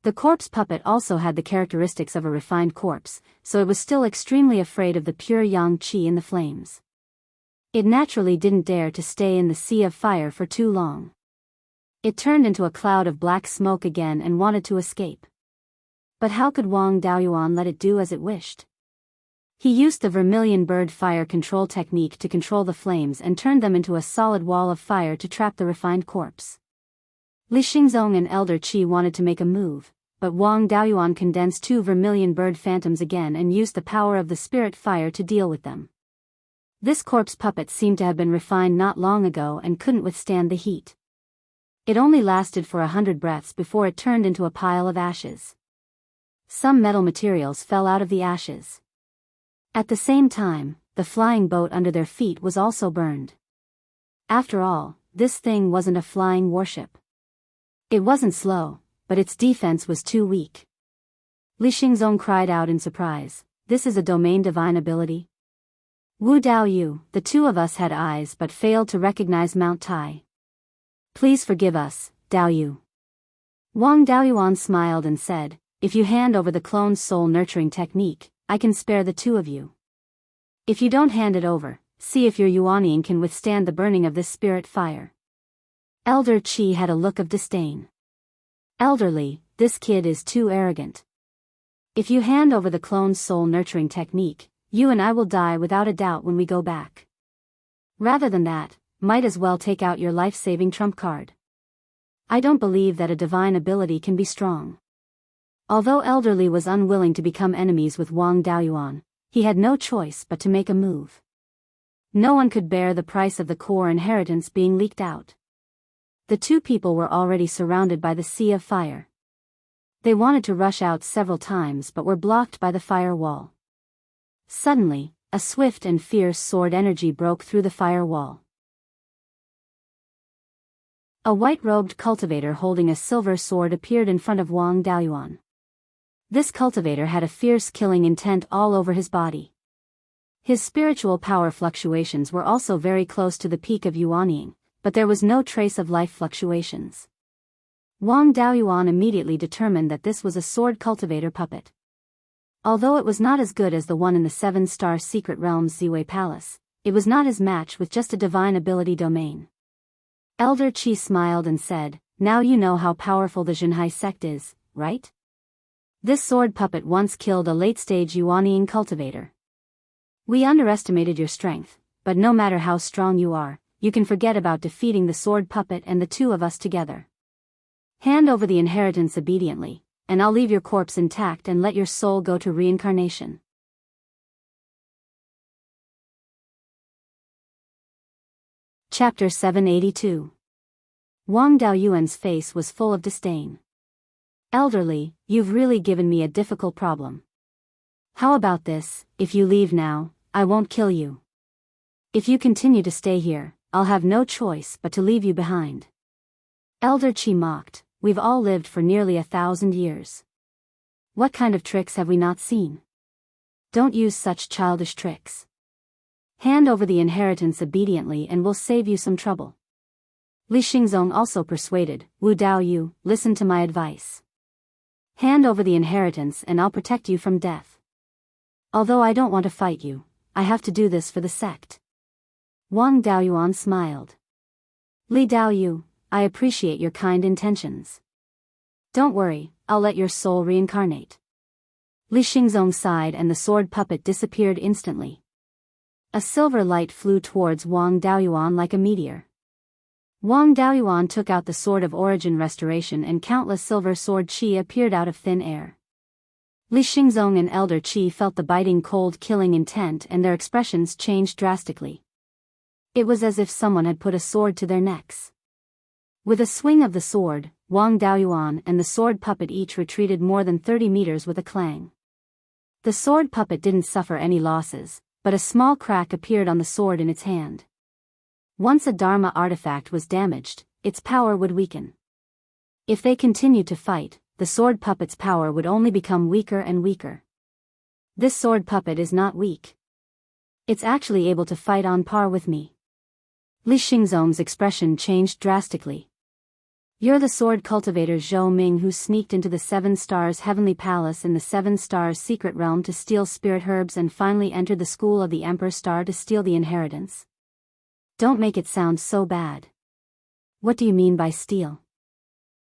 The corpse puppet also had the characteristics of a refined corpse, so it was still extremely afraid of the pure yang qi in the flames. It naturally didn't dare to stay in the sea of fire for too long. It turned into a cloud of black smoke again and wanted to escape. But how could Wang Daoyuan let it do as it wished? He used the vermilion bird fire control technique to control the flames and turned them into a solid wall of fire to trap the refined corpse. Li Xingzong and Elder Qi wanted to make a move, but Wang Daoyuan condensed 2 vermilion bird phantoms again and used the power of the spirit fire to deal with them. This corpse puppet seemed to have been refined not long ago and couldn't withstand the heat. It only lasted for 100 breaths before it turned into a pile of ashes. Some metal materials fell out of the ashes. At the same time, the flying boat under their feet was also burned. After all, this thing wasn't a flying warship. It wasn't slow, but its defense was too weak. Li Xingzong cried out in surprise, This is a domain divine ability? Wu Dao Yu, the two of us had eyes but failed to recognize Mount Tai. Please forgive us, Dao Yu. Wang Daoyuan smiled and said, If you hand over the clone's soul nurturing technique, I can spare the two of you. If you don't hand it over, see if your Yuaniing can withstand the burning of this spirit fire. Elder Qi had a look of disdain. Elderly, this kid is too arrogant. If you hand over the clone's soul nurturing technique, you and I will die without a doubt when we go back. Rather than that, might as well take out your life-saving trump card. I don't believe that a divine ability can be strong. Although Elderly was unwilling to become enemies with Wang Daoyuan, he had no choice but to make a move. No one could bear the price of the core inheritance being leaked out. The two people were already surrounded by the sea of fire. They wanted to rush out several times but were blocked by the fire wall. Suddenly, a swift and fierce sword energy broke through the fire wall. A white-robed cultivator holding a silver sword appeared in front of Wang Daoyuan. This cultivator had a fierce killing intent all over his body. His spiritual power fluctuations were also very close to the peak of Yuaniing, but there was no trace of life fluctuations. Wang Daoyuan immediately determined that this was a sword cultivator puppet. Although it was not as good as the one in the 7-star secret realm's Ziwei Palace, it was not his match with just a divine ability domain. Elder Qi smiled and said, "Now you know how powerful the Zhenhai sect is, right? This sword puppet once killed a late-stage Yuaniing cultivator. We underestimated your strength, but no matter how strong you are, you can forget about defeating the sword puppet and the two of us together. Hand over the inheritance obediently, and I'll leave your corpse intact and let your soul go to reincarnation." Chapter 782. Wang Daoyuan's face was full of disdain. "Elderly, you've really given me a difficult problem. How about this, if you leave now, I won't kill you. If you continue to stay here, I'll have no choice but to leave you behind." Elder Qi mocked, "We've all lived for nearly 1,000 years. What kind of tricks have we not seen? Don't use such childish tricks. Hand over the inheritance obediently and we'll save you some trouble." Li Xingzong also persuaded, "Wu Daoyu, listen to my advice. Hand over the inheritance and I'll protect you from death. Although I don't want to fight you, I have to do this for the sect." Wang Daoyuan smiled. "Li Daoyu, I appreciate your kind intentions. Don't worry, I'll let your soul reincarnate." Li Xingzong sighed and the sword puppet disappeared instantly. A silver light flew towards Wang Daoyuan like a meteor. Wang Daoyuan took out the Sword of Origin Restoration and countless silver sword qi appeared out of thin air. Li Xingzong and Elder Qi felt the biting cold killing intent and their expressions changed drastically. It was as if someone had put a sword to their necks. With a swing of the sword, Wang Daoyuan and the sword puppet each retreated more than 30 meters with a clang. The sword puppet didn't suffer any losses, but a small crack appeared on the sword in its hand. Once a Dharma artifact was damaged, its power would weaken. If they continued to fight, the sword puppet's power would only become weaker and weaker. This sword puppet is not weak. It's actually able to fight on par with me. Li Xingzong's expression changed drastically. "You're the sword cultivator Zhou Ming who sneaked into the 7 Stars Heavenly Palace in the 7 Stars Secret Realm to steal spirit herbs and finally entered the school of the Emperor Star to steal the inheritance. Don't make it sound so bad. What do you mean by steal?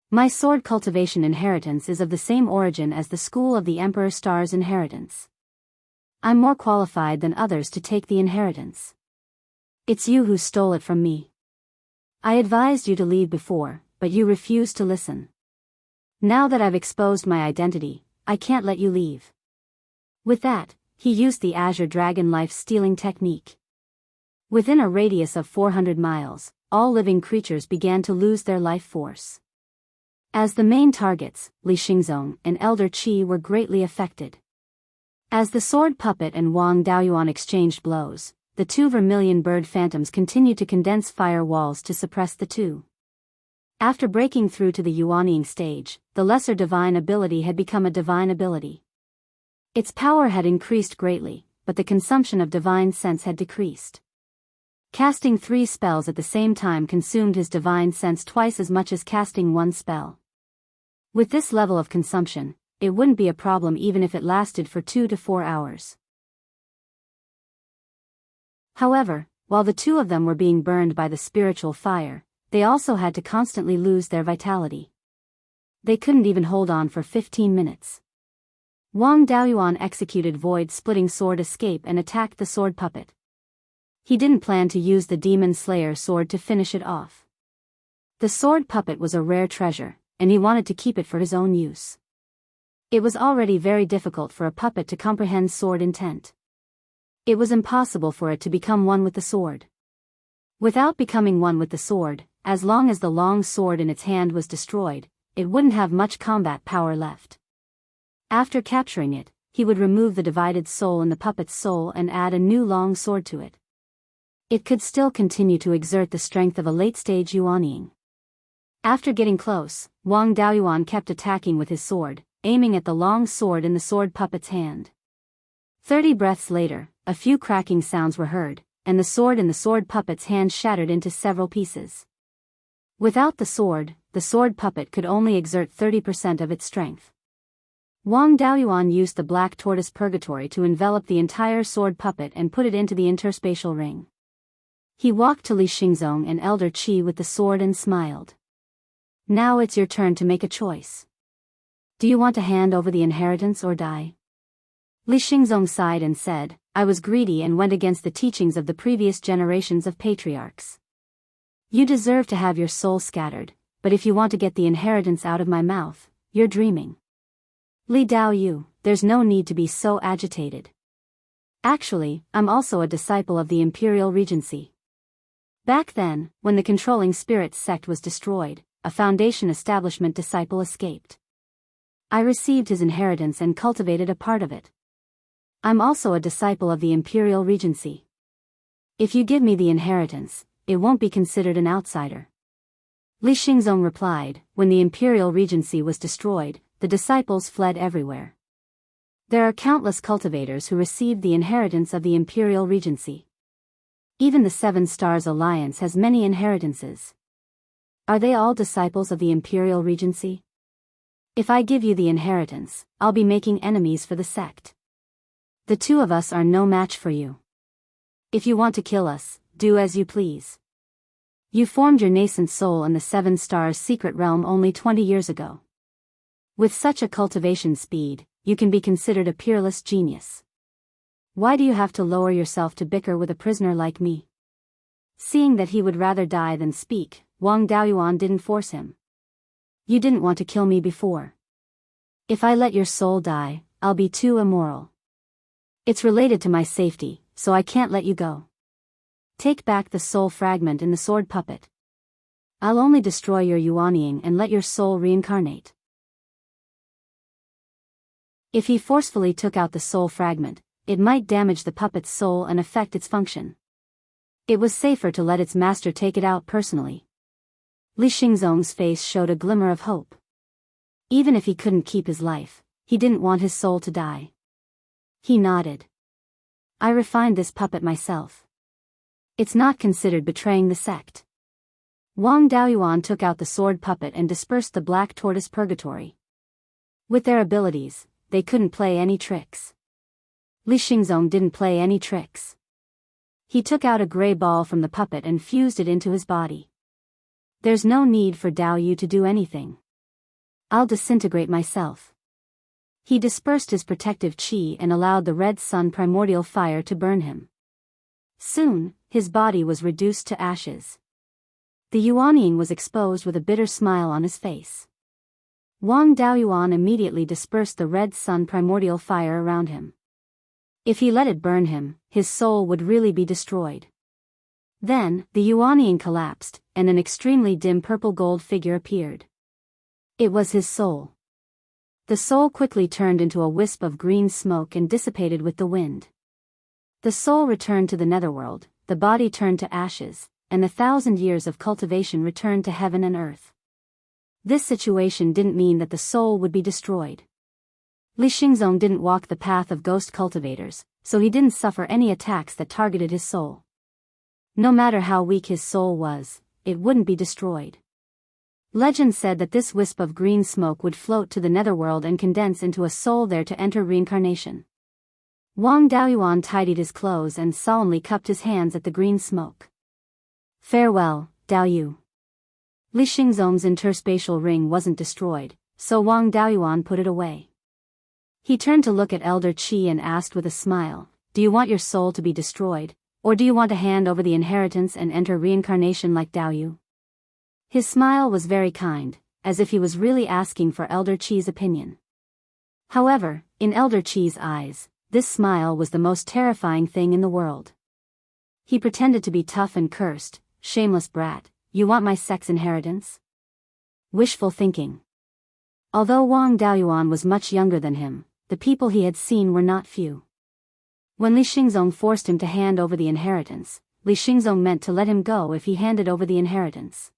My sword cultivation inheritance is of the same origin as the school of the Emperor Star's inheritance. I'm more qualified than others to take the inheritance. It's you who stole it from me. I advised you to leave before, but you refused to listen. Now that I've exposed my identity, I can't let you leave." With that, he used the Azure Dragon life-stealing technique. Within a radius of 400 miles, all living creatures began to lose their life force. As the main targets, Li Xingzong and Elder Qi were greatly affected. As the sword puppet and Wang Daoyuan exchanged blows, the 2 vermilion bird phantoms continued to condense fire walls to suppress the two. After breaking through to the Yuaniing stage, the lesser divine ability had become a divine ability. Its power had increased greatly, but the consumption of divine sense had decreased. Casting 3 spells at the same time consumed his divine sense twice as much as casting 1 spell. With this level of consumption, it wouldn't be a problem even if it lasted for 2 to 4 hours. However, while the two of them were being burned by the spiritual fire, they also had to constantly lose their vitality. They couldn't even hold on for 15 minutes. Wang Daoyuan executed void-splitting sword escape and attacked the sword puppet. He didn't plan to use the Demon Slayer sword to finish it off. The sword puppet was a rare treasure, and he wanted to keep it for his own use. It was already very difficult for a puppet to comprehend sword intent. It was impossible for it to become one with the sword. Without becoming one with the sword, as long as the long sword in its hand was destroyed, it wouldn't have much combat power left. After capturing it, he would remove the divided soul in the puppet's soul and add a new long sword to it. It could still continue to exert the strength of a late-stage Yuanying. After getting close, Wang Daoyuan kept attacking with his sword, aiming at the long sword in the sword puppet's hand. 30 breaths later, a few cracking sounds were heard, and the sword in the sword puppet's hand shattered into several pieces. Without the sword puppet could only exert 30% of its strength. Wang Daoyuan used the black tortoise purgatory to envelop the entire sword puppet and put it into the interspatial ring. He walked to Li Xingzong and Elder Qi with the sword and smiled. Now it's your turn to make a choice. Do you want to hand over the inheritance or die? Li Xingzong sighed and said, I was greedy and went against the teachings of the previous generations of patriarchs. You deserve to have your soul scattered, but if you want to get the inheritance out of my mouth, you're dreaming. Li Daoyu, there's no need to be so agitated. Actually, I'm also a disciple of the Imperial Regency. Back then, when the controlling spirits sect was destroyed, a Foundation establishment disciple escaped. I received his inheritance and cultivated a part of it. I'm also a disciple of the Imperial Regency. If you give me the inheritance, it won't be considered an outsider. Li Xingzong replied, when the Imperial Regency was destroyed, the disciples fled everywhere. There are countless cultivators who received the inheritance of the Imperial Regency. Even the Seven Stars Alliance has many inheritances. Are they all disciples of the Imperial Regency? If I give you the inheritance, I'll be making enemies for the sect. The two of us are no match for you. If you want to kill us, do as you please. You formed your nascent soul in the Seven Stars secret realm only 20 years ago. With such a cultivation speed, you can be considered a peerless genius. Why do you have to lower yourself to bicker with a prisoner like me? Seeing that he would rather die than speak, Wang Daoyuan didn't force him. You didn't want to kill me before. If I let your soul die, I'll be too immoral. It's related to my safety, so I can't let you go. Take back the soul fragment in the sword puppet. I'll only destroy your Yuanying and let your soul reincarnate. If he forcefully took out the soul fragment, it might damage the puppet's soul and affect its function. It was safer to let its master take it out personally. Li Xingzong's face showed a glimmer of hope. Even if he couldn't keep his life, he didn't want his soul to die. He nodded. I refined this puppet myself. It's not considered betraying the sect. Wang Daoyuan took out the sword puppet and dispersed the black tortoise purgatory. With their abilities, they couldn't play any tricks. Li Xingzong didn't play any tricks. He took out a gray ball from the puppet and fused it into his body. There's no need for Daoyu to do anything. I'll disintegrate myself. He dispersed his protective qi and allowed the red sun primordial fire to burn him. Soon, his body was reduced to ashes. The Yuanying was exposed with a bitter smile on his face. Wang Daoyuan immediately dispersed the red sun primordial fire around him. If he let it burn him, his soul would really be destroyed. Then, the Yuanying collapsed, and an extremely dim purple-gold figure appeared. It was his soul. The soul quickly turned into a wisp of green smoke and dissipated with the wind. The soul returned to the netherworld, the body turned to ashes, and the 1,000 years of cultivation returned to heaven and earth. This situation didn't mean that the soul would be destroyed. Li Xingzong didn't walk the path of ghost cultivators, so he didn't suffer any attacks that targeted his soul. No matter how weak his soul was, it wouldn't be destroyed. Legend said that this wisp of green smoke would float to the netherworld and condense into a soul there to enter reincarnation. Wang Daoyuan tidied his clothes and solemnly cupped his hands at the green smoke. Farewell, Daoyu. Li Xingzong's interspatial ring wasn't destroyed, so Wang Daoyuan put it away. He turned to look at Elder Qi and asked with a smile, do you want your soul to be destroyed, or do you want to hand over the inheritance and enter reincarnation like Daoyu? His smile was very kind, as if he was really asking for Elder Qi's opinion. However, in Elder Qi's eyes, this smile was the most terrifying thing in the world. He pretended to be tough and cursed, shameless brat, you want my sex inheritance? Wishful thinking. Although Wang Daoyuan was much younger than him, the people he had seen were not few. When Li Xingzong forced him to hand over the inheritance, Li Xingzong meant to let him go if he handed over the inheritance.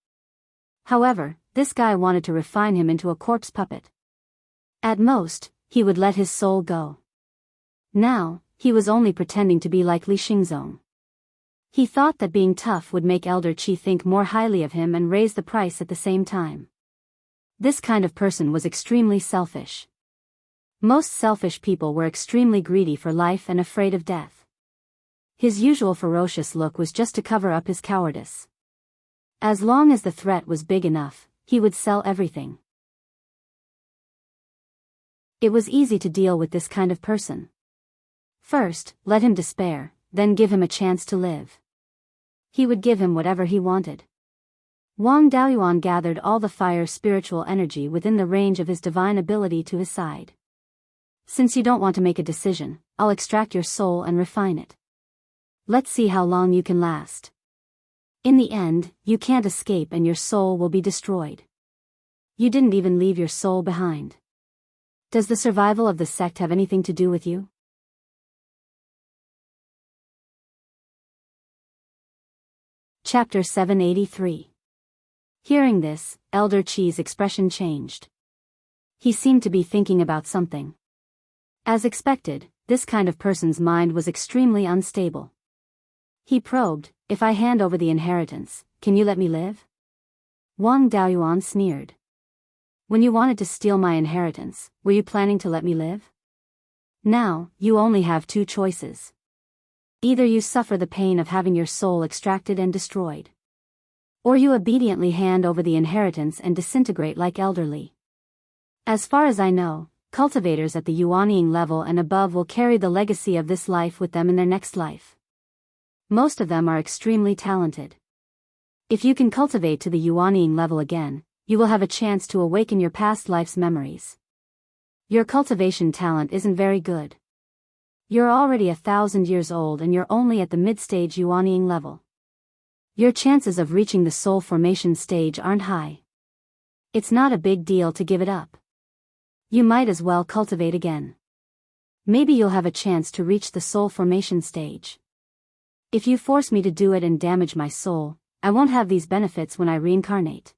However, this guy wanted to refine him into a corpse puppet. At most, he would let his soul go. Now, he was only pretending to be like Li Xingzong. He thought that being tough would make Elder Qi think more highly of him and raise the price at the same time. This kind of person was extremely selfish. Most selfish people were extremely greedy for life and afraid of death. His usual ferocious look was just to cover up his cowardice. As long as the threat was big enough, he would sell everything. It was easy to deal with this kind of person. First, let him despair, then give him a chance to live. He would give him whatever he wanted. Wang Daoyuan gathered all the fire spiritual energy within the range of his divine ability to his side. Since you don't want to make a decision, I'll extract your soul and refine it. Let's see how long you can last. In the end, you can't escape and your soul will be destroyed. You didn't even leave your soul behind. Does the survival of the sect have anything to do with you? Chapter 783. Hearing this, Elder Qi's expression changed. He seemed to be thinking about something. As expected, this kind of person's mind was extremely unstable. He probed, if I hand over the inheritance, can you let me live? Wang Daoyuan sneered. When you wanted to steal my inheritance, were you planning to let me live? Now, you only have two choices. Either you suffer the pain of having your soul extracted and destroyed, or you obediently hand over the inheritance and disintegrate like elderly. As far as I know, cultivators at the Yuanying level and above will carry the legacy of this life with them in their next life. Most of them are extremely talented. If you can cultivate to the Yuanying level again, you will have a chance to awaken your past life's memories. Your cultivation talent isn't very good. You're already 1,000 years old and you're only at the mid-stage Yuanying level. Your chances of reaching the soul formation stage aren't high. It's not a big deal to give it up. You might as well cultivate again. Maybe you'll have a chance to reach the soul formation stage. If you force me to do it and damage my soul, I won't have these benefits when I reincarnate.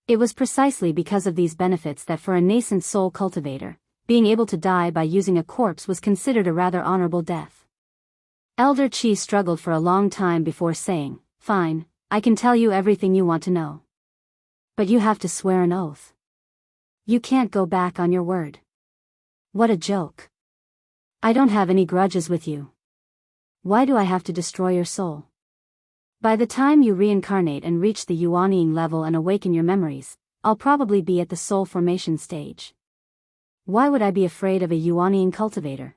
It was precisely because of these benefits that for a nascent soul cultivator, being able to die by using a corpse was considered a rather honorable death. Elder Qi struggled for a long time before saying, fine, I can tell you everything you want to know. But you have to swear an oath. You can't go back on your word. What a joke. I don't have any grudges with you. Why do I have to destroy your soul? By the time you reincarnate and reach the Yuanying level and awaken your memories, I'll probably be at the soul formation stage. Why would I be afraid of a Yuanying cultivator?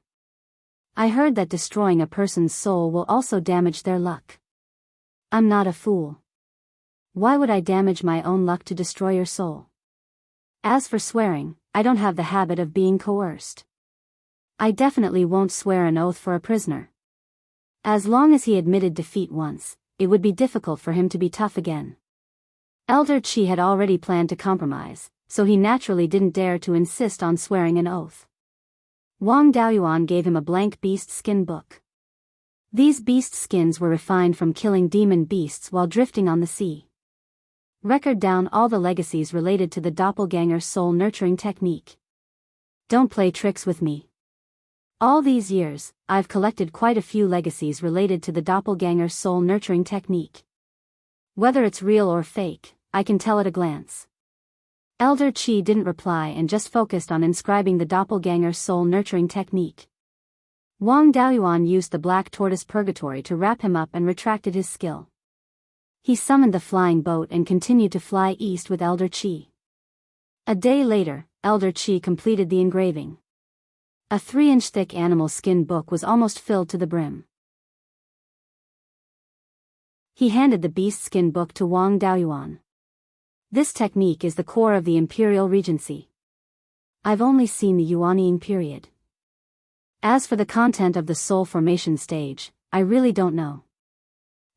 I heard that destroying a person's soul will also damage their luck. I'm not a fool. Why would I damage my own luck to destroy your soul? As for swearing, I don't have the habit of being coerced. I definitely won't swear an oath for a prisoner. As long as he admitted defeat once, it would be difficult for him to be tough again. Elder Qi had already planned to compromise, so he naturally didn't dare to insist on swearing an oath. Wang Daoyuan gave him a blank beast skin book. These beast skins were refined from killing demon beasts while drifting on the sea. Record down all the legacies related to the doppelganger soul nurturing technique. Don't play tricks with me. All these years, I've collected quite a few legacies related to the doppelganger soul nurturing technique. Whether it's real or fake, I can tell at a glance. Elder Qi didn't reply and just focused on inscribing the doppelganger soul nurturing technique. Wang Daoyuan used the black tortoise purgatory to wrap him up and retracted his skill. He summoned the flying boat and continued to fly east with Elder Qi. A day later, Elder Qi completed the engraving. A 3-inch thick animal skin book was almost filled to the brim. He handed the beast skin book to Wang Daoyuan. This technique is the core of the Imperial Regency. I've only seen the Yuanying period. As for the content of the soul formation stage, I really don't know.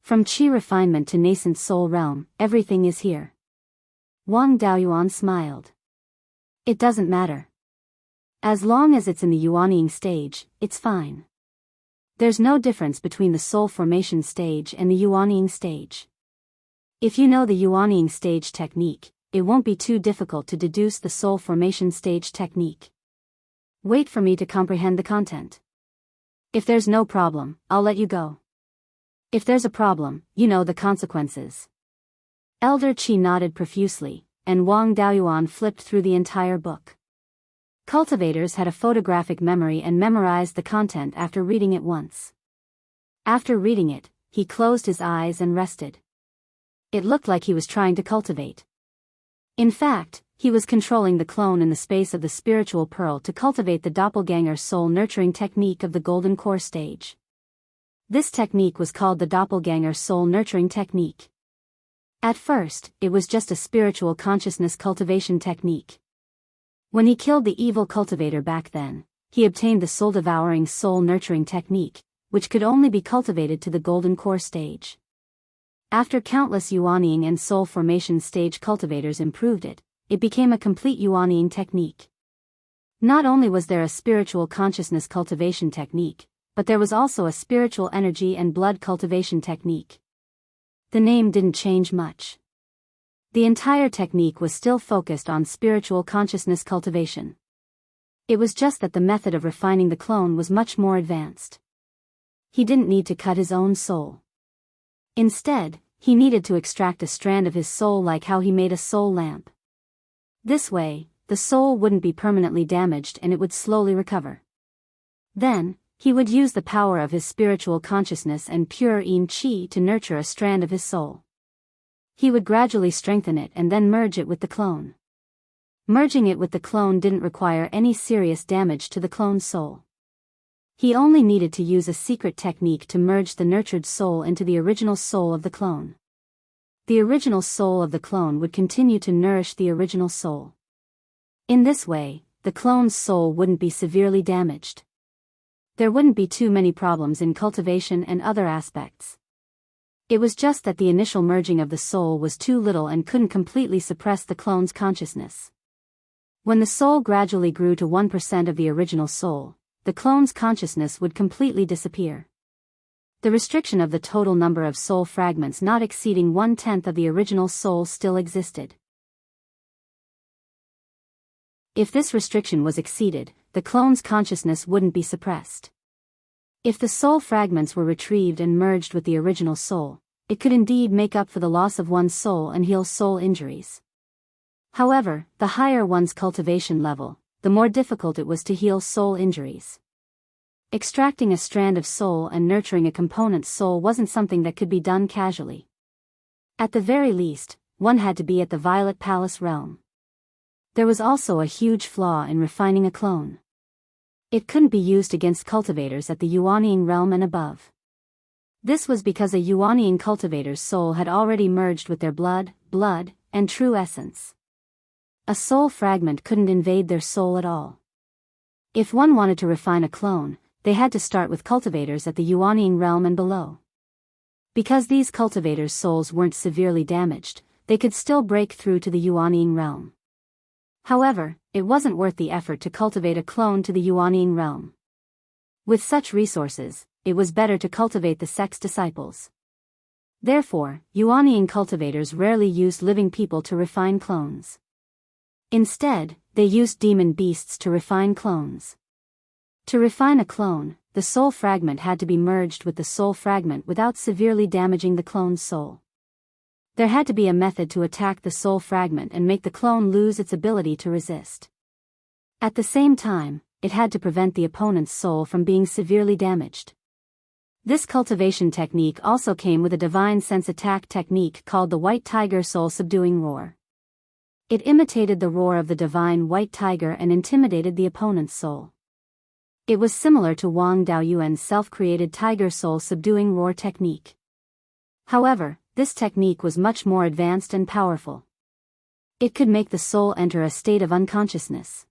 From Qi refinement to nascent soul realm, everything is here. Wang Daoyuan smiled. It doesn't matter. As long as it's in the Yuanying stage, it's fine. There's no difference between the soul formation stage and the Yuanying stage. If you know the Yuanying stage technique, it won't be too difficult to deduce the soul formation stage technique. Wait for me to comprehend the content. If there's no problem, I'll let you go. If there's a problem, you know the consequences. Elder Qi nodded profusely, and Wang Daoyuan flipped through the entire book. Cultivators had a photographic memory and memorized the content after reading it once. After reading it, he closed his eyes and rested. It looked like he was trying to cultivate. In fact, he was controlling the clone in the space of the spiritual pearl to cultivate the doppelganger soul nurturing technique of the golden core stage. This technique was called the doppelganger soul nurturing technique. At first, it was just a spiritual consciousness cultivation technique. When he killed the evil cultivator back then, he obtained the soul-devouring soul nurturing technique, which could only be cultivated to the golden core stage. After countless Yuanying and soul formation stage cultivators improved it, it became a complete Yuanying technique. Not only was there a spiritual consciousness cultivation technique, but there was also a spiritual energy and blood cultivation technique. The name didn't change much. The entire technique was still focused on spiritual consciousness cultivation. It was just that the method of refining the clone was much more advanced. He didn't need to cut his own soul. Instead, he needed to extract a strand of his soul like how he made a soul lamp. This way, the soul wouldn't be permanently damaged and it would slowly recover. Then, he would use the power of his spiritual consciousness and pure Yin Qi to nurture a strand of his soul. He would gradually strengthen it and then merge it with the clone. Merging it with the clone didn't require any serious damage to the clone's soul. He only needed to use a secret technique to merge the nurtured soul into the original soul of the clone. The original soul of the clone would continue to nourish the original soul. In this way, the clone's soul wouldn't be severely damaged. There wouldn't be too many problems in cultivation and other aspects. It was just that the initial merging of the soul was too little and couldn't completely suppress the clone's consciousness. When the soul gradually grew to 1% of the original soul, the clone's consciousness would completely disappear. The restriction of the total number of soul fragments not exceeding 1/10 of the original soul still existed. If this restriction was exceeded, the clone's consciousness wouldn't be suppressed. If the soul fragments were retrieved and merged with the original soul, it could indeed make up for the loss of one's soul and heal soul injuries. However, the higher one's cultivation level, the more difficult it was to heal soul injuries. Extracting a strand of soul and nurturing a component soul wasn't something that could be done casually. At the very least, one had to be at the Violet Palace realm. There was also a huge flaw in refining a clone. It couldn't be used against cultivators at the Yuanying realm and above. This was because a Yuanying cultivator's soul had already merged with their blood, and true essence. A soul fragment couldn't invade their soul at all. If one wanted to refine a clone, they had to start with cultivators at the Yuanying realm and below. Because these cultivators' souls weren't severely damaged, they could still break through to the Yuanying realm. However, it wasn't worth the effort to cultivate a clone to the Yuanying realm. With such resources, it was better to cultivate the sect's disciples. Therefore, Yuanying cultivators rarely used living people to refine clones. Instead, they used demon beasts to refine clones. To refine a clone, the soul fragment had to be merged with the soul fragment without severely damaging the clone's soul. There had to be a method to attack the soul fragment and make the clone lose its ability to resist. At the same time, it had to prevent the opponent's soul from being severely damaged. This cultivation technique also came with a divine sense attack technique called the White Tiger Soul Subduing Roar. It imitated the roar of the divine White Tiger and intimidated the opponent's soul. It was similar to Wang Daoyuan's self-created Tiger Soul Subduing Roar technique. However, this technique was much more advanced and powerful. It could make the soul enter a state of unconsciousness.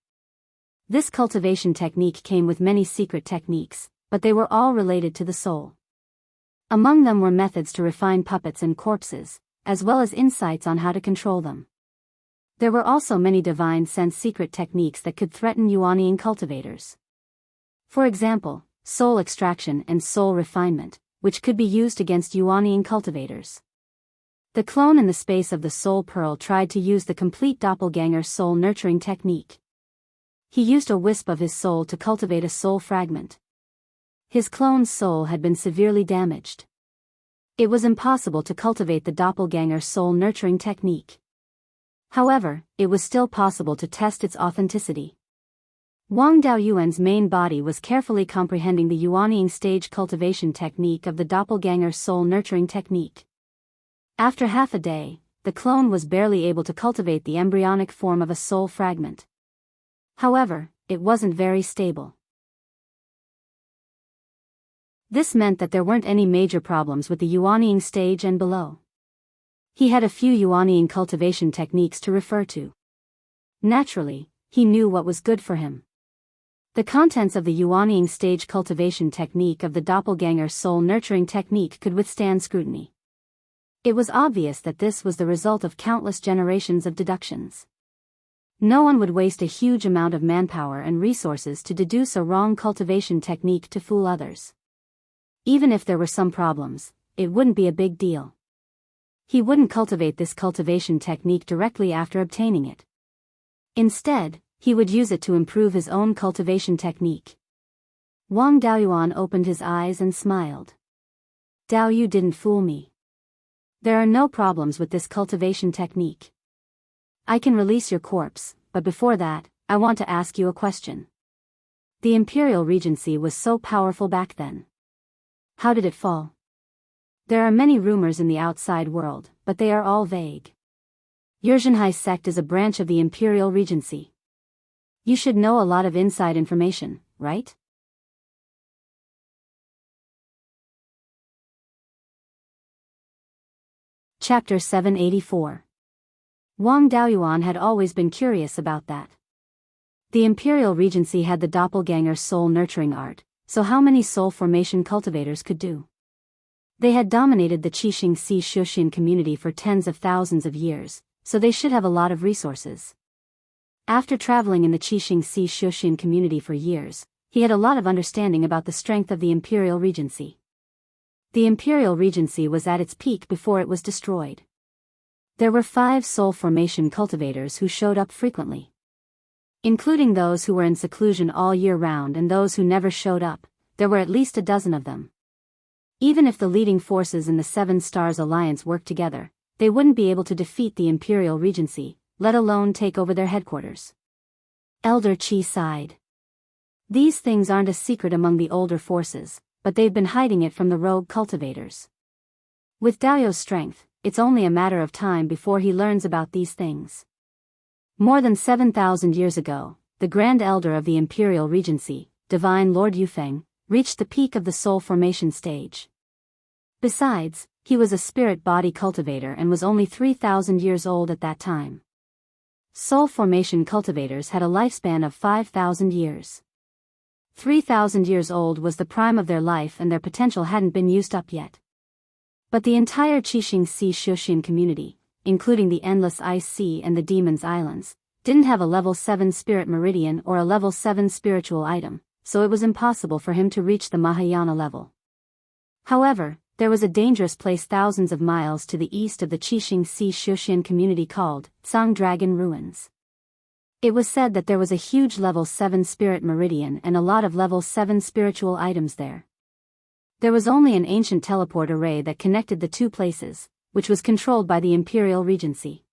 This cultivation technique came with many secret techniques, but they were all related to the soul. Among them were methods to refine puppets and corpses, as well as insights on how to control them. There were also many divine sense secret techniques that could threaten Yuaniing cultivators. For example, soul extraction and soul refinement, which could be used against Yuaniing cultivators. The clone in the space of the soul pearl tried to use the complete doppelganger soul nurturing technique. He used a wisp of his soul to cultivate a soul fragment. His clone's soul had been severely damaged. It was impossible to cultivate the doppelganger soul nurturing technique. However, it was still possible to test its authenticity. Wang Daoyuan's main body was carefully comprehending the Yuaniing stage cultivation technique of the doppelganger soul nurturing technique. After half a day, the clone was barely able to cultivate the embryonic form of a soul fragment. However, it wasn't very stable. This meant that there weren't any major problems with the Yuaniing stage and below. He had a few Yuaniing cultivation techniques to refer to. Naturally, he knew what was good for him. The contents of the Yuaniing stage cultivation technique of the doppelganger soul nurturing technique could withstand scrutiny. It was obvious that this was the result of countless generations of deductions. No one would waste a huge amount of manpower and resources to deduce a wrong cultivation technique to fool others. Even if there were some problems, it wouldn't be a big deal. He wouldn't cultivate this cultivation technique directly after obtaining it. Instead, he would use it to improve his own cultivation technique. Wang Daoyuan opened his eyes and smiled. Daoyu didn't fool me. There are no problems with this cultivation technique. I can release your corpse, but before that, I want to ask you a question. The Imperial Regency was so powerful back then. How did it fall? There are many rumors in the outside world, but they are all vague. Yurzhanhai sect is a branch of the Imperial Regency. You should know a lot of inside information, right? Chapter 784. Wang Daoyuan had always been curious about that. The Imperial Regency had the doppelganger soul nurturing art, so how many soul formation cultivators could do? They had dominated the Qixing Si Shuxian community for tens of thousands of years, so they should have a lot of resources. After traveling in the Qixing Si Shuxian community for years, he had a lot of understanding about the strength of the Imperial Regency. The Imperial Regency was at its peak before it was destroyed. There were 5 soul formation cultivators who showed up frequently. Including those who were in seclusion all year round and those who never showed up, there were at least a dozen of them. Even if the leading forces in the Seven Stars Alliance worked together, they wouldn't be able to defeat the Imperial Regency, let alone take over their headquarters. Elder Qi sighed. These things aren't a secret among the older forces, but they've been hiding it from the rogue cultivators. With Daoyu's strength, it's only a matter of time before he learns about these things. More than 7,000 years ago, the Grand Elder of the Imperial Regency, Divine Lord Yufeng, reached the peak of the soul formation stage. Besides, he was a spirit body cultivator and was only 3,000 years old at that time. Soul formation cultivators had a lifespan of 5,000 years. 3,000 years old was the prime of their life and their potential hadn't been used up yet. But the entire Qixing Si Shuxian community, including the Endless Ice Sea and the Demon's Islands, didn't have a level 7 spirit meridian or a level 7 spiritual item, so it was impossible for him to reach the Mahayana level. However, there was a dangerous place thousands of miles to the east of the Qixing Si Shuxian community called Tsang Dragon Ruins. It was said that there was a huge level 7 spirit meridian and a lot of level 7 spiritual items there. There was only an ancient teleport array that connected the two places, which was controlled by the Imperial Regency.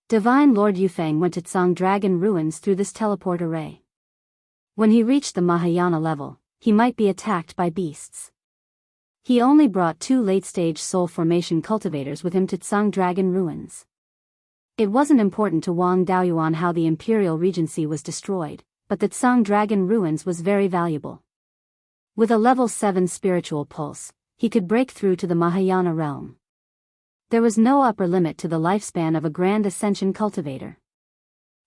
Divine Lord Yufeng went to Tsang Dragon Ruins through this teleport array. When he reached the Mahayana level, he might be attacked by beasts. He only brought 2 late-stage soul formation cultivators with him to Tsang Dragon Ruins. It wasn't important to Wang Daoyuan how the Imperial Regency was destroyed, but the Tsang Dragon Ruins was very valuable. With a level 7 spiritual pulse, he could break through to the Mahayana realm. There was no upper limit to the lifespan of a Grand Ascension cultivator.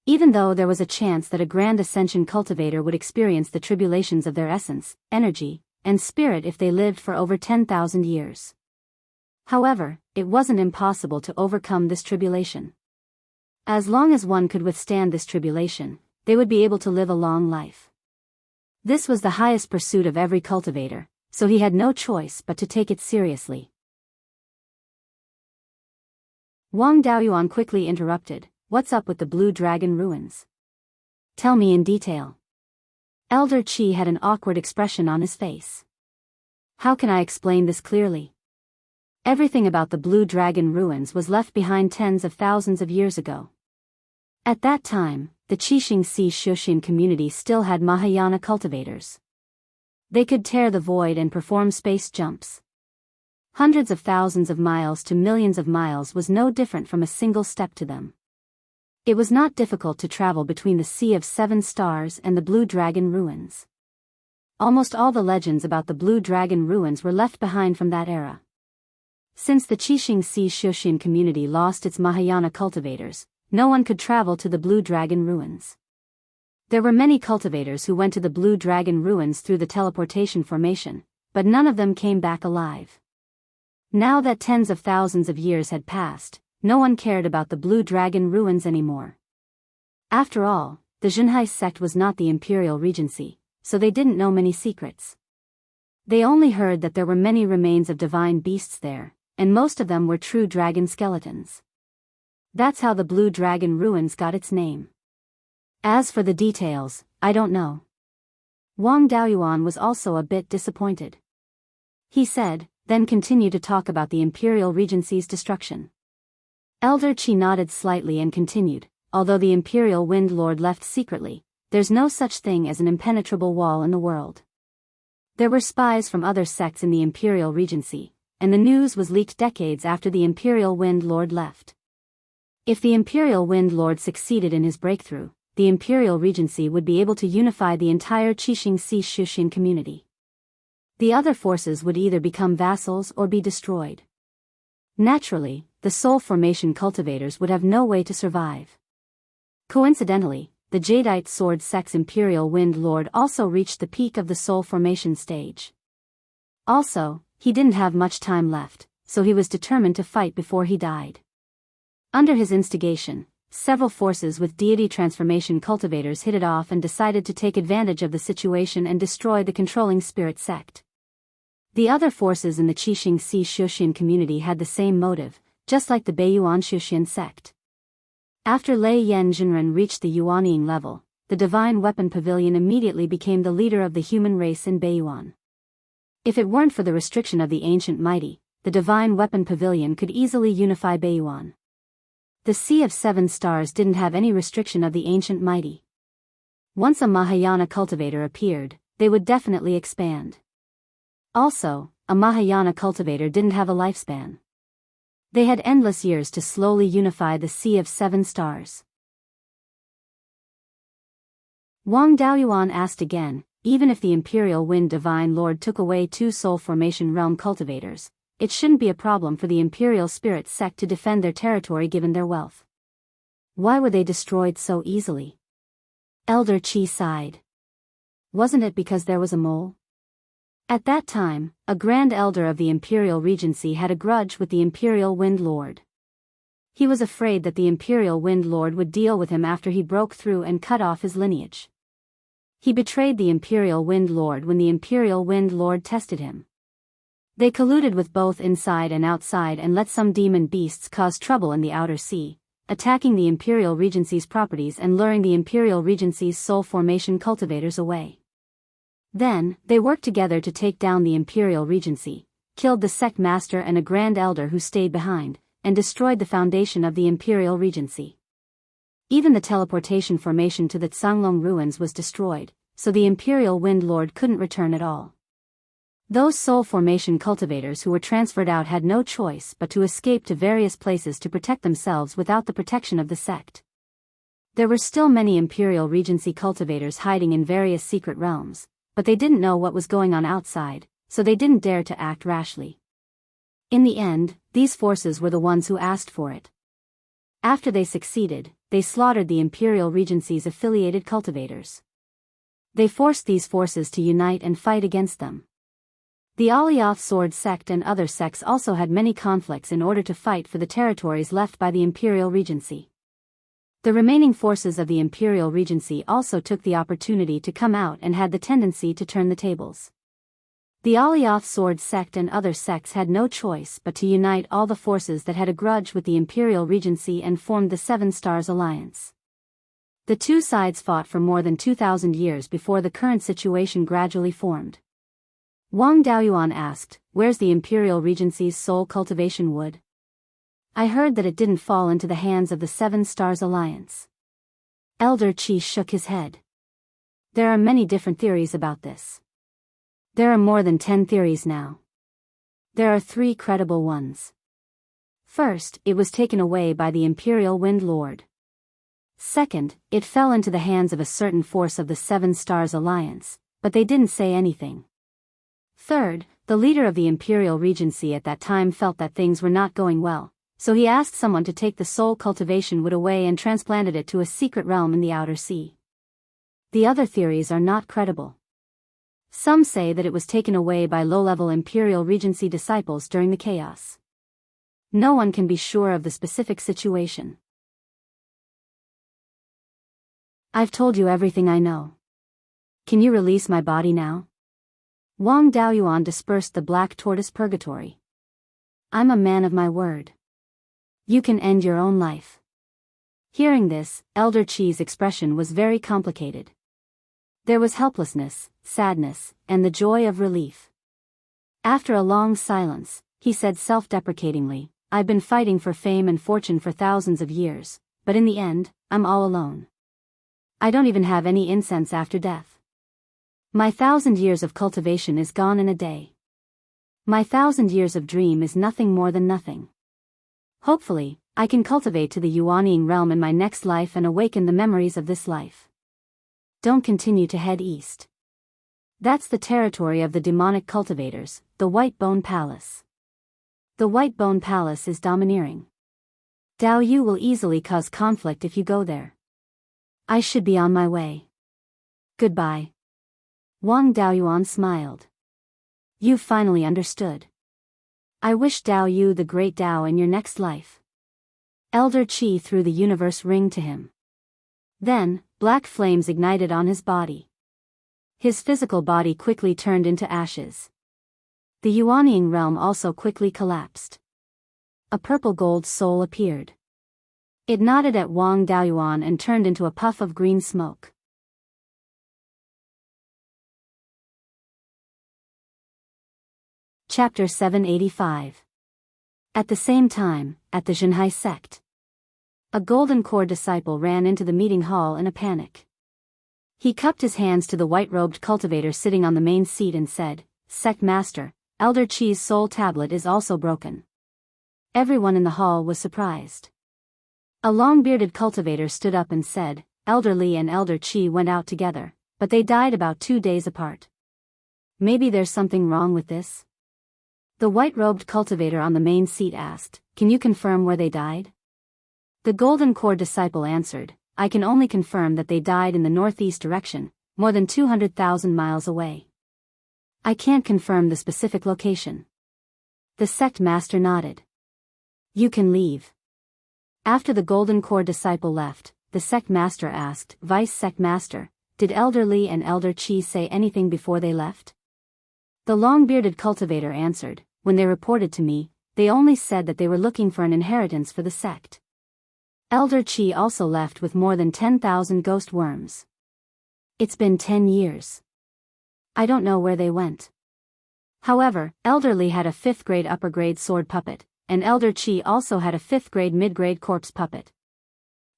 Even though there was a chance that a Grand Ascension cultivator would experience the tribulations of their essence, energy, and spirit if they lived for over 10,000 years. However, it wasn't impossible to overcome this tribulation. As long as one could withstand this tribulation, they would be able to live a long life. This was the highest pursuit of every cultivator, so he had no choice but to take it seriously. Wang Daoyuan quickly interrupted, "What's up with the Blue Dragon Ruins? Tell me in detail." Elder Qi had an awkward expression on his face. "How can I explain this clearly? Everything about the Blue Dragon Ruins was left behind tens of thousands of years ago. At that time, the Qixing Si Shuxian community still had Mahayana cultivators. They could tear the void and perform space jumps. Hundreds of thousands of miles to millions of miles was no different from a single step to them. It was not difficult to travel between the Sea of 7 Stars and the Blue Dragon Ruins. Almost all the legends about the Blue Dragon Ruins were left behind from that era. Since the Qixing Si Shuxian community lost its Mahayana cultivators, no one could travel to the Blue Dragon Ruins. There were many cultivators who went to the Blue Dragon Ruins through the teleportation formation, but none of them came back alive. Now that tens of thousands of years had passed, no one cared about the Blue Dragon Ruins anymore. After all, the Zhenhai sect was not the Imperial Regency, so they didn't know many secrets. They only heard that there were many remains of divine beasts there, and most of them were true dragon skeletons. That's how the Blue Dragon Ruins got its name. As for the details, I don't know. Wang Daoyuan was also a bit disappointed. He said, then continued to talk about the Imperial Regency's destruction. Elder Qi nodded slightly and continued, although the Imperial Wind Lord left secretly, there's no such thing as an impenetrable wall in the world. There were spies from other sects in the Imperial Regency, and the news was leaked decades after the Imperial Wind Lord left. If the Imperial Wind Lord succeeded in his breakthrough, the Imperial Regency would be able to unify the entire Qixing Si Shuxian community. The other forces would either become vassals or be destroyed. Naturally, the soul formation cultivators would have no way to survive. Coincidentally, the Jadeite Sword Sect's Imperial Wind Lord also reached the peak of the soul formation stage. Also, he didn't have much time left, so he was determined to fight before he died. Under his instigation, several forces with deity transformation cultivators hit it off and decided to take advantage of the situation and destroy the controlling spirit sect. The other forces in the Qixing Si Shuxian community had the same motive, just like the Beiyuan Shuxian sect. After Lei Yen Jinren reached the Yuanying level, the Divine Weapon Pavilion immediately became the leader of the human race in Beiyuan. If it weren't for the restriction of the Ancient Mighty, the Divine Weapon Pavilion could easily unify Beiyuan. The Sea of 7 Stars didn't have any restriction of the Ancient Mighty. Once a Mahayana cultivator appeared, they would definitely expand. Also, a Mahayana cultivator didn't have a lifespan. They had endless years to slowly unify the Sea of 7 Stars. Wang Daoyuan asked again, even if the Imperial Wind Divine Lord took away 2 soul formation realm cultivators, it shouldn't be a problem for the Imperial Spirit sect to defend their territory given their wealth. Why were they destroyed so easily? Elder Qi sighed. Wasn't it because there was a mole? At that time, a Grand Elder of the Imperial Regency had a grudge with the Imperial Wind Lord. He was afraid that the Imperial Wind Lord would deal with him after he broke through and cut off his lineage. He betrayed the Imperial Wind Lord when the Imperial Wind Lord tested him. They colluded with both inside and outside and let some demon beasts cause trouble in the outer sea, attacking the Imperial Regency's properties and luring the Imperial Regency's soul formation cultivators away. Then, they worked together to take down the Imperial Regency, killed the sect master and a Grand Elder who stayed behind, and destroyed the foundation of the Imperial Regency. Even the teleportation formation to the Tsanglong ruins was destroyed, so the Imperial Wind Lord couldn't return at all. Those soul formation cultivators who were transferred out had no choice but to escape to various places to protect themselves without the protection of the sect. There were still many Imperial Regency cultivators hiding in various secret realms, but they didn't know what was going on outside, so they didn't dare to act rashly. In the end, these forces were the ones who asked for it. After they succeeded, they slaughtered the Imperial Regency's affiliated cultivators. They forced these forces to unite and fight against them. The Alioth Sword sect and other sects also had many conflicts in order to fight for the territories left by the Imperial Regency. The remaining forces of the Imperial Regency also took the opportunity to come out and had the tendency to turn the tables. The Alioth Sword sect and other sects had no choice but to unite all the forces that had a grudge with the Imperial Regency and formed the Seven Stars Alliance. The two sides fought for more than 2,000 years before the current situation gradually formed. Wang Daoyuan asked, "Where's the Imperial Regency's soul cultivation wood?" "I heard that it didn't fall into the hands of the Seven Stars Alliance." Elder Qi shook his head. "There are many different theories about this. There are more than 10 theories now. There are 3 credible ones. First, it was taken away by the Imperial Wind Lord. Second, it fell into the hands of a certain force of the Seven Stars Alliance, but they didn't say anything. Third, the leader of the Imperial Regency at that time felt that things were not going well, so he asked someone to take the soul cultivation wood away and transplanted it to a secret realm in the Outer Sea. The other theories are not credible. Some say that it was taken away by low-level Imperial Regency disciples during the chaos. No one can be sure of the specific situation. I've told you everything I know. Can you release my body now? Wang Daoyuan dispersed the black tortoise purgatory. I'm a man of my word. You can end your own life. Hearing this, Elder Qi's expression was very complicated. There was helplessness, sadness, and the joy of relief. After a long silence, he said self-deprecatingly, "I've been fighting for fame and fortune for thousands of years, but in the end, I'm all alone. I don't even have any incense after death. My 1,000 years of cultivation is gone in a day. My 1,000 years of dream is nothing more than nothing. Hopefully, I can cultivate to the Yuanying realm in my next life and awaken the memories of this life. Don't continue to head east. That's the territory of the demonic cultivators, the White Bone Palace. The White Bone Palace is domineering. Dao Yu will easily cause conflict if you go there. I should be on my way. Goodbye." Wang Daoyuan smiled. "You finally understood. I wish Dao Yu the great Dao in your next life." Elder Qi threw the universe ring to him. Then, black flames ignited on his body. His physical body quickly turned into ashes. The Yuanying realm also quickly collapsed. A purple gold soul appeared. It nodded at Wang Daoyuan and turned into a puff of green smoke. Chapter 785. At the same time, at the Zhenhai sect, a golden core disciple ran into the meeting hall in a panic. He cupped his hands to the white-robed cultivator sitting on the main seat and said, "Sect Master, Elder Qi's soul tablet is also broken." Everyone in the hall was surprised. A long-bearded cultivator stood up and said, "Elder Li and Elder Qi went out together, but they died about 2 days apart. Maybe there's something wrong with this?" The white-robed cultivator on the main seat asked, "Can you confirm where they died?" The golden core disciple answered, "I can only confirm that they died in the northeast direction, more than 200,000 miles away. I can't confirm the specific location." The sect master nodded. "You can leave." After the golden core disciple left, the sect master asked, "Vice sect master, did Elder Li and Elder Qi say anything before they left?" The long-bearded cultivator answered, "When they reported to me, they only said that they were looking for an inheritance for the sect." Elder Qi also left with more than 10,000 ghost worms. It's been 10 years. I don't know where they went. However, Elder Li had a 5th grade upper grade sword puppet, and Elder Qi also had a 5th grade mid-grade corpse puppet.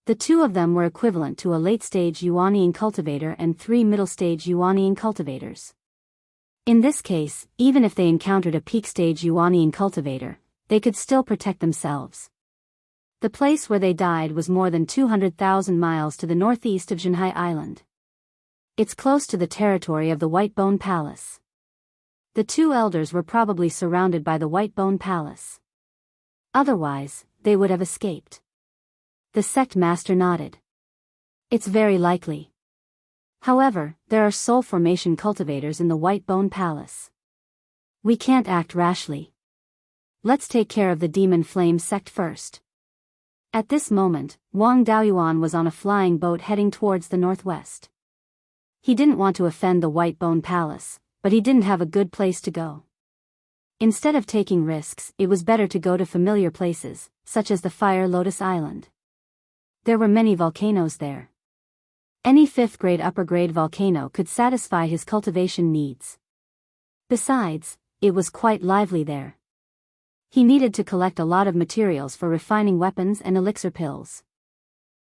The two of them were equivalent to a late-stage Yuanian cultivator and 3 middle-stage Yuanian cultivators. In this case, even if they encountered a peak-stage Yuanian cultivator, they could still protect themselves. The place where they died was more than 200,000 miles to the northeast of Zhenhai Island. It's close to the territory of the White Bone Palace. The two elders were probably surrounded by the White Bone Palace. Otherwise, they would have escaped. The sect master nodded. It's very likely. However, there are soul formation cultivators in the White Bone Palace. We can't act rashly. Let's take care of the Demon Flame sect first. At this moment, Wang Daoyuan was on a flying boat heading towards the northwest. He didn't want to offend the White Bone Palace, but he didn't have a good place to go. Instead of taking risks, it was better to go to familiar places, such as the Fire Lotus Island. There were many volcanoes there. Any 5th grade upper grade volcano could satisfy his cultivation needs. Besides, it was quite lively there. He needed to collect a lot of materials for refining weapons and elixir pills.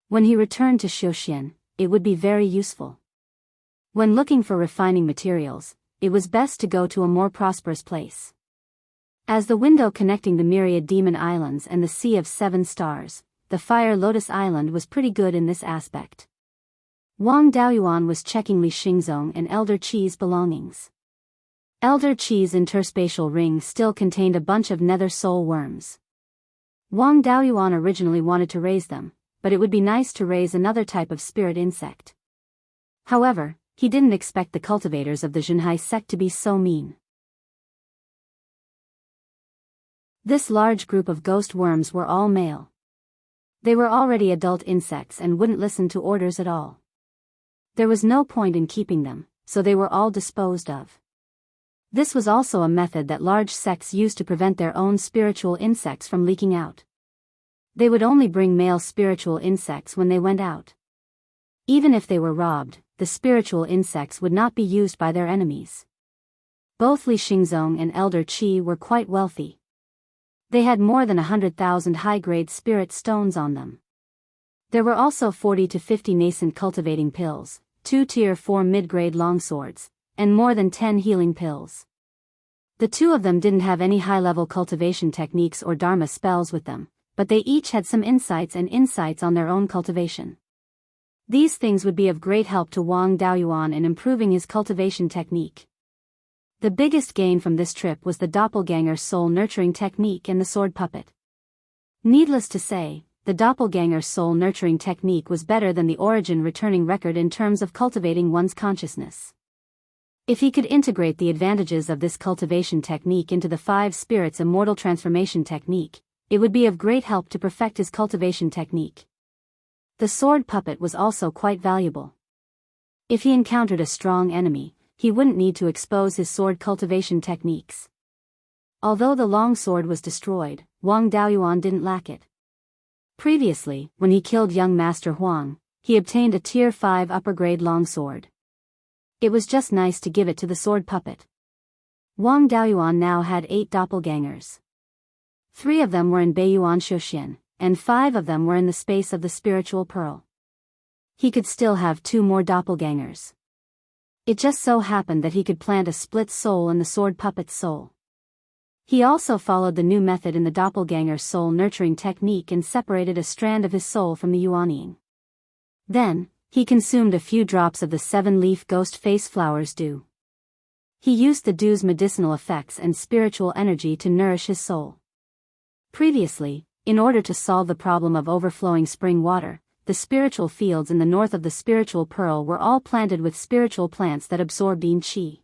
When he returned to Xiuxian, it would be very useful. When looking for refining materials, it was best to go to a more prosperous place. As the window connecting the myriad demon islands and the Sea of 7 Stars, the Fire Lotus Island was pretty good in this aspect. Wang Daoyuan was checking Li Xingzong and Elder Qi's belongings. Elder Qi's interspatial ring still contained a bunch of nether soul worms. Wang Daoyuan originally wanted to raise them, but it would be nice to raise another type of spirit insect. However, he didn't expect the cultivators of the Zhenhai sect to be so mean. This large group of ghost worms were all male. They were already adult insects and wouldn't listen to orders at all. There was no point in keeping them, so they were all disposed of. This was also a method that large sects used to prevent their own spiritual insects from leaking out. They would only bring male spiritual insects when they went out. Even if they were robbed, the spiritual insects would not be used by their enemies. Both Li Xingzong and Elder Qi were quite wealthy. They had more than 100,000 high-grade spirit stones on them. There were also 40 to 50 nascent cultivating pills, 2 tier 4 mid-grade longswords, and more than 10 healing pills. The two of them didn't have any high-level cultivation techniques or dharma spells with them, but they each had some insights on their own cultivation. These things would be of great help to Wang Daoyuan in improving his cultivation technique. The biggest gain from this trip was the doppelganger soul nurturing technique and the sword puppet. Needless to say, the doppelganger soul nurturing technique was better than the origin returning record in terms of cultivating one's consciousness. If he could integrate the advantages of this cultivation technique into the 5 spirits immortal transformation technique, it would be of great help to perfect his cultivation technique. The sword puppet was also quite valuable. If he encountered a strong enemy, he wouldn't need to expose his sword cultivation techniques. Although the long sword was destroyed, Wang Daoyuan didn't lack it. Previously, when he killed young Master Huang, he obtained a tier 5 upper grade longsword. It was just nice to give it to the sword puppet. Wang Daoyuan now had 8 doppelgangers. 3 of them were in Beiyuan Xiuxian, and 5 of them were in the space of the spiritual pearl. He could still have 2 more doppelgangers. It just so happened that he could plant a split soul in the sword puppet's soul. He also followed the new method in the doppelganger soul nurturing technique and separated a strand of his soul from the Yuanying. Then, he consumed a few drops of the 7-leaf ghost face flower's dew. He used the dew's medicinal effects and spiritual energy to nourish his soul. Previously, in order to solve the problem of overflowing spring water, the spiritual fields in the north of the spiritual pearl were all planted with spiritual plants that absorbed yin qi.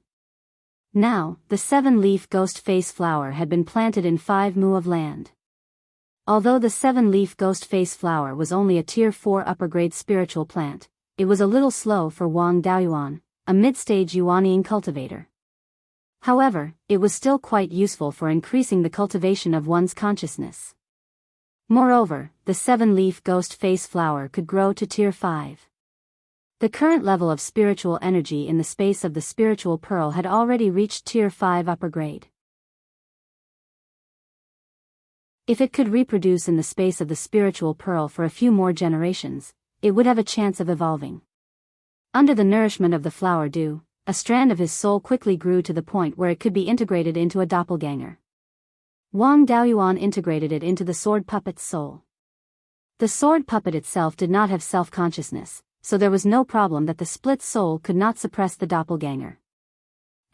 Now, the 7-leaf ghost face flower had been planted in 5 mu of land. Although the 7-leaf ghost face flower was only a tier 4 upper grade spiritual plant, it was a little slow for Wang Daoyuan, a mid-stage Yuanying cultivator. However, it was still quite useful for increasing the cultivation of one's consciousness. Moreover, the 7-leaf ghost face flower could grow to tier 5. The current level of spiritual energy in the space of the spiritual pearl had already reached tier 5 upper grade. If it could reproduce in the space of the spiritual pearl for a few more generations, it would have a chance of evolving. Under the nourishment of the flower dew, a strand of his soul quickly grew to the point where it could be integrated into a doppelganger. Wang Daoyuan integrated it into the sword puppet's soul. The sword puppet itself did not have self-consciousness, so there was no problem that the split soul could not suppress the doppelganger.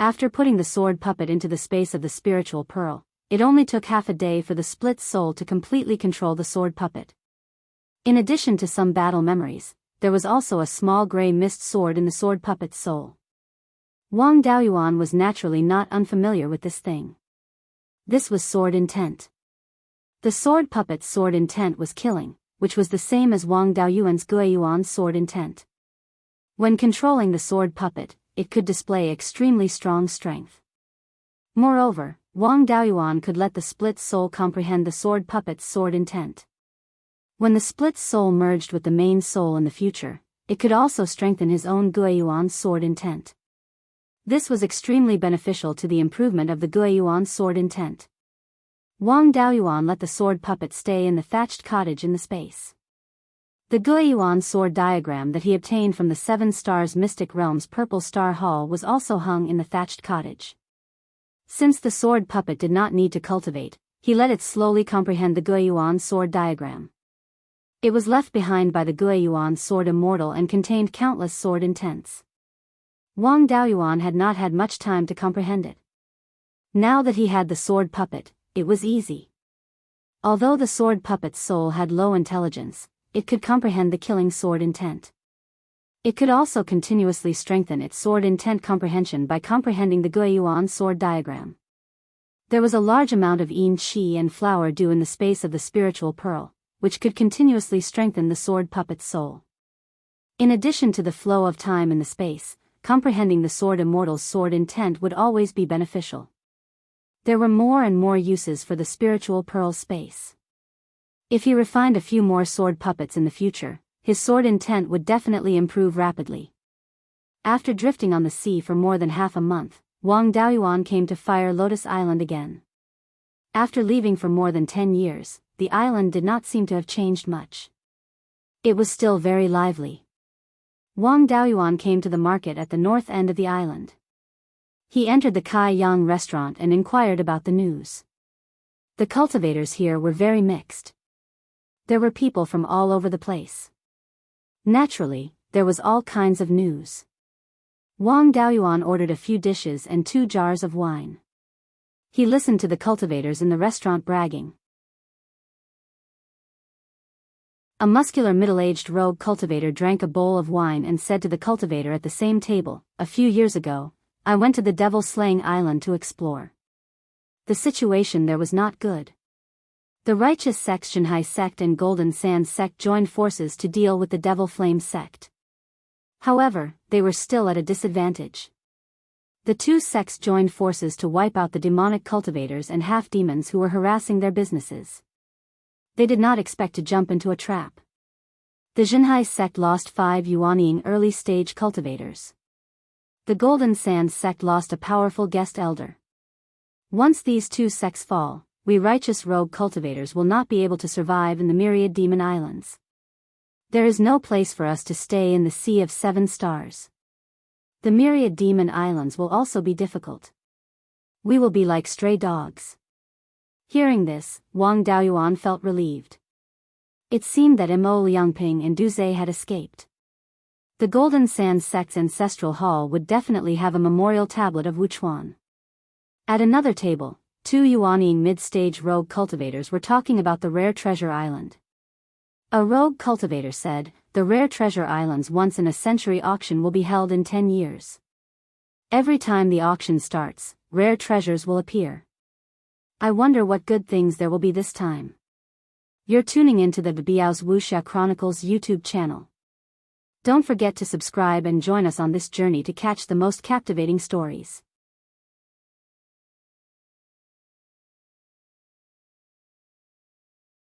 After putting the sword puppet into the space of the spiritual pearl, it only took half a day for the split soul to completely control the sword puppet. In addition to some battle memories, there was also a small gray mist sword in the sword puppet's soul. Wang Daoyuan was naturally not unfamiliar with this thing. This was sword intent. The sword puppet's sword intent was killing, which was the same as Wang Daoyuan's Guiyuan's sword intent. When controlling the sword puppet, it could display extremely strong strength. Moreover, Wang Daoyuan could let the split soul comprehend the sword puppet's sword intent. When the split soul merged with the main soul in the future, it could also strengthen his own Guiyuan's sword intent. This was extremely beneficial to the improvement of the Guiyuan's sword intent. Wang Daoyuan let the sword puppet stay in the thatched cottage in the space. The Guiyuan sword diagram that he obtained from the Seven Stars Mystic Realm's Purple Star Hall was also hung in the thatched cottage. Since the sword puppet did not need to cultivate, he let it slowly comprehend the Guiyuan sword diagram. It was left behind by the Guiyuan sword immortal and contained countless sword intents. Wang Daoyuan had not had much time to comprehend it. Now that he had the sword puppet, it was easy. Although the sword puppet's soul had low intelligence, it could comprehend the killing sword intent. It could also continuously strengthen its sword intent comprehension by comprehending the Guiyuan sword diagram. There was a large amount of yin qi and flower dew in the space of the spiritual pearl, which could continuously strengthen the sword puppet's soul. In addition to the flow of time in the space, comprehending the sword immortal's sword intent would always be beneficial. There were more and more uses for the spiritual pearl space. If he refined a few more sword puppets in the future, his sword intent would definitely improve rapidly. After drifting on the sea for more than half a month, Wang Daoyuan came to Fire Lotus Island again. After leaving for more than 10 years, the island did not seem to have changed much. It was still very lively. Wang Daoyuan came to the market at the north end of the island. He entered the Kai Yang restaurant and inquired about the news. The cultivators here were very mixed. There were people from all over the place. Naturally, there was all kinds of news. Wang Daoyuan ordered a few dishes and 2 jars of wine. He listened to the cultivators in the restaurant bragging. A muscular middle-aged rogue cultivator drank a bowl of wine and said to the cultivator at the same table, "A few years ago, I went to the devil-slaying island to explore. The situation there was not good. The righteous sect Shanghai sect and Golden Sands sect joined forces to deal with the Devil Flame sect. However, they were still at a disadvantage. The 2 sects joined forces to wipe out the demonic cultivators and half-demons who were harassing their businesses. They did not expect to jump into a trap. The Shanghai sect lost 5 Yuanying early-stage cultivators. The Golden Sands sect lost a powerful guest elder. Once these 2 sects fall, we righteous rogue cultivators will not be able to survive in the myriad demon islands. There is no place for us to stay in the Sea of 7 Stars. The myriad demon islands will also be difficult. We will be like stray dogs." Hearing this, Wang Daoyuan felt relieved. It seemed that Mo Liangping and Du Zhe had escaped. The Golden Sands sect's ancestral hall would definitely have a memorial tablet of Wuchuan. At another table, 2 Yuanying mid-stage rogue cultivators were talking about the Rare Treasure Island. A rogue cultivator said, "The Rare Treasure Island's once-in-a-century auction will be held in 10 years. Every time the auction starts, rare treasures will appear. I wonder what good things there will be this time." You're tuning into the Biyao's Wuxia Chronicles YouTube channel. Don't forget to subscribe and join us on this journey to catch the most captivating stories.